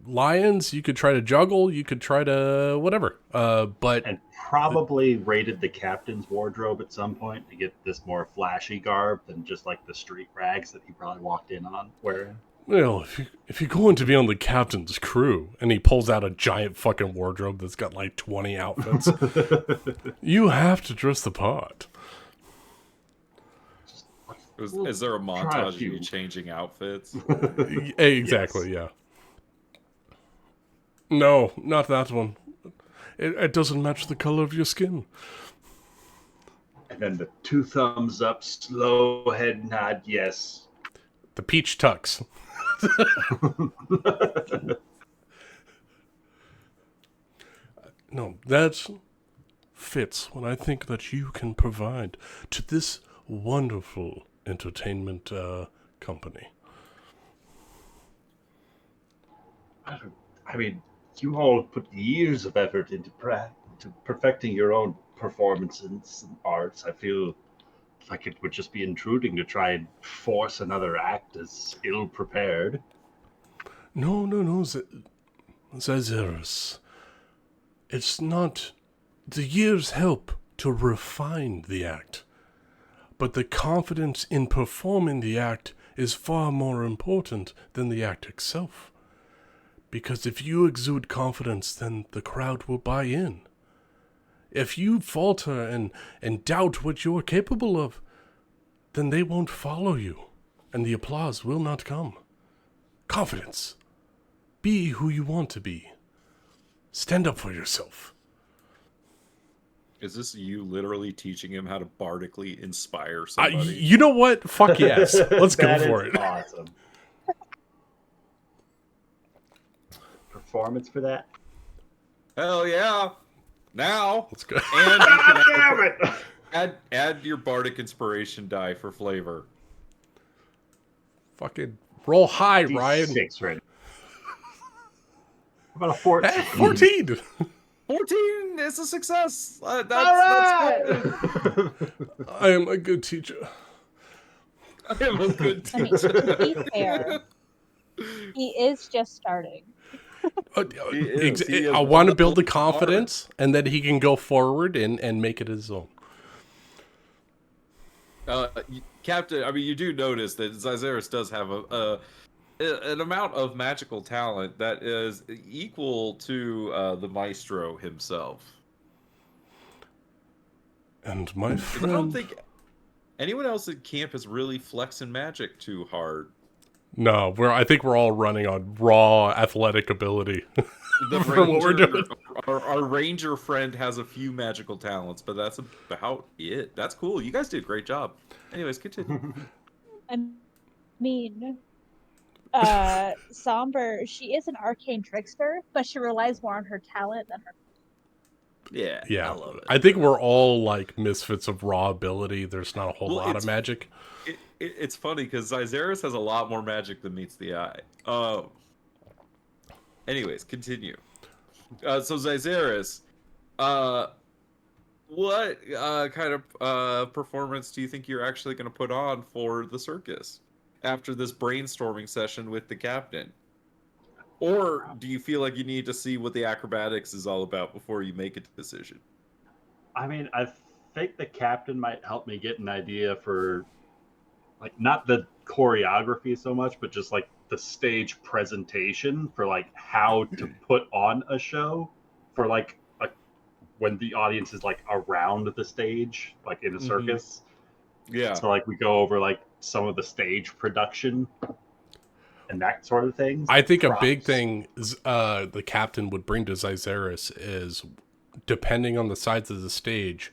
lions. You could try to juggle. You could try to whatever. And probably raided the captain's wardrobe at some point to get this more flashy garb than just like the street rags that he probably walked in on wearing. Well, if you're going to be on the captain's crew, and he pulls out a giant fucking wardrobe that's got like 20 outfits, you have to dress the part. Is there a montage of you changing outfits? Exactly, yes. Yeah. No, not that one. It doesn't match the color of your skin. And then the 2 thumbs up, slow head nod, yes. The peach tux. No, that fits what I think that you can provide to this wonderful entertainment company. I mean, you all put years of effort into perfecting your own performances and arts. I feel like it would just be intruding to try and force another act as ill-prepared. No, Zyzeris. It's not... The years help to refine the act. But the confidence in performing the act is far more important than the act itself. Because if you exude confidence, then the crowd will buy in. If you falter and doubt what you're capable of, then they won't follow you, and the applause will not come. Confidence. Be who you want to be. Stand up for yourself. Is this you literally teaching him how to bardically inspire somebody? You know what? Fuck yes. Let's go for it. Awesome. Performance for that? Hell yeah. Now. Let's go. And you Damn it! add your bardic inspiration die for flavor. Fucking roll high, Ryan. D6 right now. How about a 14? 14! 14 is a success. That's good. I am a good teacher. I am a good I mean, teacher. to be fair, he is just starting. I want to build the confidence, and then he can go forward and make it his own. Captain, I mean, you do notice that Zyzeris does have an amount of magical talent that is equal to the maestro himself. And my 'Cause I don't friend... think anyone else at camp is really flexing magic too hard. No, I think we're all running on raw athletic ability The for what we're doing. Our ranger friend has a few magical talents, but that's about it. That's cool. You guys did a great job. Anyways, continue. I mean, Somber, she is an arcane trickster, but she relies more on her talent than her. Yeah, Yeah, I love it. I think we're all like misfits of raw ability. There's not a whole lot of magic. It's funny because Zyzeris has a lot more magic than meets the eye. Anyways, continue. So Zyzeris, what kind of performance do you think you're actually going to put on for the circus after this brainstorming session with the captain? Or do you feel like you need to see what the acrobatics is all about before you make a decision? I mean, I think the captain might help me get an idea for, like, not the choreography so much, but just like the stage presentation for like how to put on a show for like when the audience is like around the stage, like in a circus. Yeah. So like we go over like some of the stage production and that sort of thing. I think a big thing the captain would bring to Zyzeris is, depending on the size of the stage,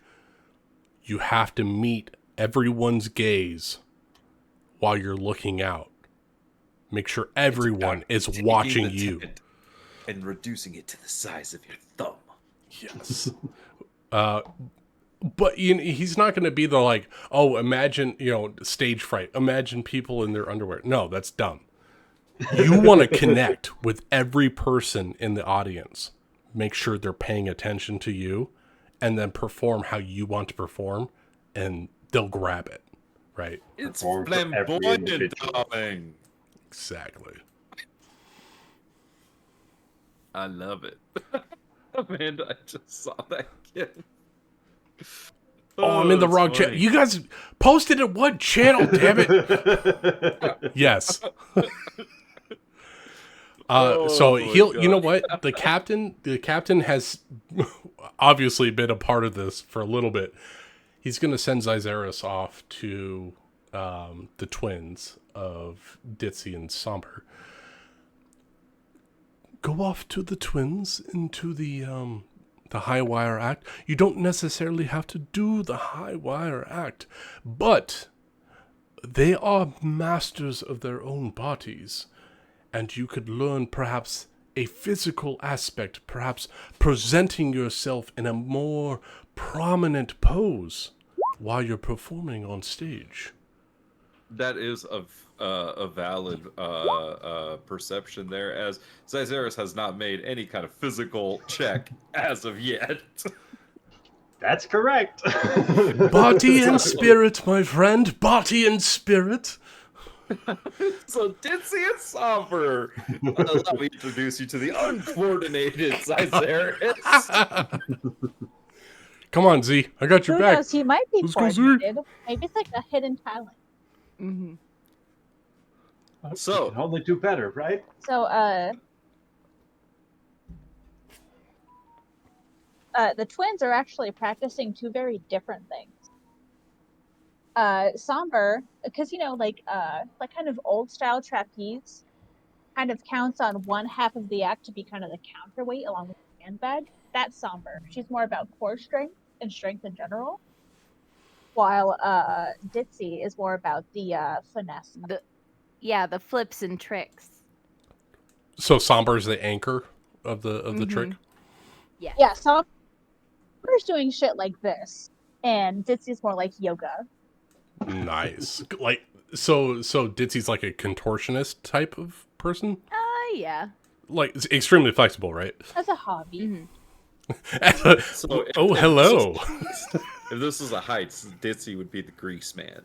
you have to meet everyone's gaze while you're looking out. Make sure everyone is watching you. And reducing it to the size of your thumb. Yes. But he's not going to be the like, oh, imagine, stage fright. Imagine people in their underwear. No, that's dumb. You want to connect with every person in the audience. Make sure they're paying attention to you, and then perform how you want to perform, and they'll grab it, right? It's Perform for every flamboyant, individual. darling. Exactly. I love it. Amanda, I just saw that again. Oh, I'm in the that's wrong channel. funny. You guys posted it what channel, damn it? Yes. So he'll, God. you know what? The captain has obviously been a part of this for a little bit. He's going to send Zyzeris off to the twins of Ditzy and Somber. Go off to the twins into the high wire act. You don't necessarily have to do the high wire act, but they are masters of their own bodies, and you could learn perhaps a physical aspect, perhaps presenting yourself in a more prominent pose while you're performing on stage. That is a valid perception there, as Zyzeris has not made any kind of physical check as of yet. That's correct. Body and spirit, my friend. Body and spirit. So Ditzy and Somber, let me introduce you to the uncoordinated Zyzeris. Come on, Z. I got your Who back. knows? He might be Let's go, Z. coordinated. Maybe it's like a hidden talent. Mm-hmm. So You can only do better, right? So, the twins are actually practicing two very different things. Somber, because like kind of old style trapeze, kind of counts on one half of the act to be kind of the counterweight along with the handbag. That's Somber. She's more about core strength and strength in general, while Ditzy is more about the finesse. The flips and tricks. So Somber's the anchor of the trick. Yeah, Somber's doing shit like this, and Ditzy's more like yoga. Nice. Like so Ditzy's like a contortionist type of person. Yeah. Like it's extremely flexible, right? As a hobby. Mm-hmm. So hello. If this was a Heights, Ditzy would be the grease man.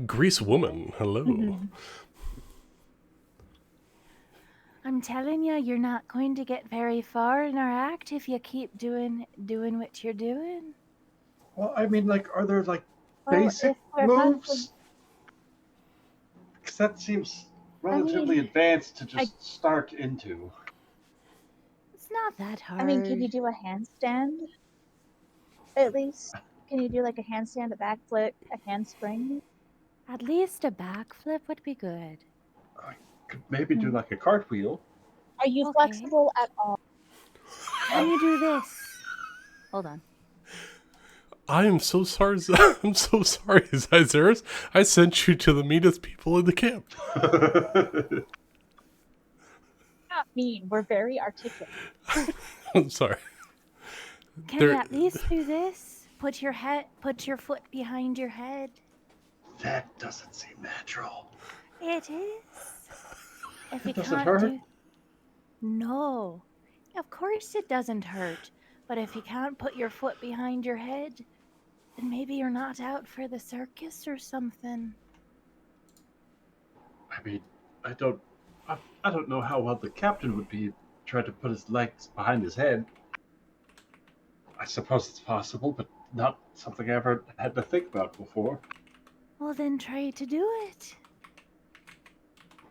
Grease woman, hello. Mm-hmm. I'm telling you, you're not going to get very far in our act if you keep doing what you're doing. Well, I mean, like, are there like Well, basic if we're not moves? Because that seems relatively advanced to just start into. It's not that hard. I mean, can you do a handstand? At least, can you do like a handstand, a backflip, a handspring? At least a backflip would be good. I could maybe do like a cartwheel. Are you Okay. flexible at all? Can you do this? Hold on. I am so sorry. I'm so sorry, Zyzeris. I sent you to the meanest people in the camp. Not mean. We're very articulate. I'm sorry. Can There- you at least do this? Put your foot behind your head. That doesn't seem natural. It is. If you Does it can't hurt? do. No. Of course it doesn't hurt. But if you can't put your foot behind your head, then maybe you're not out for the circus or something. I mean, I don't know how well the captain would be trying to put his legs behind his head. I suppose it's possible, but not something I ever had to think about before. Well, then try to do it.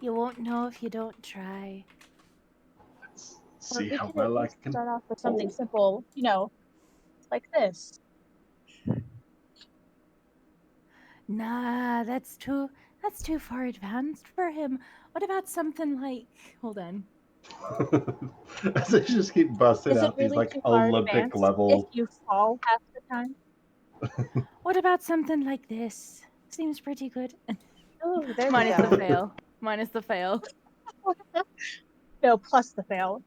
You won't know if you don't try. Let's Or see we how could well at I least can. start off with something simple, like this. Nah, that's too far advanced for him. What about something like, hold on. As they just keep busting Is it out these really like too far Olympic advanced level. if you fall half the time? What about something like this? Seems pretty good. Oh, there Minus we the go. fail. Minus the fail. No, plus the fail.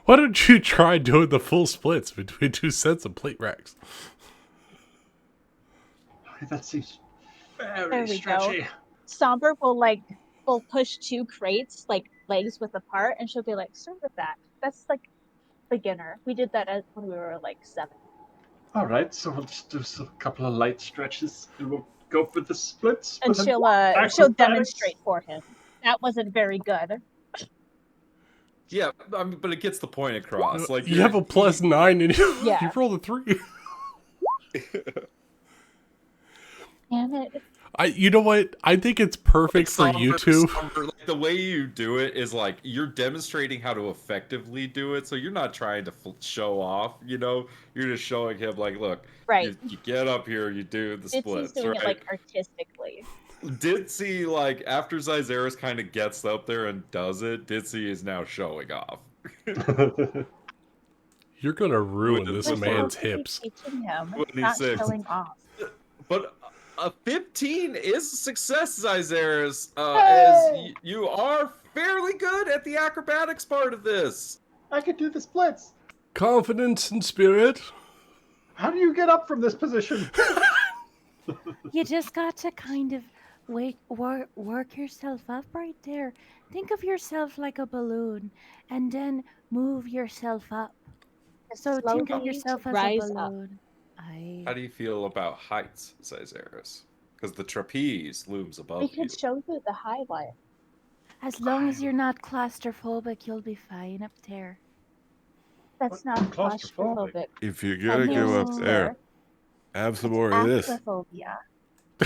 Why don't you try doing the full splits between two sets of plate racks? That seems There very we stretchy. go. Somber will push two crates like legs width apart, and she'll be like, "Start with that." That's like beginner. We did that when we were like 7. All right, so we'll just do a couple of light stretches, and we'll go for the splits. And with an she'll acrobatics. demonstrate for him. That wasn't very good. Yeah, I mean, but it gets the point across. Like You have a +9 and you Yeah. rolled a 3. Damn it. You know what? I think it's perfect for you two. Like, the way you do it is like you're demonstrating how to effectively do it, so you're not trying to show off. You're just showing him like, look, Right. you get up here, you do the Ditsy's splits, doing right? it like artistically. Ditsy, like after Zyzeris kind of gets up there and does it, Ditsy is now showing off. You're gonna ruin this We're man's supposed to be hips. teaching him, 26. not showing off. But a 15 is a success, Zyzeris, as you are fairly good at the acrobatics part of this. I could do the splits. Confidence and spirit. How do you get up from this position? You just got to kind of work yourself up right there. Think of yourself like a balloon, and then move yourself up. So think of Slowly yourself as rise a up. balloon. How do you feel about heights, Zyzeris? Because the trapeze looms above We you. could show you the high wire. As long as you're not claustrophobic, you'll be fine up there. That's not Claustrophobic. claustrophobic. If you're I gonna know, go up sir. there, have some more of this. Acrophobia.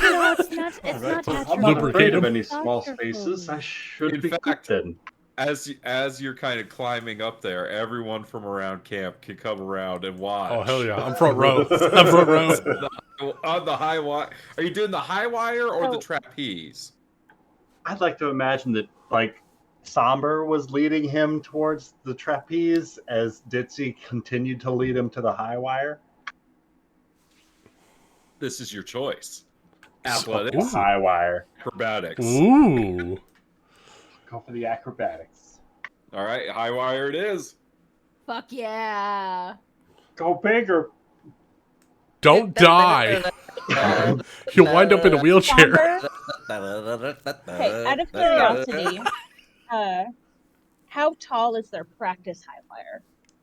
No, it's not. It's All right, not well, I'm atrophy. not afraid of Lubricatum. any small Claustrophobic. spaces. I should In be good fact- then. As you're kind of climbing up there, everyone from around camp can come around and watch. Oh hell yeah! I'm front row. I'm front row. On the high wire. Are you doing the high wire or the Oh. trapeze? I'd like to imagine that, like, Somber was leading him towards the trapeze as Ditzy continued to lead him to the high wire. This is your choice. Ooh. Athletics, High wire. acrobatics. Ooh. Go for the acrobatics. All right, high wire it is. Fuck yeah. Go bigger. Don't die. You'll wind up in a wheelchair. Somber? Okay, out of curiosity, how tall is their practice high wire?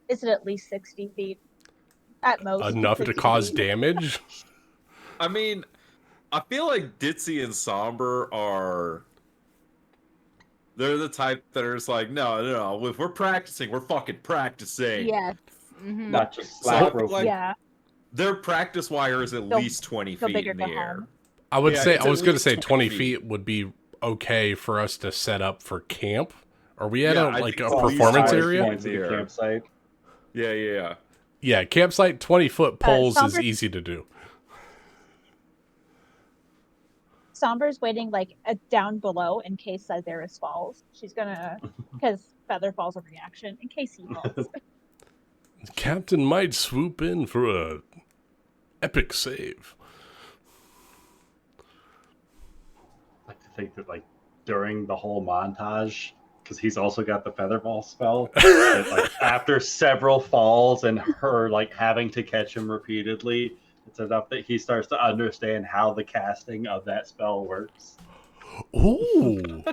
Is it at least 60 feet? At most. Enough to 60 cause feet? damage. I mean, I feel like Ditzy and Somber are... They're the type that are just like, no. If we're practicing, we're fucking practicing. Yes. Mhm. Not just So, slap rope. like, Yeah. their practice wire is at Go- least 20 go feet big or in the go air. home. I would Yeah, say it's I at was going to least say 20 20 feet. feet would be okay for us to set up for camp? Are we at Yeah, a I like think a it's performance least area? Point to the campsite. Yeah. Yeah, campsite 20-foot poles is Somber- easy to do. Somber's waiting like down below in case Cytheris falls. She's gonna, because Feather falls a reaction in case he falls. The captain might swoop in for a epic save. I like to think that like during the whole montage, because he's also got the featherball spell, that, like after several falls and her like having to catch him repeatedly, it's enough that he starts to understand how the casting of that spell works. Ooh.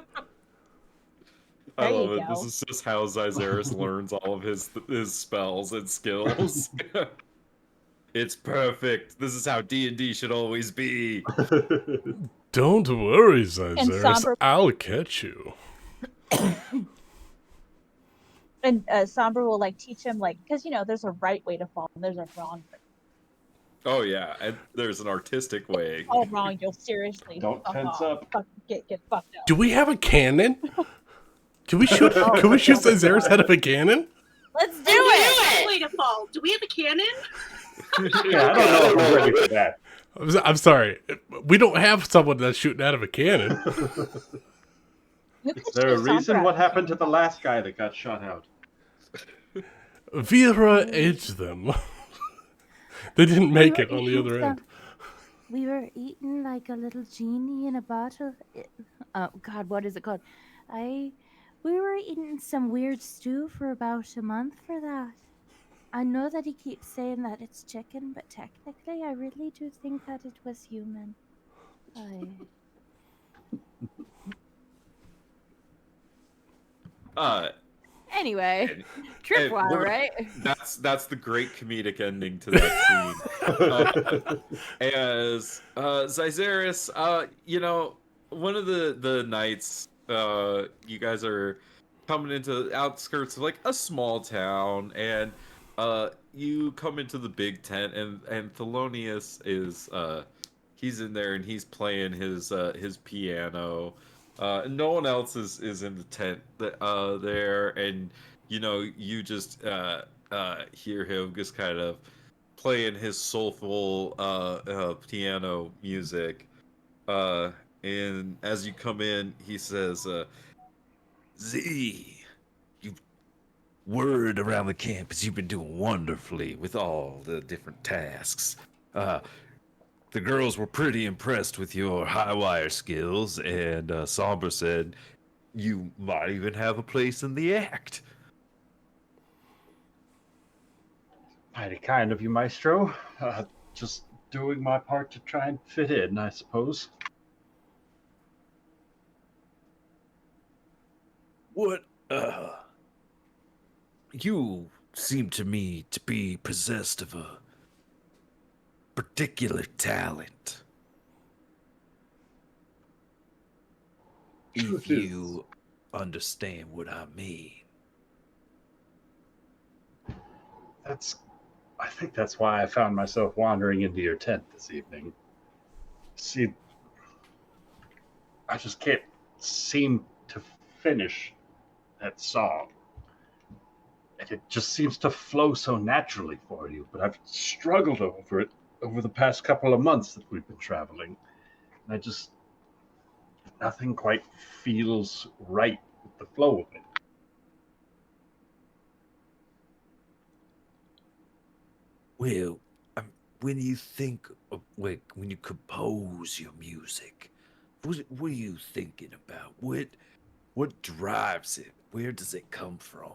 I There love you it. This go. is just how Zyzeris learns all of his spells and skills. It's perfect. This is how D&D should always be. Don't worry, Zyzeris. Somber- I'll catch you. And Somber will like teach him like, because there's a right way to fall and there's a wrong way. Oh yeah, and there's an artistic way. All wrong, you'll seriously Don't fuck tense off. up. Get fucked up. Do we have a cannon? Can we shoot? Can we shoot Zyzeris out of a cannon? Let's do it. Way to fall. Do we have a cannon? Yeah, I don't know if we're ready for that. I'm sorry. We don't have someone that's shooting out of a cannon. You could Is there a shoot reason Somber what out. happened to the last guy that got shot out? Vera aged them. They didn't make it on the other end. We were eating like a little genie in a bottle. Oh God, what is it called? We were eating some weird stew for about a month for that. I know that he keeps saying that it's chicken, but technically, I really do think that it was human. Anyway, tripwire, right? That's the great comedic ending to that scene. As Zyzeris, one of the nights, you guys are coming into the outskirts of like a small town, and you come into the big tent, and Thelonious is he's in there and he's playing his piano. No one else is in the tent there, and you just hear him just kind of playing his soulful piano music. And as you come in, he says, Z, word around the camp is you've been doing wonderfully with all the different tasks. The girls were pretty impressed with your high wire skills, and Somber said you might even have a place in the act. Mighty kind of you, Maestro. Just doing my part to try and fit in, I suppose. What, you seem to me to be possessed of a particular talent. If you understand what I mean. I think that's why I found myself wandering into your tent this evening. See, I just can't seem to finish that song. And it just seems to flow so naturally for you, but I've struggled over it over the past couple of months that we've been traveling. And nothing quite feels right with the flow of it. Well, when you think of, like, when you compose your music, what are you thinking about? What drives it? Where does it come from?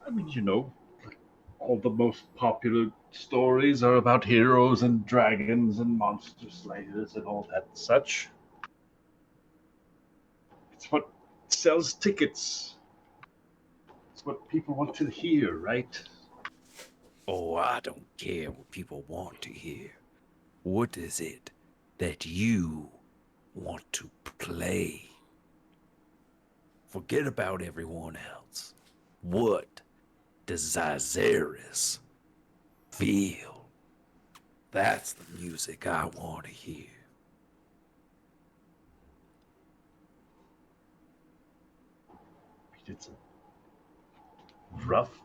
I mean, all the most popular stories are about heroes and dragons and monster slayers and all that such. It's what sells tickets. It's what people want to hear, right? Oh, I don't care what people want to hear. What is it that you want to play? Forget about everyone else. What does Zyzeris feel? That's the music I want to hear. It's a rough,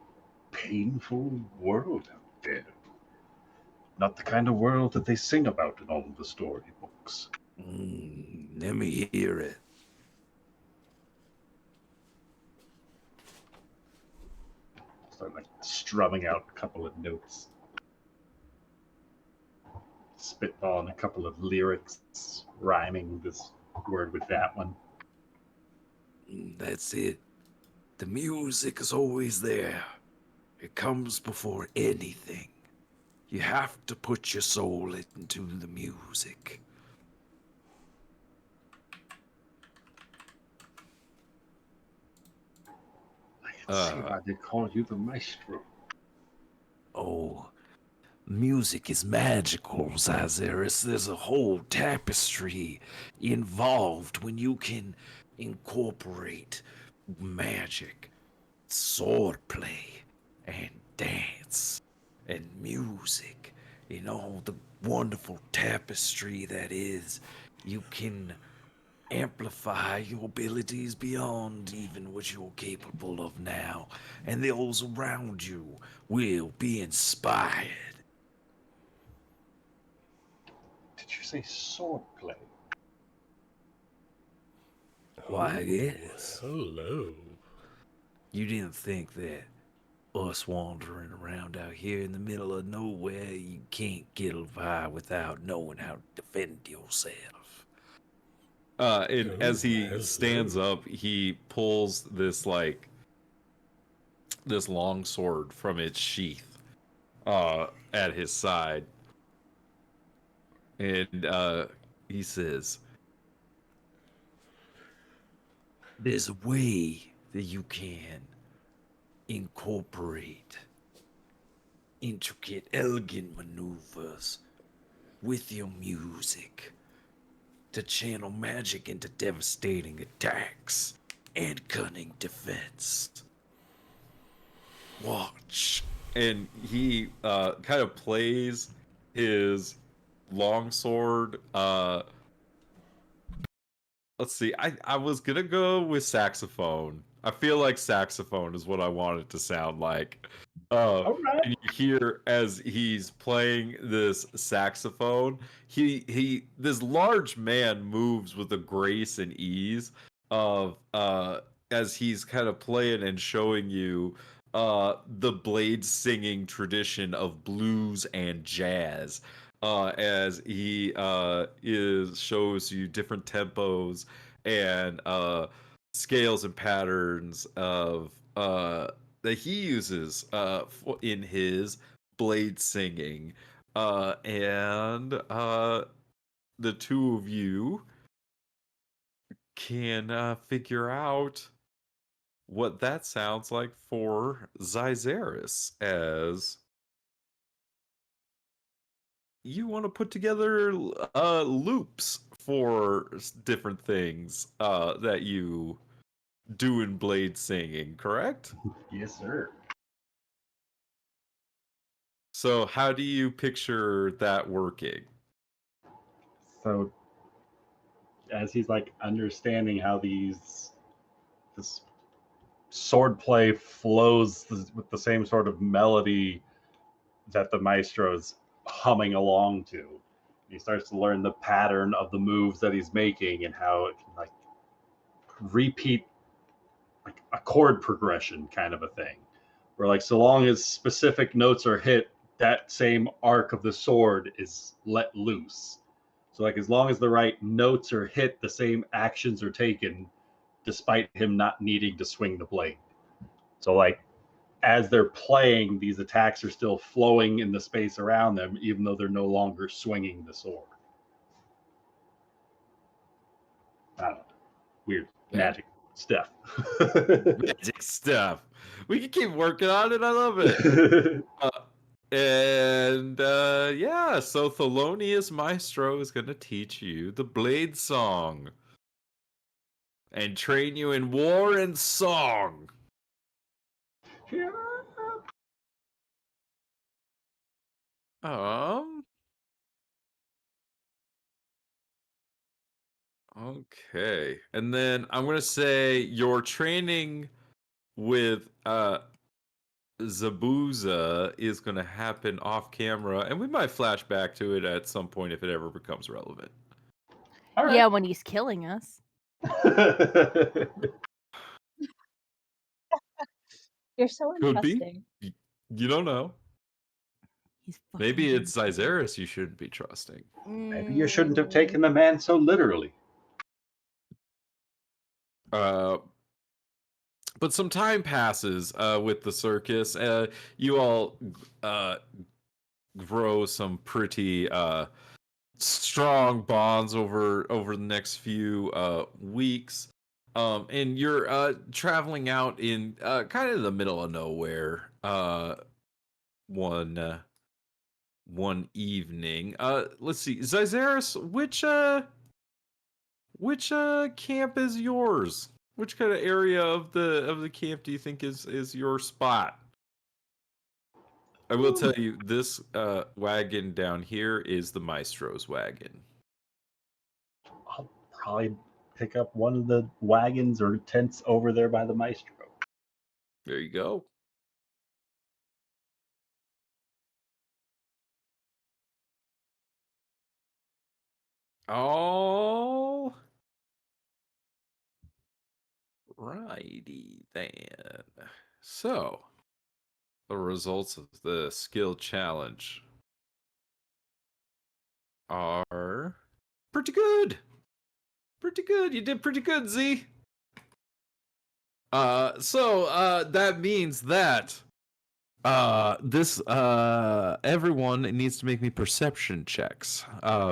painful world out there. Not the kind of world that they sing about in all of the storybooks. Let me hear it. Start like strumming out a couple of notes, spitballing a couple of lyrics, rhyming this word with that one. That's it. The music is always there. It comes before anything. You have to put your soul into the music. I can see why they call you the maestro. Oh, music is magical, Zazaris. There's a whole tapestry involved when you can incorporate magic, swordplay, and dance, and music, in all the wonderful tapestry that is. You can amplify your abilities beyond even what you're capable of now, and those around you will be inspired. Did you say swordplay? Why, yes. Hello. You didn't think that us wandering around out here in the middle of nowhere, you can't get by without knowing how to defend yourself. And as he hello. stands up, he pulls this this long sword from its sheath at his side, and he says, There's a way that you can incorporate intricate, elegant maneuvers with your music to channel magic into devastating attacks and cunning defense. Watch. and he kind of plays his longsword. Let's see. I was gonna go with saxophone. I feel like saxophone is what I want it to sound like. All right. And you hear as he's playing this saxophone, this large man moves with a grace and ease of as he's kind of playing and showing you the blade singing tradition of blues and jazz. As he shows you different tempos and scales and patterns of that he uses in his blade singing, and the two of you can figure out what that sounds like for Zyzeris, as you want to put together loops for different things that you do in blade singing, correct? Yes, sir. So how do you picture that working? So as he's like understanding how this swordplay flows with the same sort of melody that the maestro's humming along to, he starts to learn the pattern of the moves that he's making and how it can like repeat like a chord progression kind of a thing, where like so long as specific notes are hit, that same arc of the sword is let loose. So like as long as the right notes are hit, the same actions are taken despite him not needing to swing the blade. So like as they're playing, these attacks are still flowing in the space around them, even though they're no longer swinging the sword. I don't know. Weird magic stuff. Magic stuff. We can keep working on it. I love it. Yeah, so Thelonious Maestro is going to teach you the Blade Song and train you in war and song. Um. Okay, and then I'm going to say your training with Zabuza is going to happen off camera, and we might flash back to it at some point if it ever becomes relevant. All right. Yeah, when he's killing us. You're so Could be. interesting. You don't know. He's Maybe fucking it's Zyzeris you shouldn't be trusting. Maybe you shouldn't have taken the man so literally. But some time passes with the circus. You all grow some pretty strong bonds over the next few weeks. And you're traveling out in kind of the middle of nowhere one evening. Let's see, Zyzeris, which camp is yours? Which kind of area of the camp do you think is your spot? I will tell you, this wagon down here is the maestro's wagon. I'll probably pick up one of the wagons or tents over there by the maestro. There you go. All righty then. So, the results of the skill challenge are pretty good. Pretty good. You did pretty good, Z. So that means that this everyone needs to make me perception checks.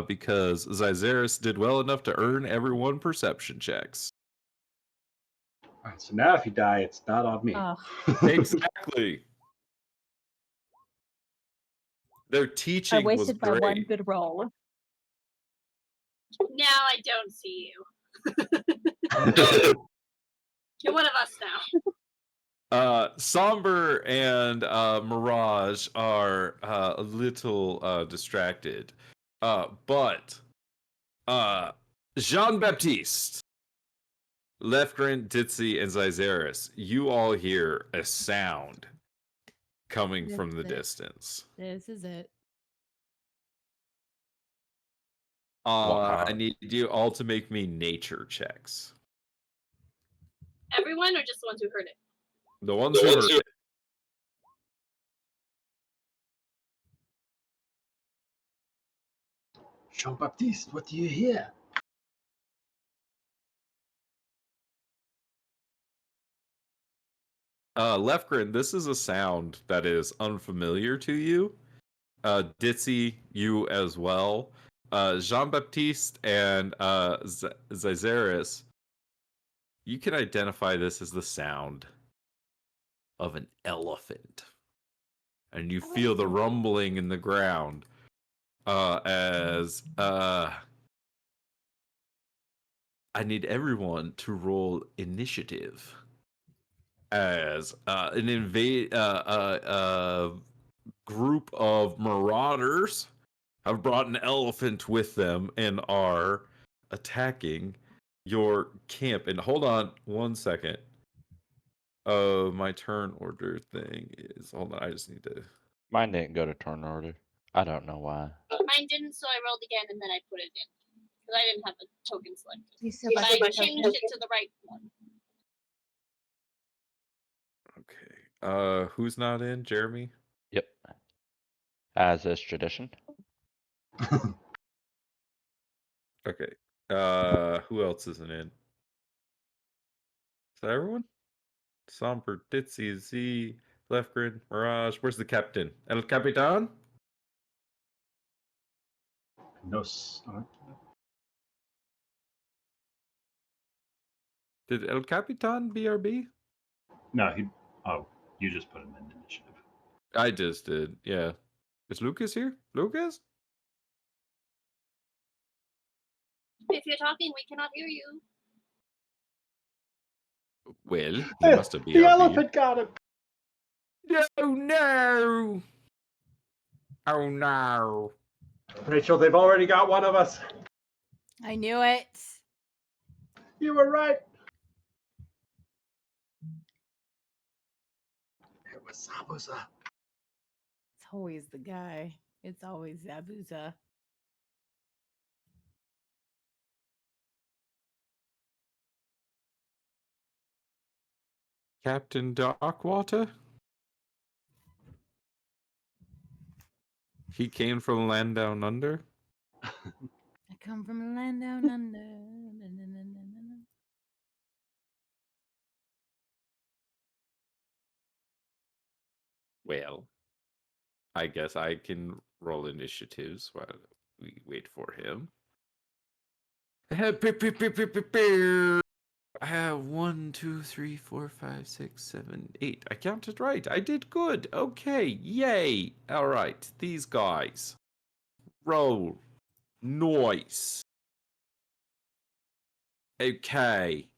Because Zyzeris did well enough to earn everyone perception checks. All right, so now if you die, it's not on me. Exactly. Their teaching I wasted was my great. one good roll. Now I don't see you. You're one of us now. Somber and Mirage are a little distracted. But Jean-Baptiste, Lefgren, Ditzy, and Zyzeris, you all hear a sound coming from the distance. This is it. I need you all to make me nature checks. Everyone or just the ones who heard it? The ones who heard it. Jean-Baptiste, what do you hear? Lefgren, this is a sound that is unfamiliar to you. Ditzy, you as well. Jean-Baptiste and Zyzeris, you can identify this as the sound of an elephant. And you feel the rumbling in the ground as I need everyone to roll initiative as an group of marauders have brought an elephant with them and are attacking your camp. And hold on 1 second. My turn order thing is, hold on, I just need to. Mine didn't go to turn order. I don't know why. Mine didn't, so I rolled again and then I put it in. Because I didn't have the token selected. You still But got I the changed token. it to the right one. Okay. Who's not in? Jeremy? Yep. As is tradition. Okay. Who else isn't in? Is that everyone? Somber, Ditzy, Z, Lefgren, Mirage. Where's the captain? El Capitan? No. Did El Capitan BRB? No, he. Oh, you just put him in initiative. I just did, yeah. Is Lucas here? Lucas? If you're talking, we cannot hear you. Well, he must have BRB. The elephant got him. Oh no! Oh no! Rachel, they've already got one of us. I knew it. You were right. was Zabuza. It's always the guy. It's always Zabuza. Captain Darkwater? He came from land down under? I come from a land down under. Na, na, na, na, na, na. Well, I guess I can roll initiatives while we wait for him. I have 1, 2, 3, 4, 5, 6, 7, 8. I counted right. I did good. Okay, yay. All right, these guys. Roll. Noise. Okay.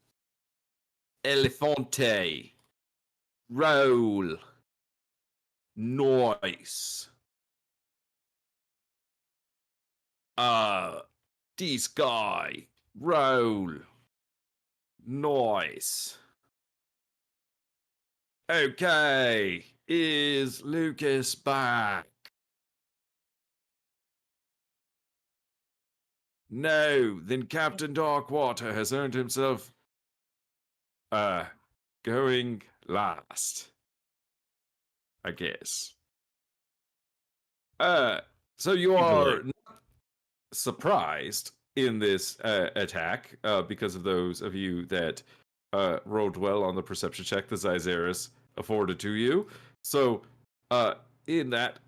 Elefante. Roll. Noise. This guy. Roll. Noise. Okay. Is Lucas back? No, then Captain Darkwater has earned himself going last. I guess. So you are Easily. not surprised in this attack because of those of you that rolled well on the perception check that Zyzeris afforded to you. So in that,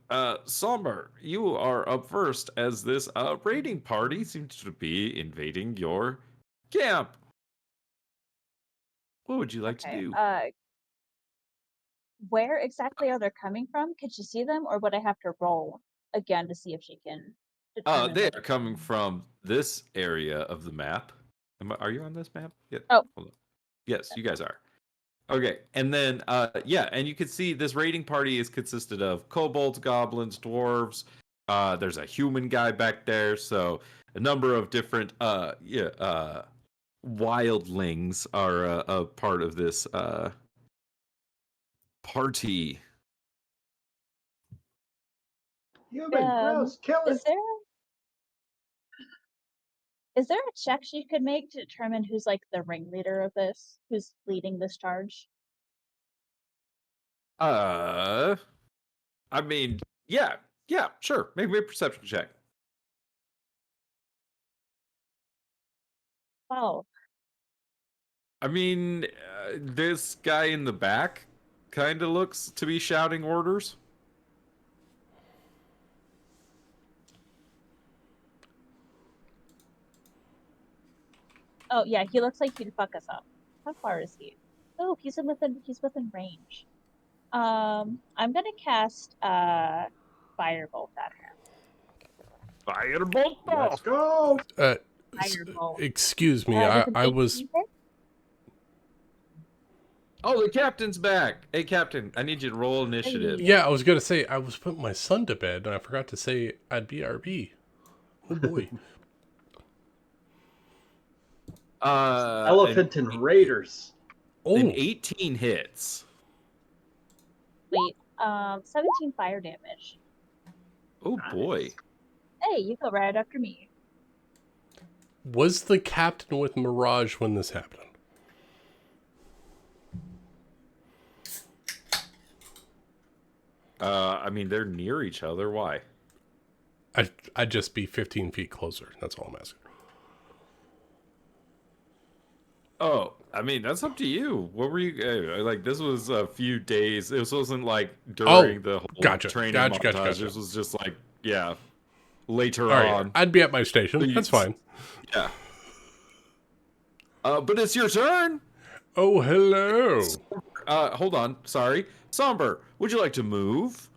Somber, you are up first as this raiding party seems to be invading your camp. What would you like to Okay. do? Where exactly are they coming from? Could she see them, or would I have to roll again to see if she can determine? They where are they're coming from this area of the map. Are you on this map? Yeah. Oh. Hold on. Yes, you guys are. Okay, and then yeah, and you can see this raiding party is consisted of kobolds, goblins, dwarves. There's a human guy back there, so a number of different wildlings are a part of this party. Human, gross, kill it. Is there a check she could make to determine who's like the ringleader of this, who's leading this charge? I mean, yeah, sure. Make me a perception check. Wow. I mean, this guy in the back kind of looks to be shouting orders. Oh yeah, he looks like he'd fuck us up. How far is he? Oh, he's within range. I'm gonna cast firebolt at him. Firebolt! Let's go. Firebolt. Excuse me, With an I 18 was. hit? Oh, the captain's back. Hey, captain, I need you to roll initiative. Yeah, I was gonna say I was putting my son to bed, and I forgot to say I'd be RB. Oh boy. Elephant and Raiders. An Oh, 18 hits. Wait, 17 fire damage. Oh boy. Hey, you go right after me. was the captain with Mirage when this happened? I mean, they're near each other. Why? I'd just be 15 feet closer. That's all I'm asking. Oh, I mean, that's up to you. What were you like? This was a few days. This wasn't like during the whole training montage. Gotcha. This was just like, yeah, later All right, on. I'd be at my station. So That's fine. Yeah. But it's your turn. Oh, hello. Hold on. Sorry. Somber, would you like to move?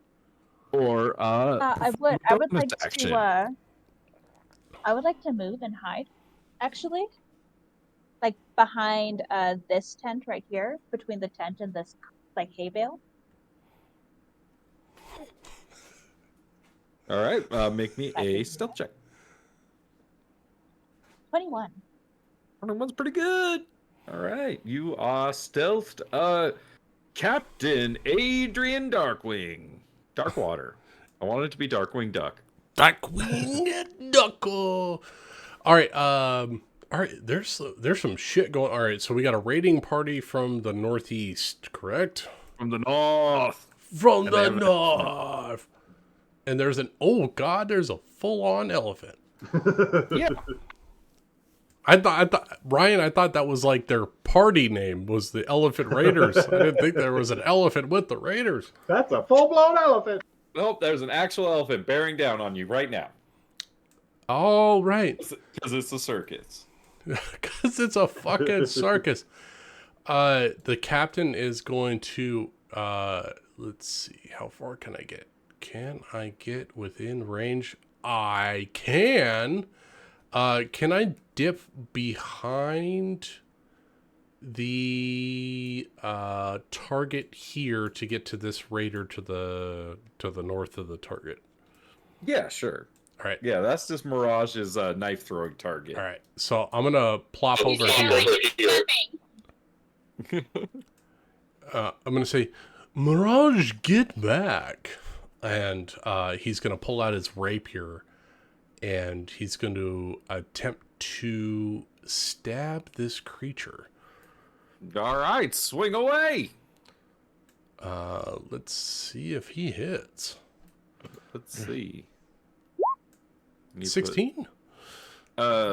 Or I would bonus like action? to I would like to move and hide, actually. Like behind this tent right here, between the tent and this like hay bale. All right, make me a stealth check. 21. 21's pretty good. All right, you are stealthed. Captain Adrian Darkwater. I want it to be Darkwing Duck. Darkwing Duck. All right. All right. There's some shit going. All right. So we got a raiding party from the northeast, correct? From the north. From And they the have an- north. And there's there's a full-on elephant. Yeah. I thought Ryan, I thought that was like their party name was the Elephant Raiders. I didn't think there was an elephant with the Raiders. That's a full-blown elephant. Nope, there's an actual elephant bearing down on you right now. All right. Because it's a circus. Because it's a fucking circus. The captain is going to, let's see, how far can I get? Can I get within range? I can. Can I dip behind the target here to get to this raider to the north of the target? Yeah, sure. All right. Yeah, that's just Mirage's knife throwing target. All right. So I'm gonna plop over here. I'm gonna say, Mirage, get back, and he's gonna pull out his rapier, and he's going to attempt to stab this creature. All right, swing away. Let's see if he hits. Let's see. 16?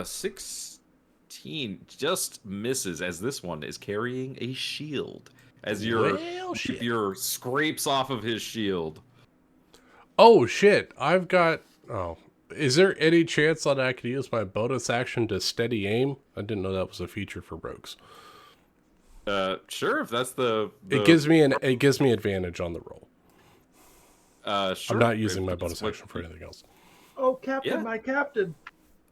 16 just misses as this one is carrying a shield. As your scrapes off of his shield. Oh, shit. I've got... Oh. Is there any chance that I could use my bonus action to steady aim? I didn't know that was a feature for rogues. Sure, if that's the... It gives me advantage on the roll. Sure. I'm not using my bonus action for anything else. Oh, Captain, Yeah. my Captain.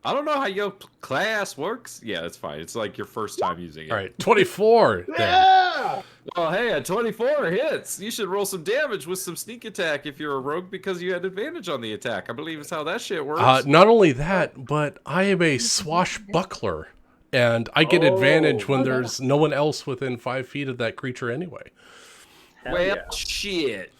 I don't know how your class works. Yeah, it's fine. It's like your first time using it. All right, 24. Yeah! Well, hey, at 24 hits, you should roll some damage with some sneak attack if you're a rogue because you had advantage on the attack. I believe is how that shit works. Not only that, but I am a swashbuckler, and I get advantage when there's no one else within 5 feet of that creature anyway. Hell Well, yeah. shit.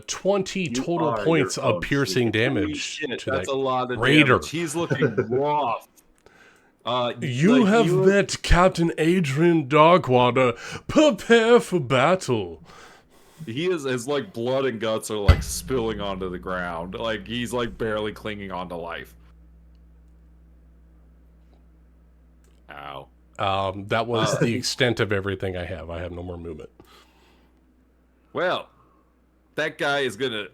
20 You total are points your of own piercing Holy damage shit, to that's that a lot of raider. damage. He's looking rough. You have met Captain Adrian Darkwater. Prepare for battle. He is his like blood and guts are like spilling onto the ground. Like he's like barely clinging on to life. Ow. That was the extent of everything I have. I have no more movement. Well, that guy is gonna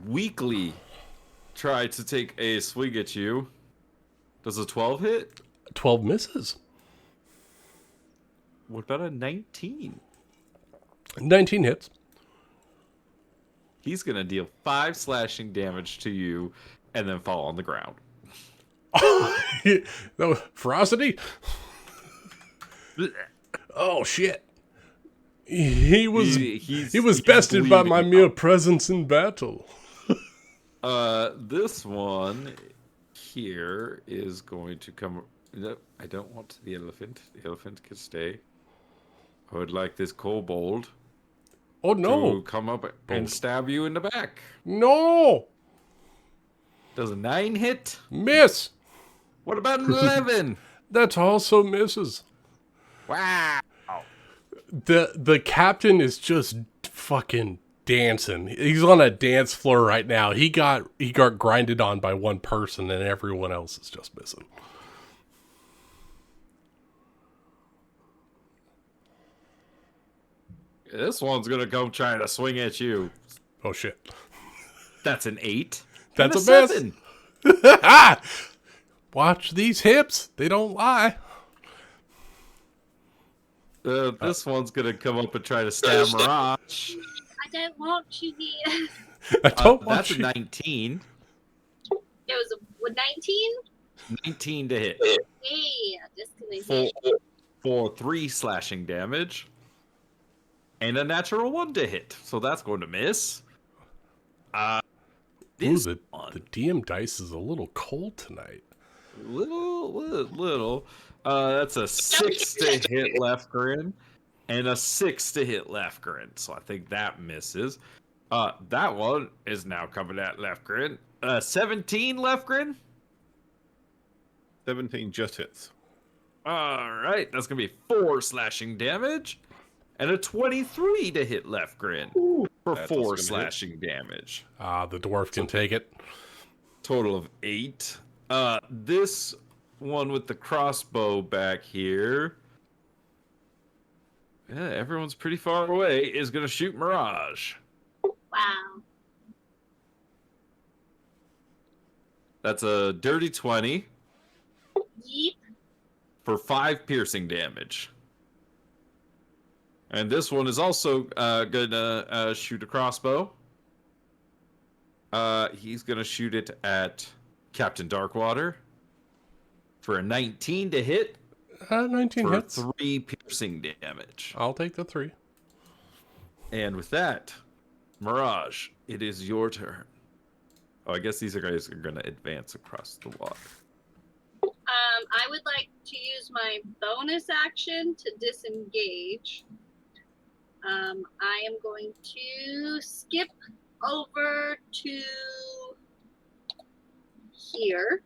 weakly try to take a swing at you. Does a 12 hit? 12 misses. What about a 19? 19 hits. He's gonna deal 5 slashing damage to you and then fall on the ground. No, ferocity? Oh, shit. He was bested by my mere presence in battle. This one here is going to come. No, I don't want the elephant. The elephant can stay. I would like this kobold Oh, no. to come up and stab you in the back. No. Does a 9 hit? Miss. What about an 11? That also misses. Wow. The captain is just fucking dancing. He's on a dance floor right now. He got grinded on by one person and everyone else is just missing. This one's gonna come trying to swing at you. Oh shit. That's an 8. That's and a miss. 7. Watch these hips. They don't lie. This one's gonna come up and try to stab Mirage. I don't want you here. I don't want That's a you. 19. It was a 19? 19 to hit. Hey, just gonna hit. For 3 slashing damage. And a natural 1 to hit. So that's going to miss. Ooh, This the DM dice is a little cold tonight. little. That's a 6 to hit Lefgren and a 6 to hit Lefgren. So I think that misses. That one is now coming at Lefgren. 17 Lefgren. 17 just hits. All right, that's gonna be 4 slashing damage, and a 23 to hit Lefgren for That's 4 also gonna slashing damage. The dwarf can take it. Total of 8. This one with the crossbow back here. Yeah, everyone's pretty far away. Is gonna shoot Mirage. Wow. That's a dirty 20 Yeep. for 5 piercing damage. And this one is also gonna shoot a crossbow. He's gonna shoot it at Captain Darkwater for a 19 to hit 19 for hits. 3 piercing damage. I'll take the 3. And with that, Mirage, it is your turn. Oh, I guess these guys are gonna advance across the water. I would like to use my bonus action to disengage. I am going to skip over to here.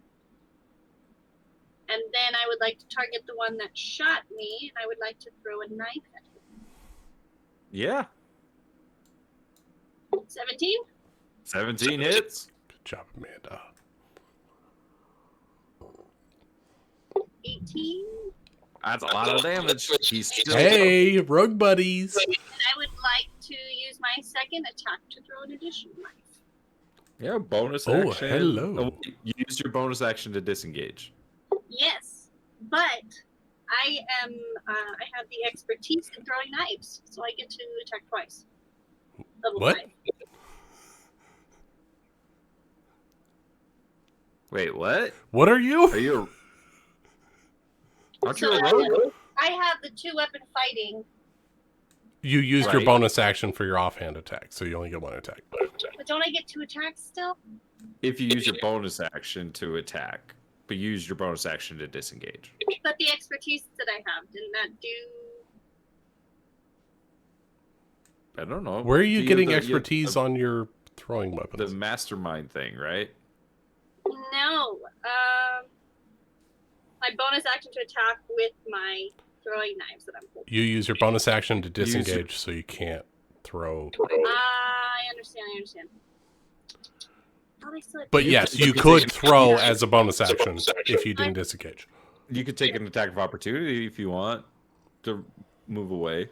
And then I would like to target the one that shot me, and I would like to throw a knife at him. Yeah. 17? 17 hits. Good job, Amanda. 18. That's a lot of damage. He's still Hey, rogue buddies. And I would like to use my second attack to throw an additional knife. Yeah, bonus Oh, action. hello. Oh, you used your bonus action to disengage. Yes, but I am. I have the expertise in throwing knives, so I get to attack twice. Level What? 5. Wait, what? What are you? Are you? Aren't So you a rogue? I have the 2-weapon fighting, You used your Right. bonus action for your offhand attack, so you only get 1 attack. but don't I get 2 attacks still? If you use your bonus action to attack, but you use your bonus action to disengage. But the expertise that I have, didn't that do? I don't know. Where are you Do getting the- expertise the, on your throwing the weapons? mastermind thing, right? No. My bonus action to attack with my throwing knives that I'm holding. You use your bonus action to disengage, so you can't throw. I understand. Thought I still had But two. yes, you you can could take- throw as a bonus action if you didn't disengage. You could take an attack of opportunity if you want to move away.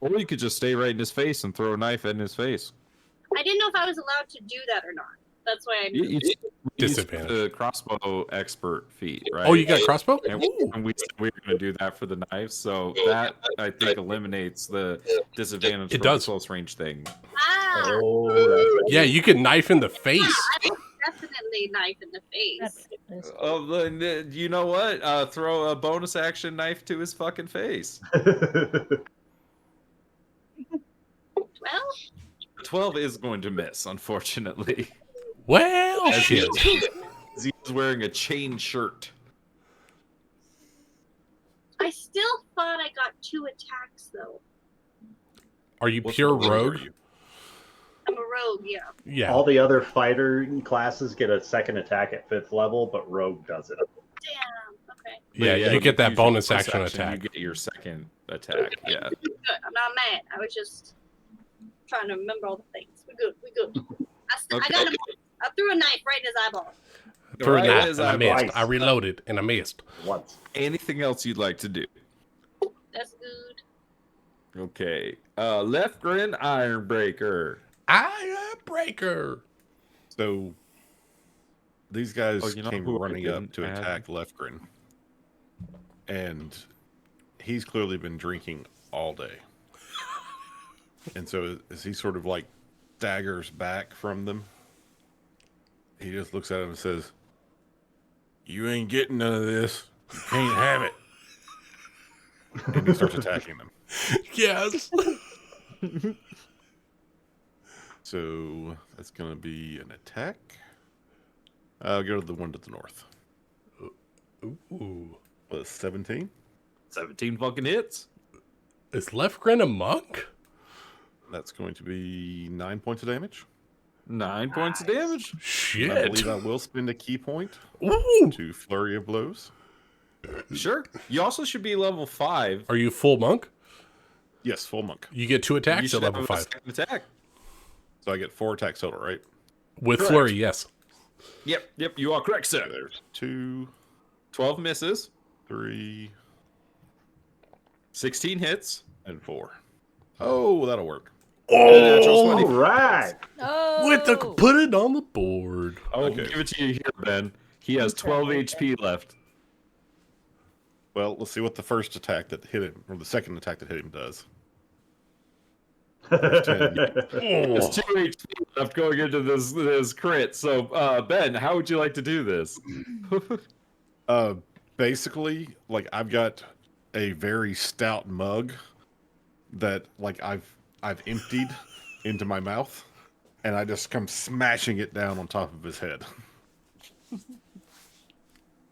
Or you could just stay right in his face and throw a knife in his face. I didn't know if I was allowed to do that or not. That's why I'm. You Disadvantage. The crossbow expert feat, right? Oh, you got crossbow? And Ooh. we said we were going to do that for the knives, so that I think eliminates the disadvantage It from does. the close range thing. Ah, Yeah, you can knife in the face. I would definitely knife in the face. Then you know what? Throw a bonus action knife to his fucking face. 12? 12 is going to miss, unfortunately. Well, As he shit. is wearing a chain shirt. I still thought I got 2 attacks though. Are you What pure level are rogue? you? I'm a rogue, yeah. Yeah. All the other fighter classes get a second attack at 5th level, but Rogue doesn't. Damn. Okay. Yeah, But you get that use your bonus action You attack. get your second attack. Yeah. Good. I'm not mad. I was just trying to remember all the things. We're good. I Okay. got him. I threw a knife right in his eyeball. Threw a Right knife as and I I missed. miss. I reloaded and I missed. Once. Anything else you'd like to do? That's good. Okay. Left grin Ironbreaker. I breaker. So these guys Oh, you know came who I running up didn't to add? attack Lefgren. And he's clearly been drinking all day. And so as he sort of like staggers back from them, he just looks at him and says, "You ain't getting none of this. You can't have it." And he starts attacking them. Yes. So that's going to be an attack. I'll go to the one to the north. Ooh. Was 17? 17 fucking hits. Is Lefgren a monk? That's going to be 9 points of damage. 9 points of damage. And I Shit. believe I will spend a key point Ooh. to Flurry of Blows. Sure. You also should be level 5. Are you full monk? Yes, full monk. You get 2 You attacks should at level have a 5. second attack. So I get 4 attacks total, right? With Correct. flurry, yes. Yep, you are correct, sir. Okay, there's 2, 12 misses, 3, 16 hits. and 4. Oh, that'll work. Natural Oh, 20. All right. Oh, with the put it on the board. I'll Okay. give it to you here, Ben. He has 12 HP left. Well, let's see what the first attack that hit him, or the second attack that hit him does. There's Oh. 2 HP left going into this crit. So, Ben, how would you like to do this? Basically, like I've got a very stout mug that like I've emptied into my mouth, and I just come smashing it down on top of his head.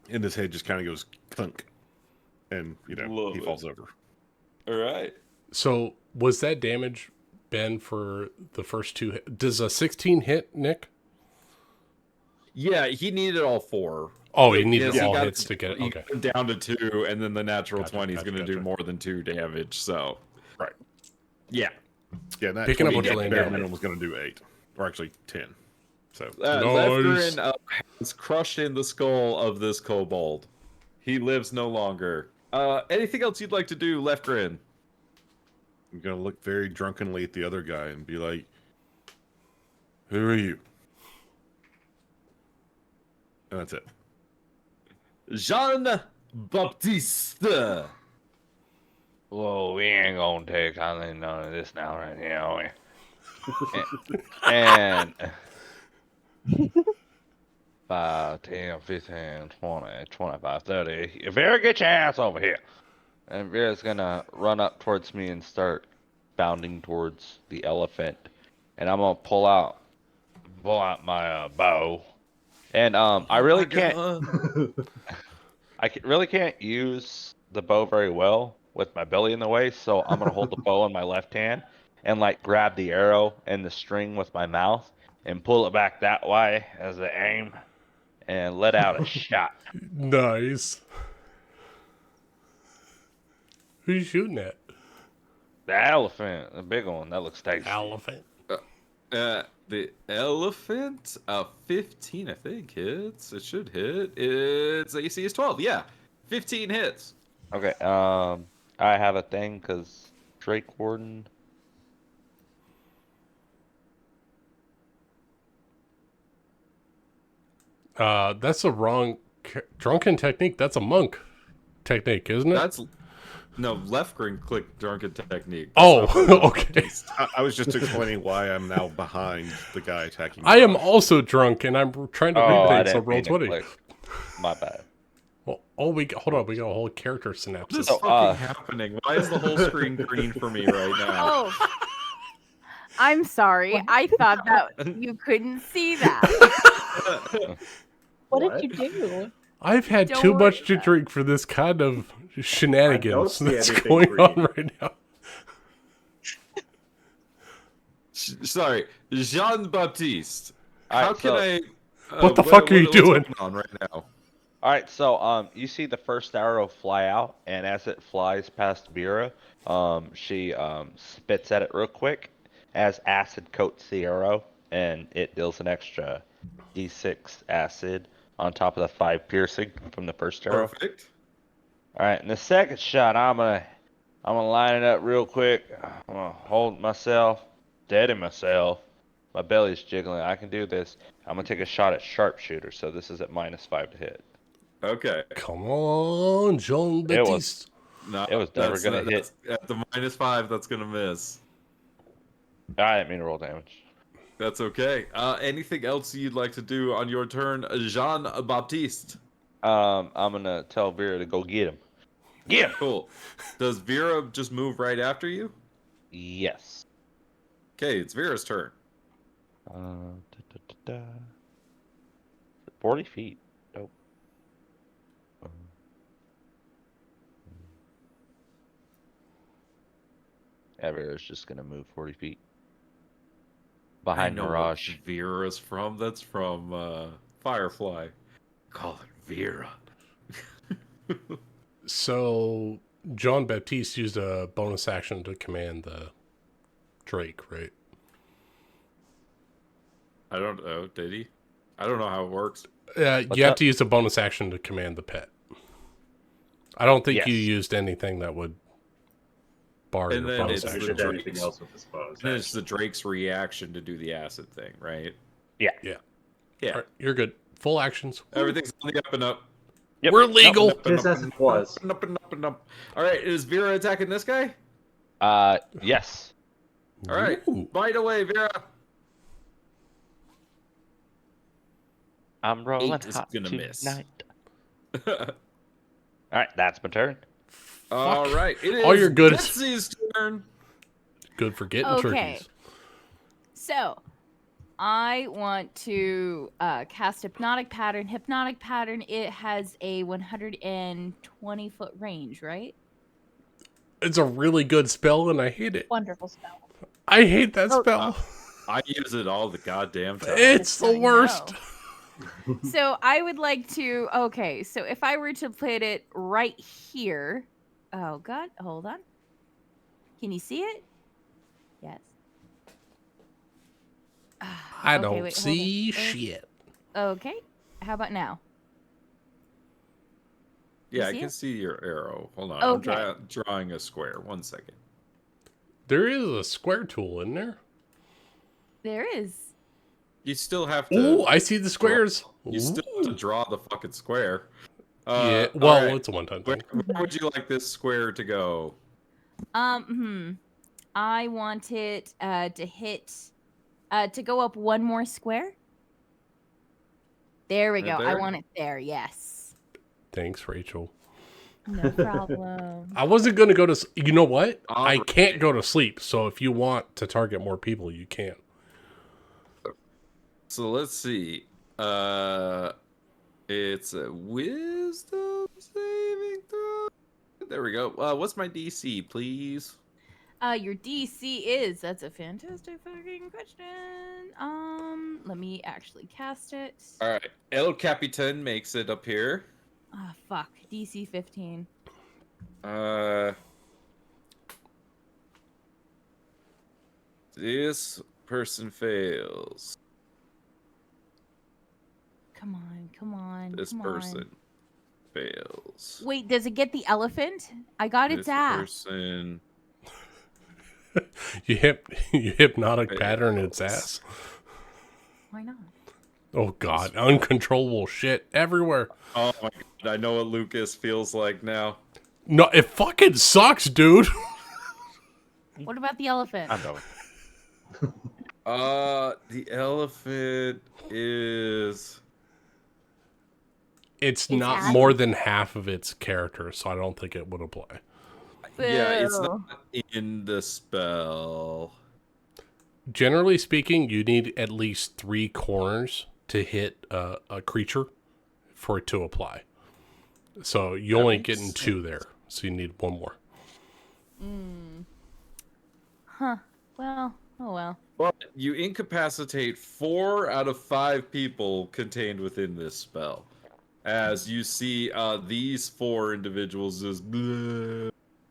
And his head just kind of goes clunk, and Love he it. falls over. All right. So was that damage, Ben, for the first 2? Does a 16 hit, Nick? Yeah, he needed all 4. Oh, he needed Yes, he all got- hits to get it. He Okay. got down to 2, and then the natural Gotcha, 20 is gotcha, going to do gotcha. more than 2 damage. So, Right. yeah. Yeah, and that Picking up 20 what you're laying bare down. minimum was going to do 8, or actually 10. So Nice. Lefgren has crushed in the skull of this kobold. He lives no longer. Anything else you'd like to do, Lefgren? I'm going to look very drunkenly at the other guy and be like, "Who are you?" And that's it. Jean-Baptiste. Whoa, we ain't gonna take on none of this now, right here, and 5, 10, 15, 20, 25, 30. Vera, get your ass over here. And Vera's gonna run up towards me and start bounding towards the elephant. And I'm gonna pull out my bow. And I really can't. Really can't use the bow very well with my belly in the way, so I'm gonna hold the bow in my left hand and like grab the arrow and the string with my mouth and pull it back that way as the aim and let out a shot. Nice. Who you shooting at? The elephant, the big one, that looks tasty. Elephant. The elephant, 15, I think, hits. It should hit. Its AC is 12. Yeah, 15 hits. Okay, I have a thing because Drake Warden. That's a wrong drunken technique. That's a monk technique, isn't it? That's no Lefgren clicked drunken technique. Oh, That's not okay. I was just explaining why I'm now behind the guy attacking me. I am also drunk, and I'm trying to Oh, read I things. So didn't roll mean to 20. click. My bad. Well, hold on. We got a whole character synapses. What's So, fucking happening? Why is the whole screen green for me right now? Oh, I'm sorry. I thought that you couldn't see that. What did you do? I've had Don't too worry much to about it. drink for this kind of shenanigans see that's anything going on green. right now. Sorry, Jean-Baptiste. Alright, How can so- I? What the fuck are you what's doing? going on right now? Alright, so you see the first arrow fly out, and as it flies past Vera, she spits at it real quick as acid coats the arrow, and it deals an extra d6 acid on top of the 5 piercing from the first arrow. Perfect. Alright, and the second shot, I'm gonna line it up real quick. I'm gonna hold myself, steady myself. My belly's jiggling. I can do this. I'm gonna take a shot at sharpshooter, so this is at -5 to hit. Okay. Come on, Jean It was- Baptiste. No, It was never that's gonna not- hit. that's- At the -5, that's gonna miss. I didn't mean to roll damage. That's okay. Anything else you'd like to do on your turn, Jean-Baptiste? I'm gonna tell Vera to go get him. Get him! Cool. Does Vera just move right after you? Yes. Okay, it's Vera's turn. 40 feet. Nope. Vera's just gonna move 40 feet I behind know Mirage. what Vera's from. That's from Firefly. Call it Vera. So John Baptiste used a bonus action to command the Drake, right? I don't know. Did he? I don't know how it works. What's You have up? to use a bonus action to command the pet. I don't think you Yes. used anything that would bar And your then bonus it's I the should action. do anything Drake's. else with this bonus. And it's the Drake's reaction to do the acid thing, right? Yeah. Yeah. All right, you're good. Full actions. Everything's on the up and up. Yep. We're legal. Up and Just up as and it was. up and up and up and up. All right, is Vera attacking this guy? Yes. All right, Ooh. bite away, Vera. I'm rolling 8 is hot gonna miss. tonight. All right, that's my turn. All Fuck. right, it is All you're good is- Betsy's turn. Good for getting Okay. turkeys. So, I want to cast Hypnotic Pattern. Hypnotic Pattern, it has a 120-foot range, right? It's a really good spell, and I hate it. Wonderful spell. I hate that Oh, spell. I use it all the goddamn time. It's the I worst. know. So, I would like to... Okay, so if I were to put it right here... Oh, God. Hold on. Can you see it? Yes. I Okay, don't wait, hold see on. shit. Okay. How about now? Yeah, I see can it? see your arrow. Hold on, Okay. I'm drawing a square. 1 second. There is a square tool in there. There is. You still have to. Ooh, I see the squares. You still have to draw the fucking square. Yeah, all well, right. it's a one-time Where, thing. where would you like this square to go? I want it to hit to go up one more square. There we Right go. I there? want it there. Yes. Thanks, Rachel. No problem. I wasn't going to go to... You know what? All I right. can't go to sleep, so if you want to target more people, you can. So let's see. It's a wisdom saving throw. There we go. What's my DC, please? Your DC is... That's a fantastic fucking question. Let me actually cast it. All right. El Capitan makes it up here. Oh, fuck. DC 15. This person fails. Come on, come on. This come person On. fails. Wait, does it get the elephant? I got its This ass. person You hypnotic pattern its fails. ass. Why not? Oh, God. Uncontrollable shit everywhere. Oh my god, I know what Lucas feels like now. No, it fucking sucks, dude. What about the elephant? I'm going. The elephant is It's It's not ass. more than half of its character, so I don't think it would apply. yeah, it's Boo. not in the spell. Generally speaking, you need at least 3 corners to hit a creature for it to apply. So you That only makes getting 2 there, so you need 1 more. Huh. Well, oh well. But you incapacitate 4 out of 5 people contained within this spell. As you see these 4 individuals just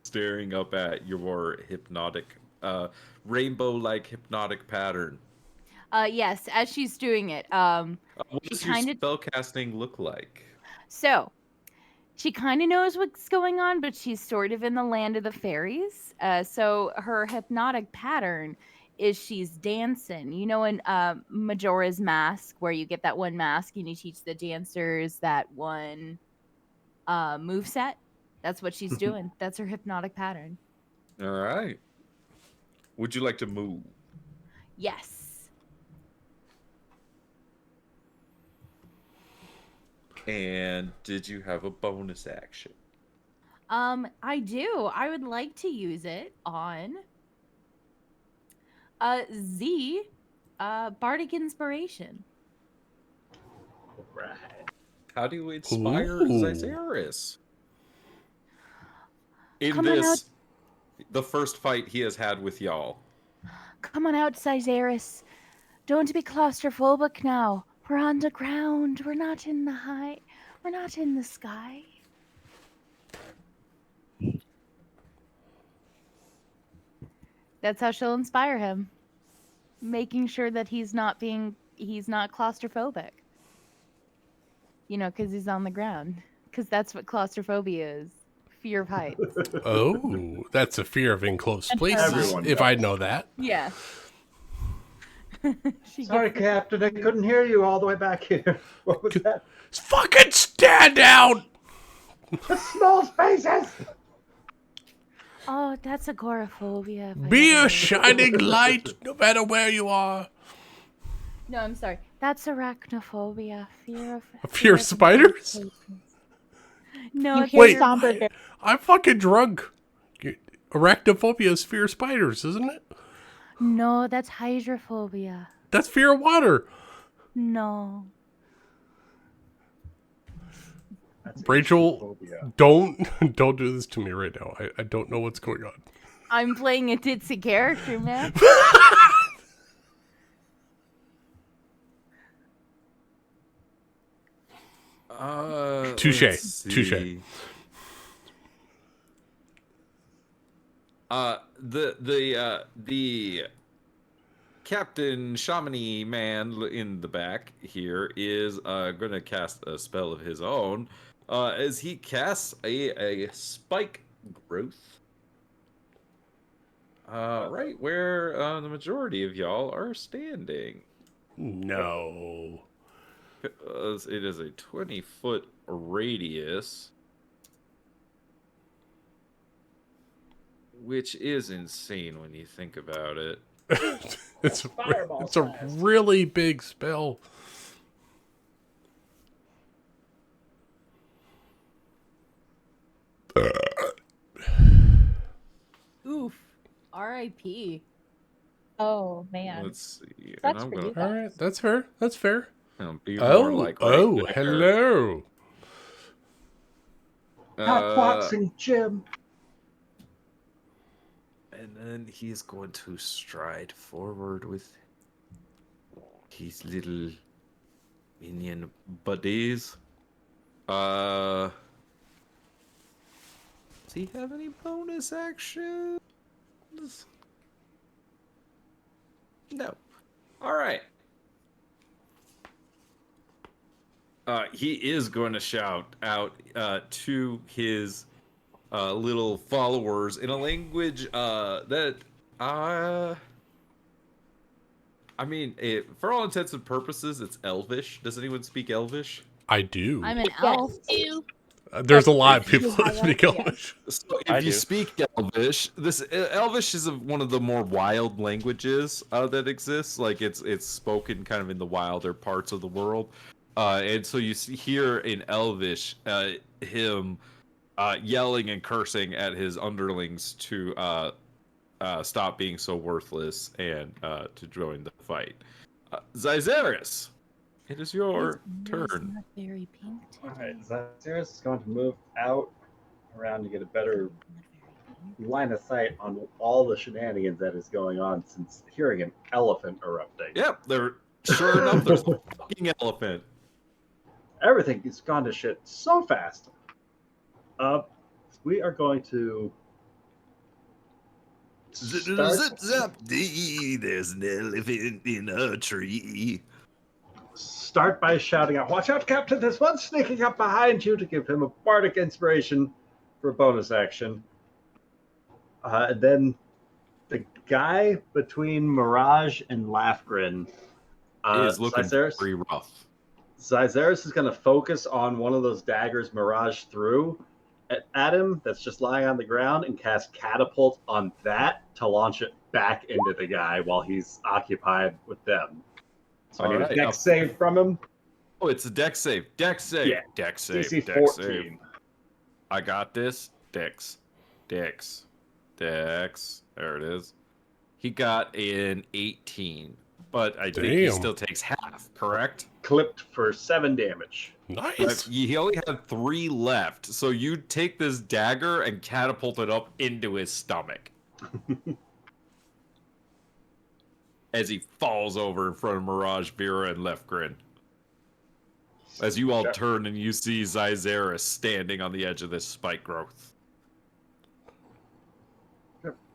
staring up at your hypnotic, rainbow-like hypnotic pattern. Yes, as she's doing it, What does kinda- your spell casting look like? so she kind of knows what's going on, but she's sort of in the land of the fairies. So her hypnotic pattern is she's dancing. You know, in Majora's Mask, where you get that one mask and you teach the dancers that one move set. That's what she's doing. That's her hypnotic pattern. All right. Would you like to move? Yes. And did you have a bonus action? I do. I would like to use it on Z, Bardic Inspiration. Right. How do you inspire Ooh. Zyzaris? In Coming this the first fight he has had with y'all. Come on out, Cysaris. Don't be claustrophobic now. We're on the ground. We're not in the sky. That's how she'll inspire him. Making sure that he's not claustrophobic. You know, because he's on the ground. Because that's what claustrophobia is. Fear of heights. Oh, that's a fear of enclosed places. Everyone If does. I know that. Yeah. Sorry, Captain, I couldn't hear you all the way back here. What was that? Fucking stand down! The small spaces! Oh, that's agoraphobia. if I Be ever a heard. shining light, no matter where you are. No, I'm sorry. That's arachnophobia. Fear of spiders? No, You it's hear Wait, somber. I'm fucking drunk. Arachnophobia is fear of spiders, isn't it? No, that's hydrophobia. That's fear of water. No. That's Rachel, phobia. don't do this to me right now. I don't know what's going on. I'm playing a ditzy character, man. Touche. Let's Touche. see. The Captain Shamani man in the back here is going to cast a spell of his own as he casts a spike growth right where the majority of y'all are standing. No. It is a 20-foot radius, which is insane when you think about it. it's Fireball a size. really big spell. Oof. R.I.P. Oh man. Let's see. And That's I'm for gonna you All right, that's fair. That's fair. be more like right there. Hello. Hotboxing Jim. And then he's going to stride forward with his little minion buddies. Does he have any bonus actions? No. All right. He is going to shout out to his little followers in a language that for all intents and purposes, it's Elvish. Does anyone speak Elvish? I do. I'm an Yes. elf. Ew. There's a lot of You people that highlight- speak yeah. English. So I if you do. speak Elvish, Elvish is one of the more wild languages that exists. Like it's spoken kind of in the wilder parts of the world, and so you hear in Elvish him yelling and cursing at his underlings to stop being so worthless and to join the fight. Zyzaris, it is your turn. Not very pink All today. right, Cyrus is going to move out around to get a better Not very pink. line of sight on all the shenanigans that is going on since hearing an elephant erupting. Yep, sure enough, there's a fucking elephant. Everything has gone to shit so fast. We are going to start, There's an elephant in a tree. start by shouting out, "Watch out, Captain! There's one sneaking up behind you," to give him a bardic inspiration for a bonus action. And then the guy between Mirage and Laughgrin, Is looking Zyzaris, pretty rough. Zyzaris is going to focus on one of those daggers Mirage threw at him that's just lying on the ground and cast Catapult on that to launch it back into the guy while he's occupied with them. So I need Alright, a dex save from him. Oh, it's a dex save. Dex save. Yeah. Dex save. DC Dex 14. save. I got this. Dex. Dex. Dex. There it is. He got an 18. but I think he Damn. still takes half, correct? Clipped for 7 damage. Nice. He only had 3 left, so you take this dagger and catapult it up into his stomach. As he falls over in front of Mirage, Vera, and Lefgren. As you all turn and you see Zyzera standing on the edge of this spike growth.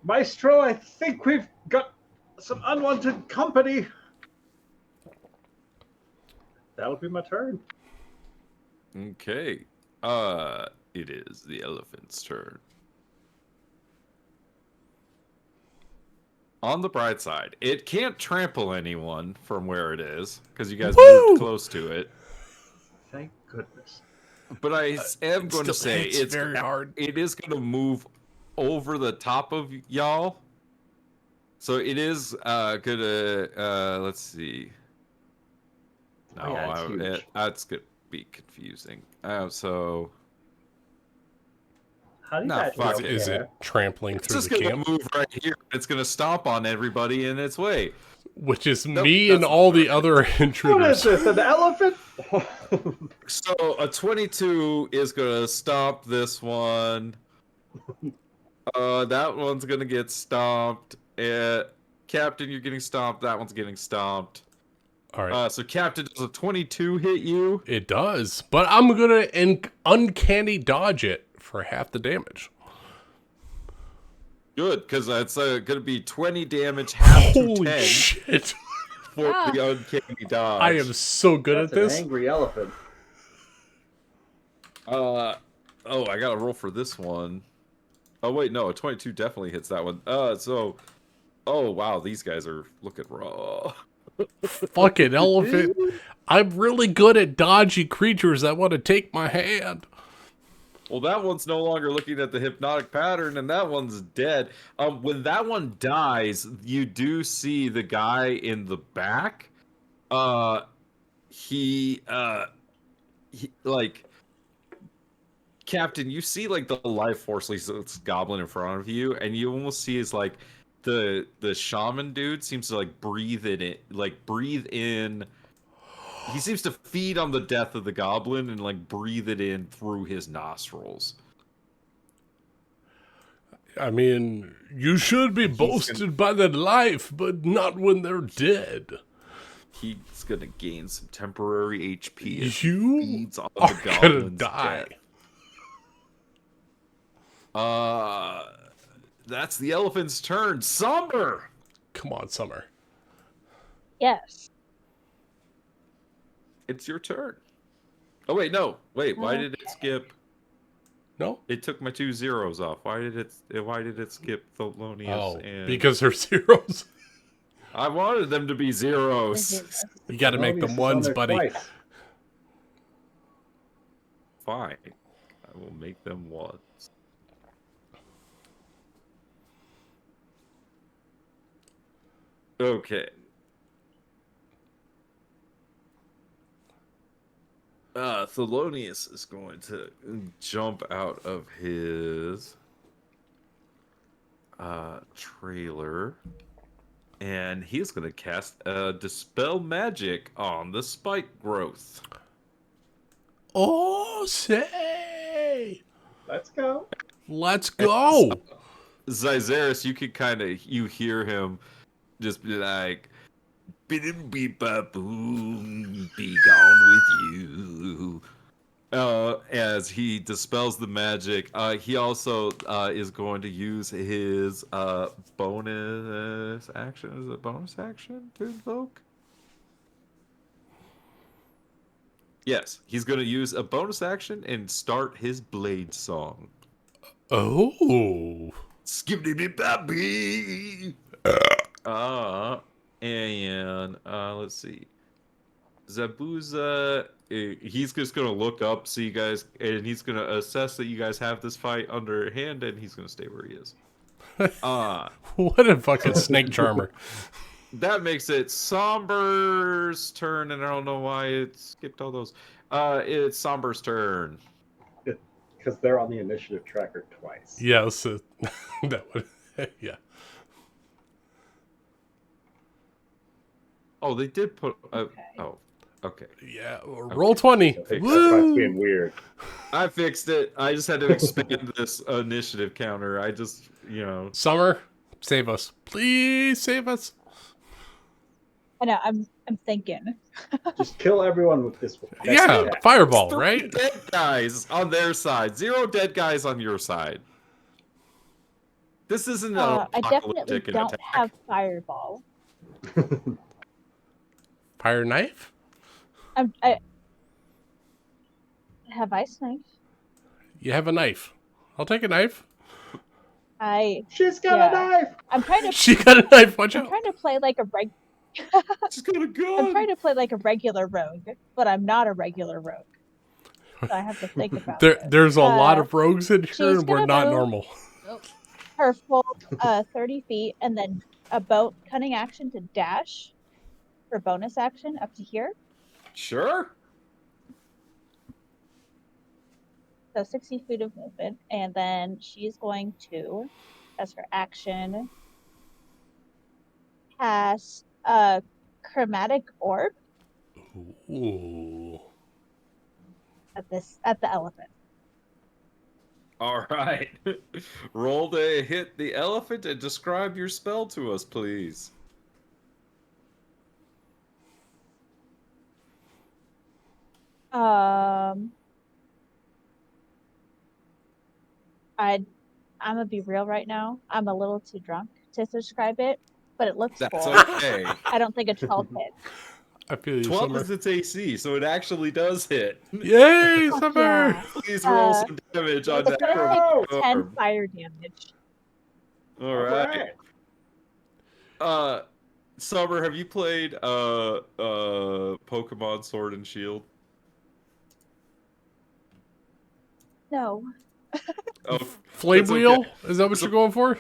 Maestro, I think we've got some unwanted company. That'll be my turn. Okay. It is the elephant's turn. On the bright side, it can't trample anyone from where it is, because you guys moved close to it. Thank goodness. But I am going to say it's very hard. It is going to move over the top of y'all. So it is gonna let's see. No, Oh, yeah, it's huge. that's gonna be confusing. So How do you Nah, guys fuck know it. Is there? it trampling it's through just the gonna camp? move right here. It's gonna stomp on everybody in its way. Which is Nope, me that's and not all the right. other What is intruders. this, an elephant? So a 22 is gonna stomp this one. That one's gonna get stomped. Captain, you're getting stomped. That one's getting stomped. All right. So Captain, does a 22 hit you? It does, but I'm gonna uncanny dodge it for half the damage. Good, because that's gonna be 20 damage, half to Holy 10 shit! for the uncanny dodge. I am so good That's at this. an angry elephant. Oh, I gotta roll for this one. Oh wait, no, a 22 definitely hits that one. Oh wow, these guys are looking raw. Fucking elephant. I'm really good at dodgy creatures that want to take my hand. Well, that one's no longer looking at the hypnotic pattern, and that one's dead. When that one dies, you do see the guy in the back. He like, Captain, you see like the life force, like this goblin in front of you, and you almost see is like the shaman dude seems to like breathe in. He seems to feed on the death of the goblin and like breathe it in through his nostrils. I mean, you should be boasted by their life, but not when they're dead. He's gonna gain some temporary HP as he You feeds on are the gonna goblin's die. death. That's the elephant's turn. Somber! Come on, Summer. Yes. It's your turn. Oh wait, no. Wait, why did it skip? No? It took my 2 zeros off. Why did it skip Thelonious Oh, and because they're zeros. I wanted them to be zeros. You gotta make them Thelonious is on ones, there buddy. twice. Fine. I will make them ones. Okay. Thelonious is going to jump out of his trailer, and he's going to cast Dispel Magic on the spike growth. Oh, say! Let's go. Let's go! Zyzeris, you can you hear him just be like, "Biddim beep boom, be gone with you." As he dispels the magic, he also is going to use his bonus action. Is it bonus action to invoke? Yes, he's going to use a bonus action and start his blade song. Oh. Skibbity-bop-bee. And let's see. Zabuza, he's just gonna look up, see you guys, and he's gonna assess that you guys have this fight under hand, and he's gonna stay where he is. What a fucking snake charmer. That makes it Somber's turn, and I don't know why it skipped all those. It's Somber's turn. Because they're on the initiative tracker twice. Yes, that would, yeah. Oh, they did put. Okay. Oh, okay. Yeah, roll 20. Hey, that's being Woo! weird. I fixed it. I just had to expand this initiative counter. I just, Summer, save us. Please save us. I know. I'm thinking. Just kill everyone with this one. Yeah, fireball, right? Dead guys on their side. 0 dead guys on your side. This isn't an I definitely apocalyptic don't attack. have fireball. Fire knife? I have ice knife. You have a knife. I'll take a knife. She's got a knife. I'm trying to. She got a knife. Watch I'm out. trying to play like a She's got a gun. I'm trying to play like a regular rogue, but I'm not a regular rogue. So I have to think about it. There's a lot of rogues in here, she's and we're gonna not move- normal. Her full 30 feet, and then a boat cunning action to dash for bonus action up to here. Sure. So 60 feet of movement, and then she's going to, as her action, cast a chromatic orb Ooh. at the elephant. All right. Roll to hit the elephant and describe your spell to us, please. I'm gonna be real right now. I'm a little too drunk to describe it, but it looks That's cool. okay. I don't think a 12 hits. I feel you, 12 Summer. is its AC, so it actually does hit. Yay, Fuck Summer! yeah. Please roll some damage on It's that. gonna take 10 orb. fire damage. All right. Summer, have you played Pokemon Sword and Shield? No. Oh, Flame that's okay. wheel? Is that what you're going for?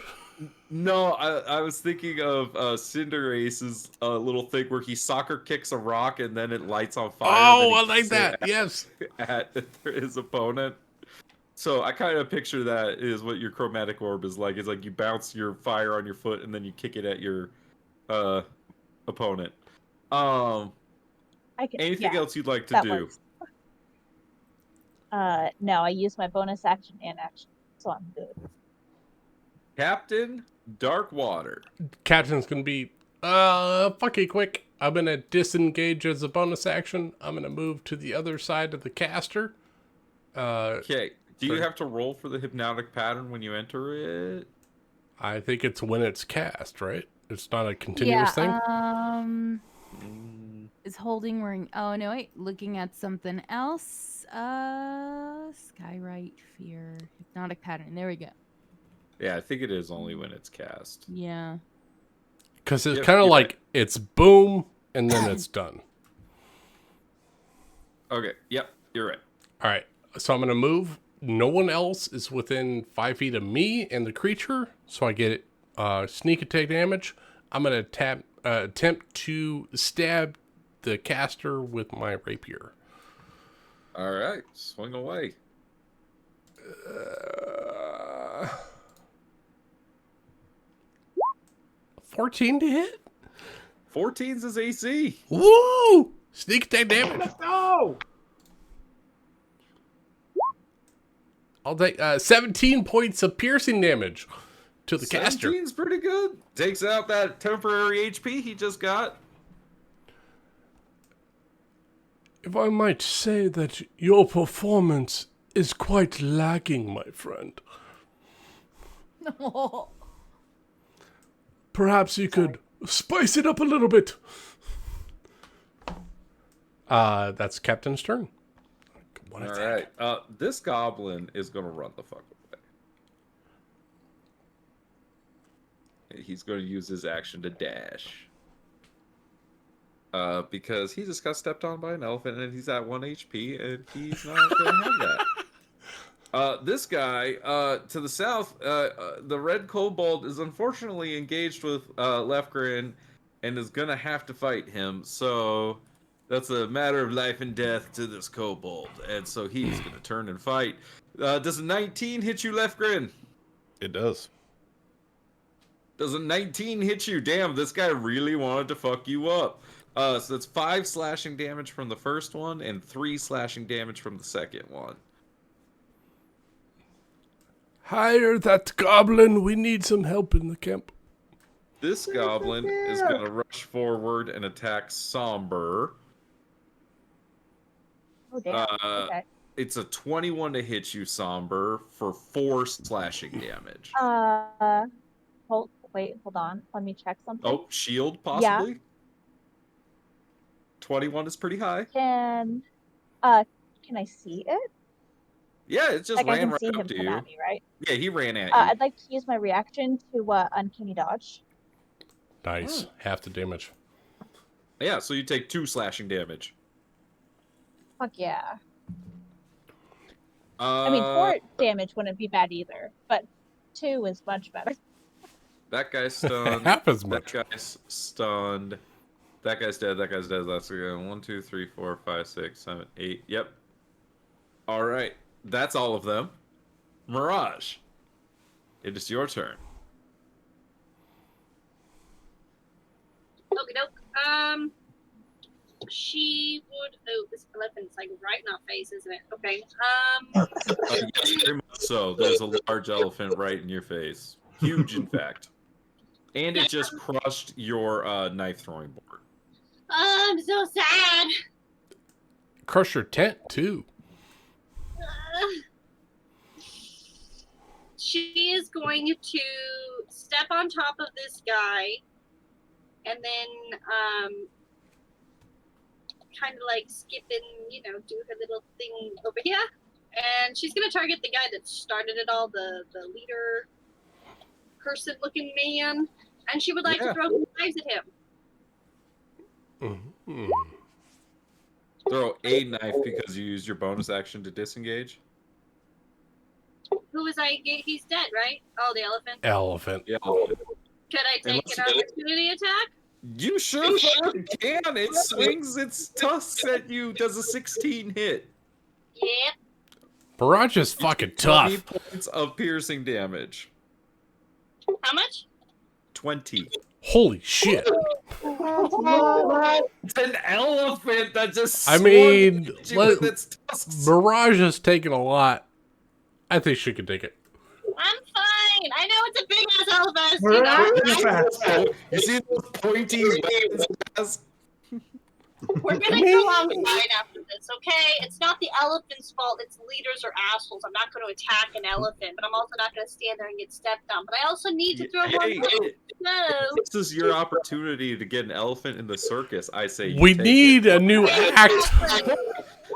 No, I was thinking of Cinderace's little thing where he soccer kicks a rock and then it lights on fire. Oh, I then he like kicks it that. Yes. at his opponent. So I kind of picture that is what your chromatic orb is like. It's like you bounce your fire on your foot and then you kick it at your opponent. Anything else you'd like to do? Works. No, I use my bonus action and action, so I'm good. Captain Darkwater. Captain's gonna be fucking quick. I'm gonna disengage as a bonus action. I'm gonna move to the other side of the caster. Okay. Do you have to roll for the hypnotic pattern when you enter it? I think it's when it's cast, right? It's not a continuous thing. Is holding ring? Oh no, wait. Looking at something else. Skywrite fear hypnotic pattern. There we go. Yeah, I think it is only when it's cast. Yeah. Because it's kind of like it's boom and then it's done. Okay. Yep. You're right. All right. So I'm gonna move. No one else is within 5 feet of me and the creature, so I get sneak attack damage. I'm gonna attempt to stab the caster with my rapier. All right, swing away. 14 to hit. 14's his AC. Woo! Sneak attack damage. Let's go. I'll take 17 points of piercing damage to the caster. 17's pretty good. Takes out that temporary HP he just got. If I might say that your performance is quite lacking, my friend. No. Perhaps you could spice it up a little bit. That's Captain's turn. All right. This goblin is going to run the fuck away. He's going to use his action to dash. Because he just got stepped on by an elephant and he's at 1 HP and he's not going to have that. This guy, to the south, the red kobold is unfortunately engaged with Lefgren and is going to have to fight him. So that's a matter of life and death to this kobold. And so he's going to turn and fight. Does a 19 hit you, Lefgren? It does. Does a 19 hit you? Damn, this guy really wanted to fuck you up. So that's 5 slashing damage from the first one and 3 slashing damage from the second one. Hire that goblin. We need some help in the camp. This goblin is going to rush forward and attack Somber. Oh damn. Okay. It's a 21 to hit you, Somber, for 4 slashing damage. Hold on. Let me check something. Oh, shield, possibly? Yeah. 21 is pretty high. Can I see it? Yeah, it just like ran I can right see up him to come you. at me, right? Yeah, he ran at you. I'd like to use my reaction to uncanny dodge. Nice. Half the damage. Yeah, so you take 2 slashing damage. Fuck yeah. I mean, 4 damage wouldn't be bad either, but 2 is much better. That guy's stunned. Half as much. That guy's stunned. That guy's dead. That guy's dead. That's again 1, 2, 3, 4, 5, 6, 7, 8. Yep. All right. That's all of them. Mirage, it is your turn. Okie doke. She would. Oh, this elephant's like right in our face, isn't it? Okay. Yes, very much so. There's a large elephant right in your face. Huge, in fact. And it just crushed your knife throwing board. I'm so sad. Crush your tent, too. She is going to step on top of this guy and then kind of like skip and, do her little thing over here. And she's going to target the guy that started it all, the leader person looking man. And she would like to throw some knives at him. Mm-hmm. Throw a knife because you used your bonus action to disengage. Who was I? He's dead, right? Oh, the elephant. Elephant. Yeah. Could I take an opportunity attack? You sure fucking can. It swings its tusks at you. Does a 16 hit? Yep. Mirage is fucking 20 tough. points of piercing damage. How much? 20. Holy shit. It's an elephant that just I mean, with its tusks. Mirage has taken a lot. I think she can take it. I'm fine. I know it's a big ass elephant. You see those pointy weapons it has? We're gonna go outside after this, okay? It's not the elephant's fault. Its leaders are assholes. I'm not going to attack an elephant, but I'm also not going to stand there and get stepped on. But I also need to throw one. This is your opportunity to get an elephant in the circus. I say you We take need it. a new act.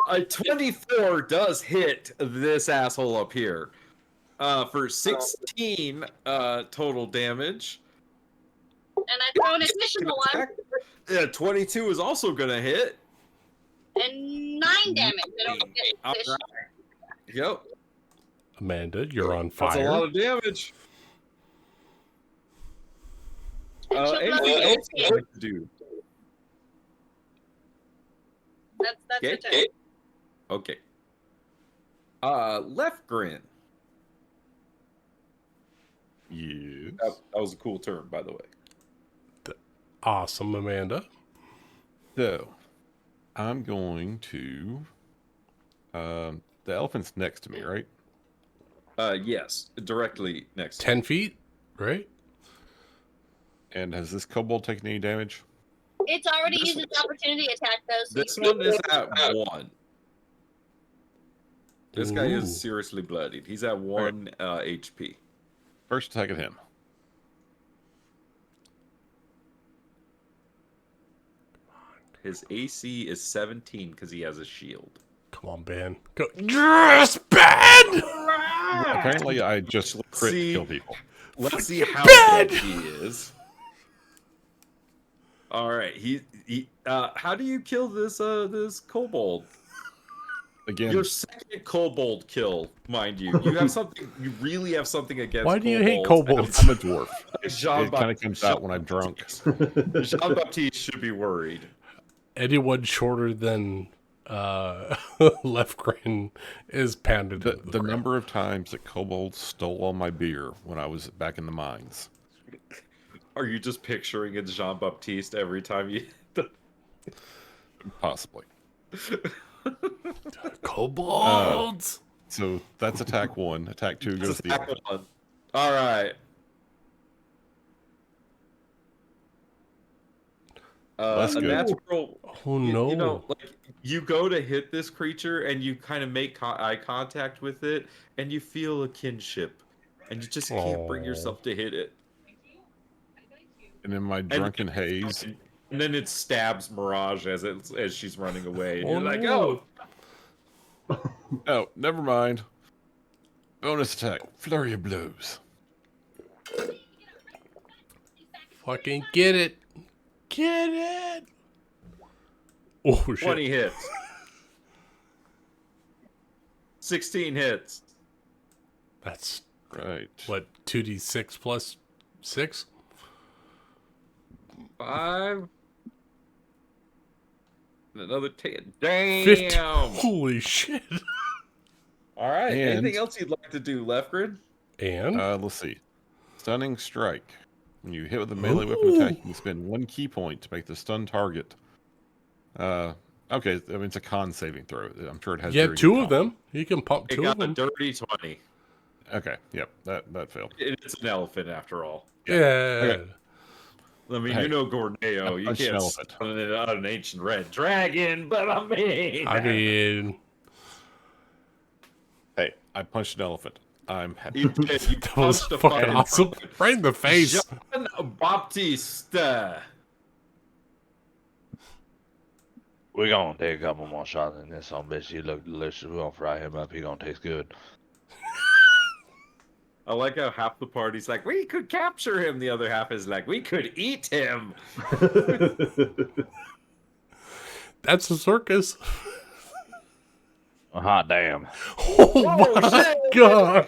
A 24 does hit this asshole up here for 16 total damage. And I throw an additional one. Yeah, 22 is also going to hit. And 9 damage. I don't get additional. Yep. Amanda, you're on fire. That's a lot of damage. Anything else you'd like to do? That's Okay. your turn. Okay. Left grin. Yes. That was a cool turn, by the way. Awesome, Amanda. So, I'm going to. The elephant's next to me, right? Yes, directly next. 10 feet, right? And has this kobold taken any damage? It's already used its opportunity attack, though. So This one is at 1. This guy Ooh. is seriously bloodied. He's at 1 HP. First attack at him. His AC is 17 because he has a shield. Come on, Ben. Go. Yes, Ben! Apparently, I just crit see. kill people. Let's see how Bad! dead he is. All right, he how do you kill this this kobold? Again, Your second kobold kill, mind you. You have something. You really have something against. Why do you hate kobolds. kobolds? I'm a dwarf. Jean It kind of comes out when I'm drunk. Jean Baptiste should be worried. Anyone shorter than Left Grin is pounded. The, into the ground. number of times that kobolds stole all my beer when I was back in the mines. Are you just picturing a Jean Baptiste every time you? Possibly. Kobolds. So that's attack 1. Attack 2 goes the Attack elephant. 1. All right. That's A good. natural. Oh no. You know, like you go to hit this creature and you kind of make eye contact with it, and you feel a kinship, and you just can't bring Aw. yourself to hit it. And in my drunken haze, And then it stabs Mirage as she's running away, and Oh, you're like, no. oh. oh, never mind. Bonus attack, flurry of blows. Fucking get it. Get it. Oh, shit. 20 hits. 16 hits. That's, Right. what, 2d6 plus 6? 5. And another 10. Damn. 50. Holy shit. All right. And- Anything else you'd like to do, Leftgrid? And? Let's see. Stunning strike. When you hit with a melee weapon attack, you can spend 1 key point to make the stun target. Okay, I mean, it's a con saving throw. I'm sure it has. You have very 2 good of them. You can pump It 2 got of them. a dirty 20. Okay, yep, that failed. It's an elephant after all. Yeah. Okay. I mean, Hey, you know Gorneo. You punch an can't elephant. stun it out an ancient red dragon, but I mean... I mean, Hey, I punched an elephant. I'm happy. You did. You that was punched a fucking awesome. Right in the face. Jean Baptiste. We're gonna take a couple more shots in this son bitch. He look delicious. We're gonna fry him up. He gonna taste good. I like how half the party's like, we could capture him. The other half is like, we could eat him. That's a circus. Hot damn. Oh my shit. god.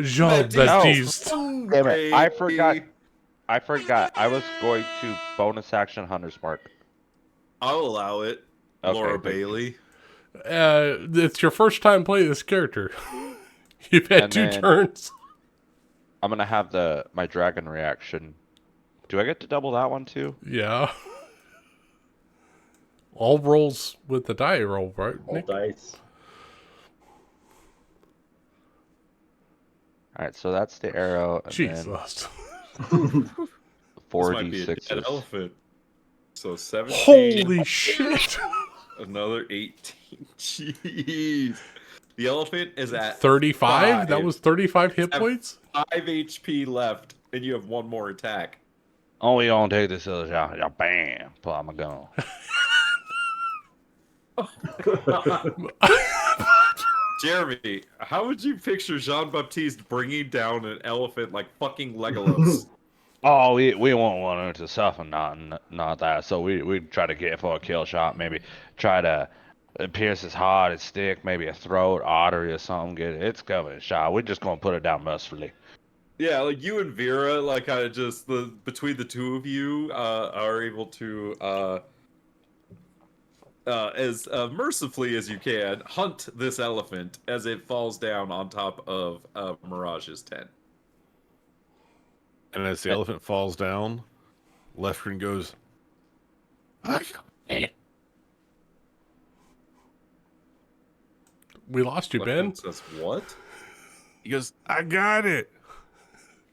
Jean Baptiste. Damn it. I forgot. I was going to bonus action Hunter's Mark. I'll allow it. Okay, Laura thank you. Bailey. It's your first time playing this character. You've had And 2 then- turns. I'm gonna have my dragon reaction. Do I get to double that one too? Yeah. All rolls with the die roll, right? All Nick? dice. Alright, so that's the arrow and then Jesus. 4 This might be a dead d6s. elephant. So 17. Holy shit. Another 18. Jeez. The elephant is at 35? That 5. was 35 hit Have- points? 5 HP left, and you have 1 more attack. Oh, we gonna take this other shot. Yeah, bam. Pull out my gun. Jeremy, how would you picture Jean Baptiste bringing down an elephant like fucking Legolas? Oh, we won't want him to suffer, not that. So we try to get it for a kill shot. Maybe try to pierce his heart, his stick, maybe a throat, artery or something. Get it's covered in shot. We're just gonna put it down mercifully. Yeah, like you and Vera, like kind of just between the two of you are able to as mercifully as you can hunt this elephant as it falls down on top of Mirage's tent. And as the elephant falls down, Lefgren goes, We lost you, Ben. Elephant says, what? he goes, I got it.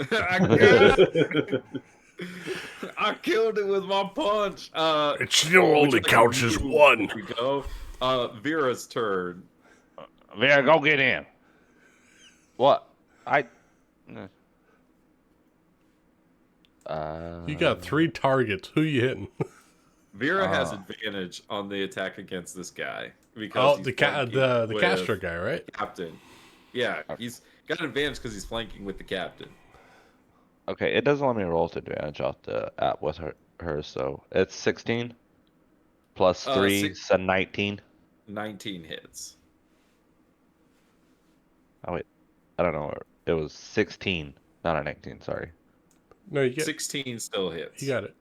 I got it. I killed it with my punch. It still would you only like to counts as move? 1. Here we go. Vera's turn. Vera, go get in. What? You got 3 targets. Who you hitting? Vera has advantage on the attack against this guy because he's flanking the with caster guy, right? Captain. Yeah, he's got an advantage because he's flanking with the captain. Okay, it doesn't let me roll to advantage off the app with her, so it's 16 plus 3, so 19. 19 hits. Oh wait, I don't know. It was 16, not a 19. Sorry. No, you get 16 still hits. You got it.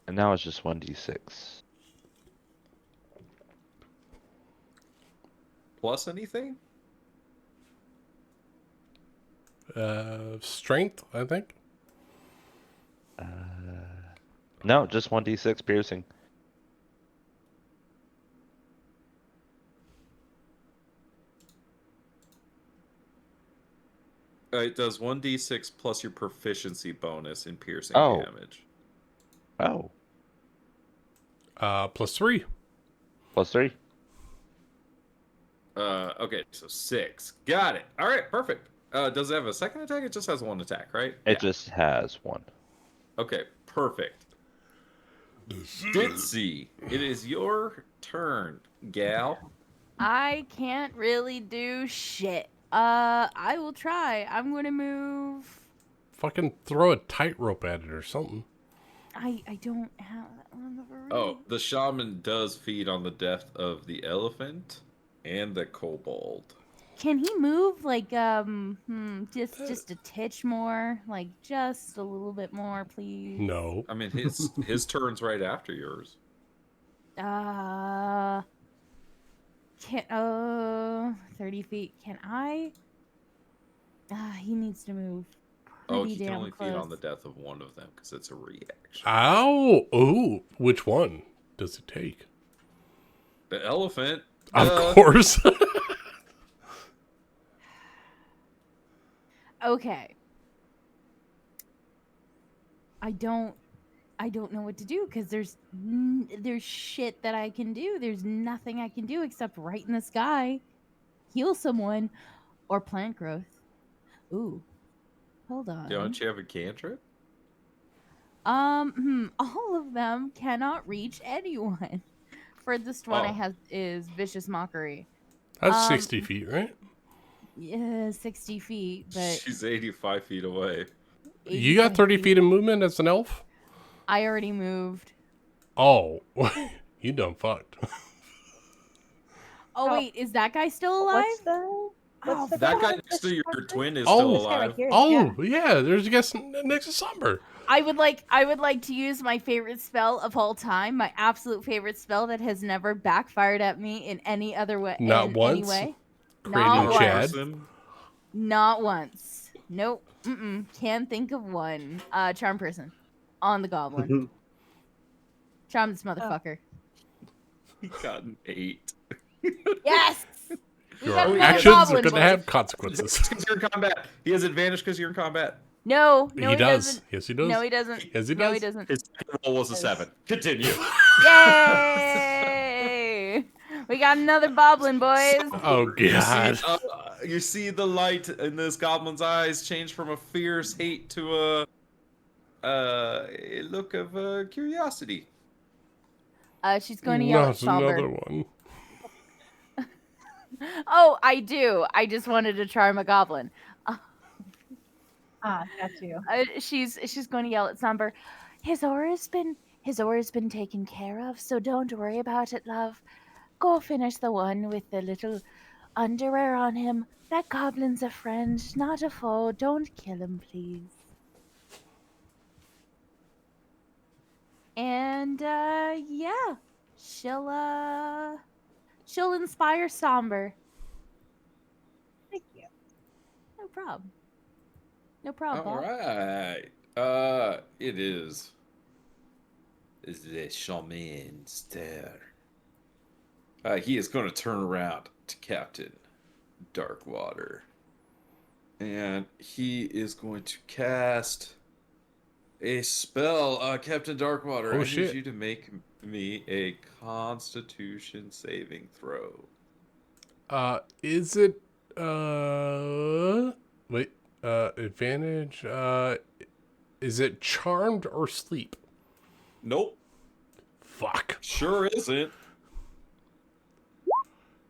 And now it's just 1d6. Plus anything? Strength, I think. No, just 1d6 piercing. It does 1d6 plus your proficiency bonus in piercing Oh. damage. Oh. +3. +3. Okay, so 6. Got it. All right, perfect. Does it have a second attack? It just has one attack, right? It just has one. Okay, perfect. Ditzy, it is your turn, gal. I can't really do shit. I will try. I'm gonna move. Fucking throw a tightrope at it or something. I don't have that one of a Oh, the shaman does feed on the death of the elephant and the kobold. Can he move like just a titch more, like just a little bit more, please? No. I mean, his turn's right after yours. Can 30 feet. Can I? He needs to move pretty Oh, he can damn only close. feed on the death of one of them because it's a reaction. Ow! Ooh, which one does it take? The elephant. Of course. Okay. I don't know what to do because there's shit that I can do. There's nothing I can do except right in the sky, heal someone, or plant growth. Ooh, hold on. Don't you have a cantrip? All of them cannot reach anyone. Furthest one I have is vicious mockery. That's 60 feet, right? Yeah, 60 feet, but She's 85 feet away. You got 30 feet of movement as an elf? I already moved. Oh, you done fucked. Oh wait, is that guy still alive? What's the That guy fuck? next to your twin is Oh. still This guy right alive. here. Oh, yeah, there's a guy next to Somber. I would like to use my favorite spell of all time, my absolute favorite spell that has never backfired at me in any other way. Not in once? Any way. Creating Not Chad? once. Not once. Nope. Can't think of one. Charm person. On the goblin. Charm this motherfucker. He got an 8. Yes! We Your got another actions are goblin, going to boys. have consequences. Because you're in combat. He has advantage because you're in combat. No, He he does. doesn't. Yes, he does. No, he doesn't. Yes, he No, he does. doesn't. His second roll was a 7. Continue. Yay! We got another boblin, boys. Oh, God. You see the light in this goblin's eyes change from a fierce hate to a look of curiosity. She's going to yell at Not Somber. another one. Oh, I do. I just wanted to charm a goblin. Got you. She's going to yell at Somber. His aura's been taken care of, so don't worry about it, love. Go finish the one with the little underwear on him. That goblin's a friend, not a foe. Don't kill him, please. And yeah, she'll inspire Somber. Thank you. No problem. No problem. All Bob. right. It is the shaman's turn. He is going to turn around to Captain Darkwater. And he is going to cast a spell. Captain Darkwater, Oh, I shit. need you to make me a Constitution saving throw. Is it, wait, advantage, is it charmed or sleep? Nope. Fuck. Sure isn't.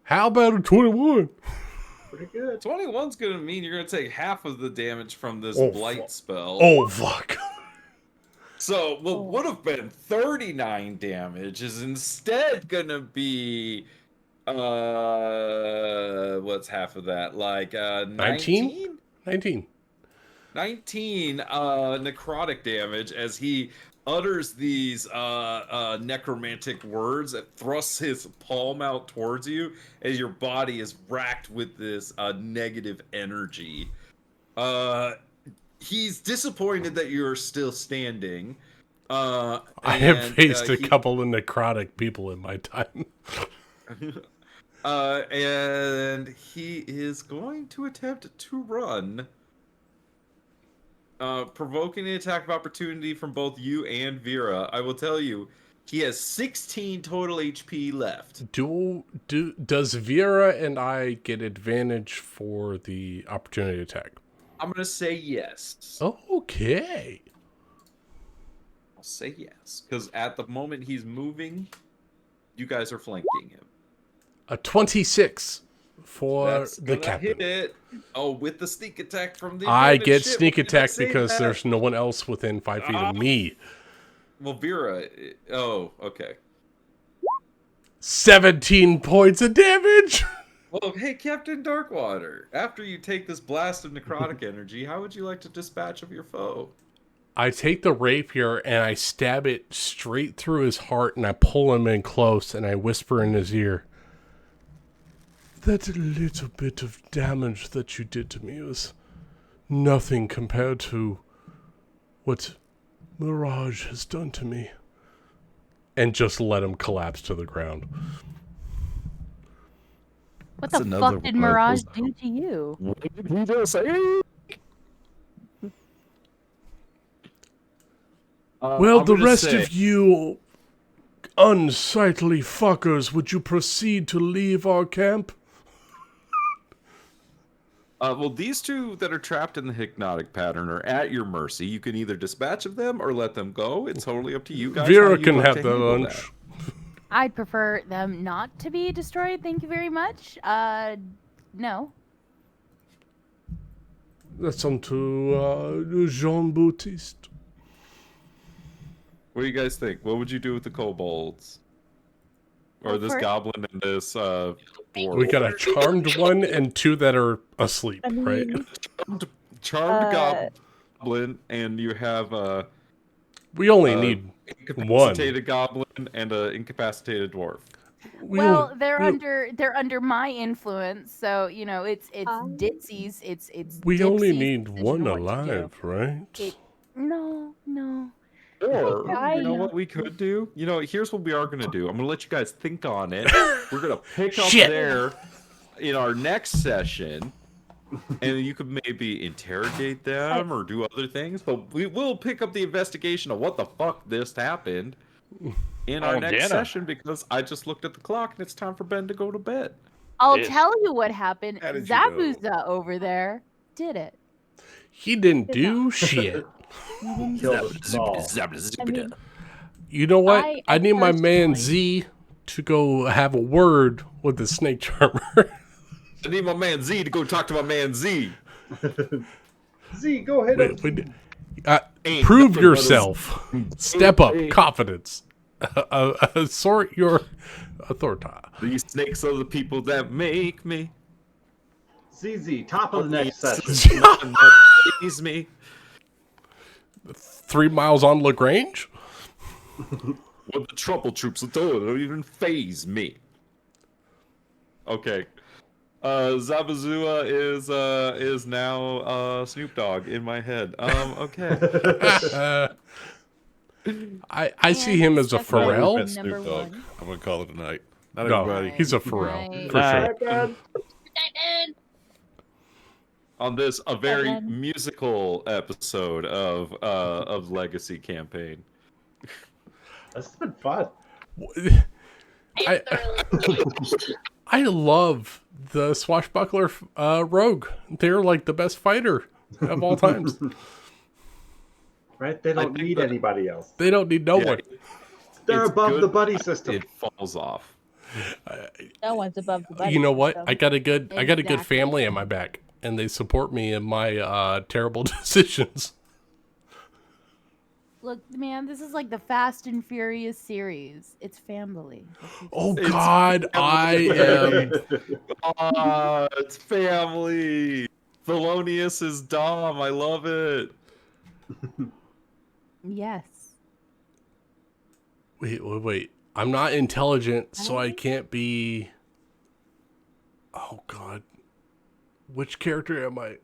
How about a 21? Pretty good. 21's going to mean you're going to take half of the damage from this Oh, blight spell. Oh, fuck. So what would have been 39 damage is instead going to be what's half of that? Like 19? 19. 19 necrotic damage as he utters these necromantic words that thrusts his palm out towards you as your body is racked with this negative energy. He's disappointed that you're still standing, I have and, faced a he- couple of necrotic people in my time. and he is going to attempt to run, provoking an attack of opportunity from both you and Vera. I will tell you, he has 16 total HP left. Does Vera and I get advantage for the opportunity attack? I'm gonna say yes. Okay. I'll say yes, because at the moment he's moving, you guys are flanking him. A 26 for That's the gonna captain. hit it. Oh, with the sneak attack from the I advantage. get Shit, sneak why did I attack say because that? there's no one else within 5 feet of me. Well, Vera. Oh, okay. 17 points of damage. Well, hey, Captain Darkwater. After you take this blast of necrotic energy, how would you like to dispatch of your foe? I take the rapier and I stab it straight through his heart and I pull him in close and I whisper in his ear, "That little bit of damage that you did to me was nothing compared to what Mirage has done to me." And just let him collapse to the ground. What That's the another fuck did one of Mirage those- do to you? What did he just say? Well, I'm the gonna rest say- of you unsightly fuckers, would you proceed to leave our camp? Well, these two that are trapped in the hypnotic pattern are at your mercy. You can either dispatch of them or let them go. It's totally up to you guys. Vera how you'd can like have to the handle lunch. that. I'd prefer them not to be destroyed. Thank you very much. No. That's on to Jean Baptiste. What do you guys think? What would you do with the kobolds? Or Well, this first- goblin and this dwarf? We got a charmed one and two that are asleep, I mean, right? Charmed goblin, and you have a We only need one. incapacitated goblin and a incapacitated dwarf. Well, they're under my influence, so you know it's ditzies. It's We only Dipsy's need decision one what to do. alive, right? No. Or, I- you know what we could do? You know, here's what we are going to do. I'm going to let you guys think on it. We're going to pick up Shit. there in our next session, and you could maybe interrogate them or do other things, but we will pick up the investigation of what the fuck this happened in our Oh, next Dana. session, because I just looked at the clock and it's time for Ben to go to bed. I'll Yes. tell you what happened. How did you know? Zabuza over there did it. He didn't do shit. Killed us all. I mean, You know what? I I need my man personally- Z to go have a word with the snake charmer. I need my man Z to go talk to my man Z. Z, go ahead. Ain't Prove nothing but a- yourself. Step up. Hey. Confidence. Assort your authority. These snakes are the people that make me. ZZ, top of the next session. Nothing that please me. 3 miles on Lagrange? When the trouble troops are doing, it don't even phase me. Okay. Zabazua is now Snoop Dogg in my head. Okay. I see him as a Step right Pharrell. in. Snoop Number Dogg. one. I'm gonna call it a night. Not No, everybody. he's a Pharrell. Right. For Night. sure. On this a very Seven. musical episode of Legacy Campaign. This has been fun. I- I love the swashbuckler rogue. They're like the best fighter of all times. Right? They don't think need that- anybody else. They don't need no Yeah, one. They're it's above good, the buddy system. It falls off. no one's above the buddy. You know what? system. I got a good Exactly. family in my back, and they support me in my terrible decisions. Look, man, this is like the Fast and Furious series. It's family. Oh It's God, I am. It's family. Thelonious is Dom. I love it. Yes. Wait. I'm not intelligent, so I can't be. Oh God, which character am I?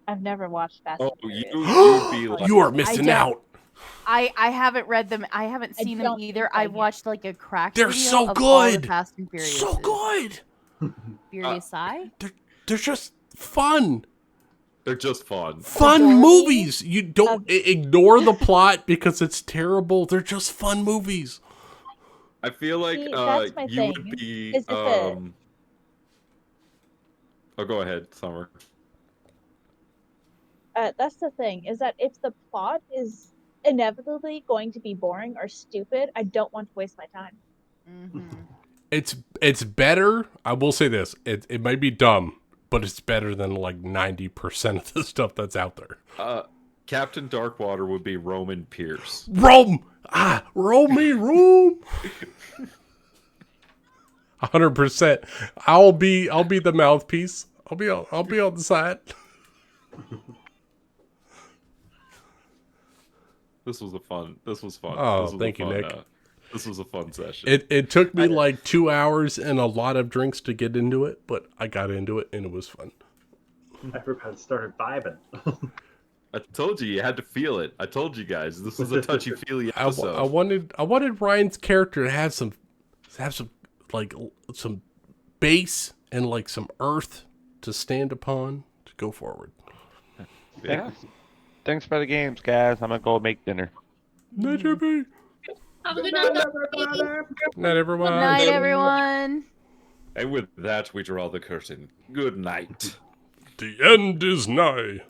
I've never watched Fast Oh, and Furious. you'd be like, You are missing don't- out. I haven't read them. I haven't I seen them don't either. think I I've watched like a crack They're video so of all the good. Fast and Furious. So good. Furious Eye? They're just fun. They're just fun. Fun Adore Me? movies. You don't ignore the plot because it's terrible. They're just fun movies. I feel like See, that's my you would thing, be. is if Oh, go ahead, Summer. that's the thing, is that if the plot is inevitably going to be boring or stupid, I don't want to waste my time. Mm-hmm. It's better. I will say this. It might be dumb, but it's better than like 90% of the stuff that's out there. Captain Darkwater would be Roman Pierce. Rome! Roll me, Rome! 100%. I'll be the mouthpiece. I'll be on the side. This was fun. Oh, This was thank you, Nick. This was a fun session. It took me like 2 hours and a lot of drinks to get into it, but I got into it and it was fun. Everybody started vibing. I told you had to feel it. I told you guys this was a touchy-feely I episode. wanted Ryan's character to have some base and like some earth to stand upon to go forward. Yeah. Thanks for the games, guys. I'm gonna go make dinner. Night, JP. Have a good night. Night, everyone. Good night, everyone. And with that, we draw the curtain. Good night. The end is nigh.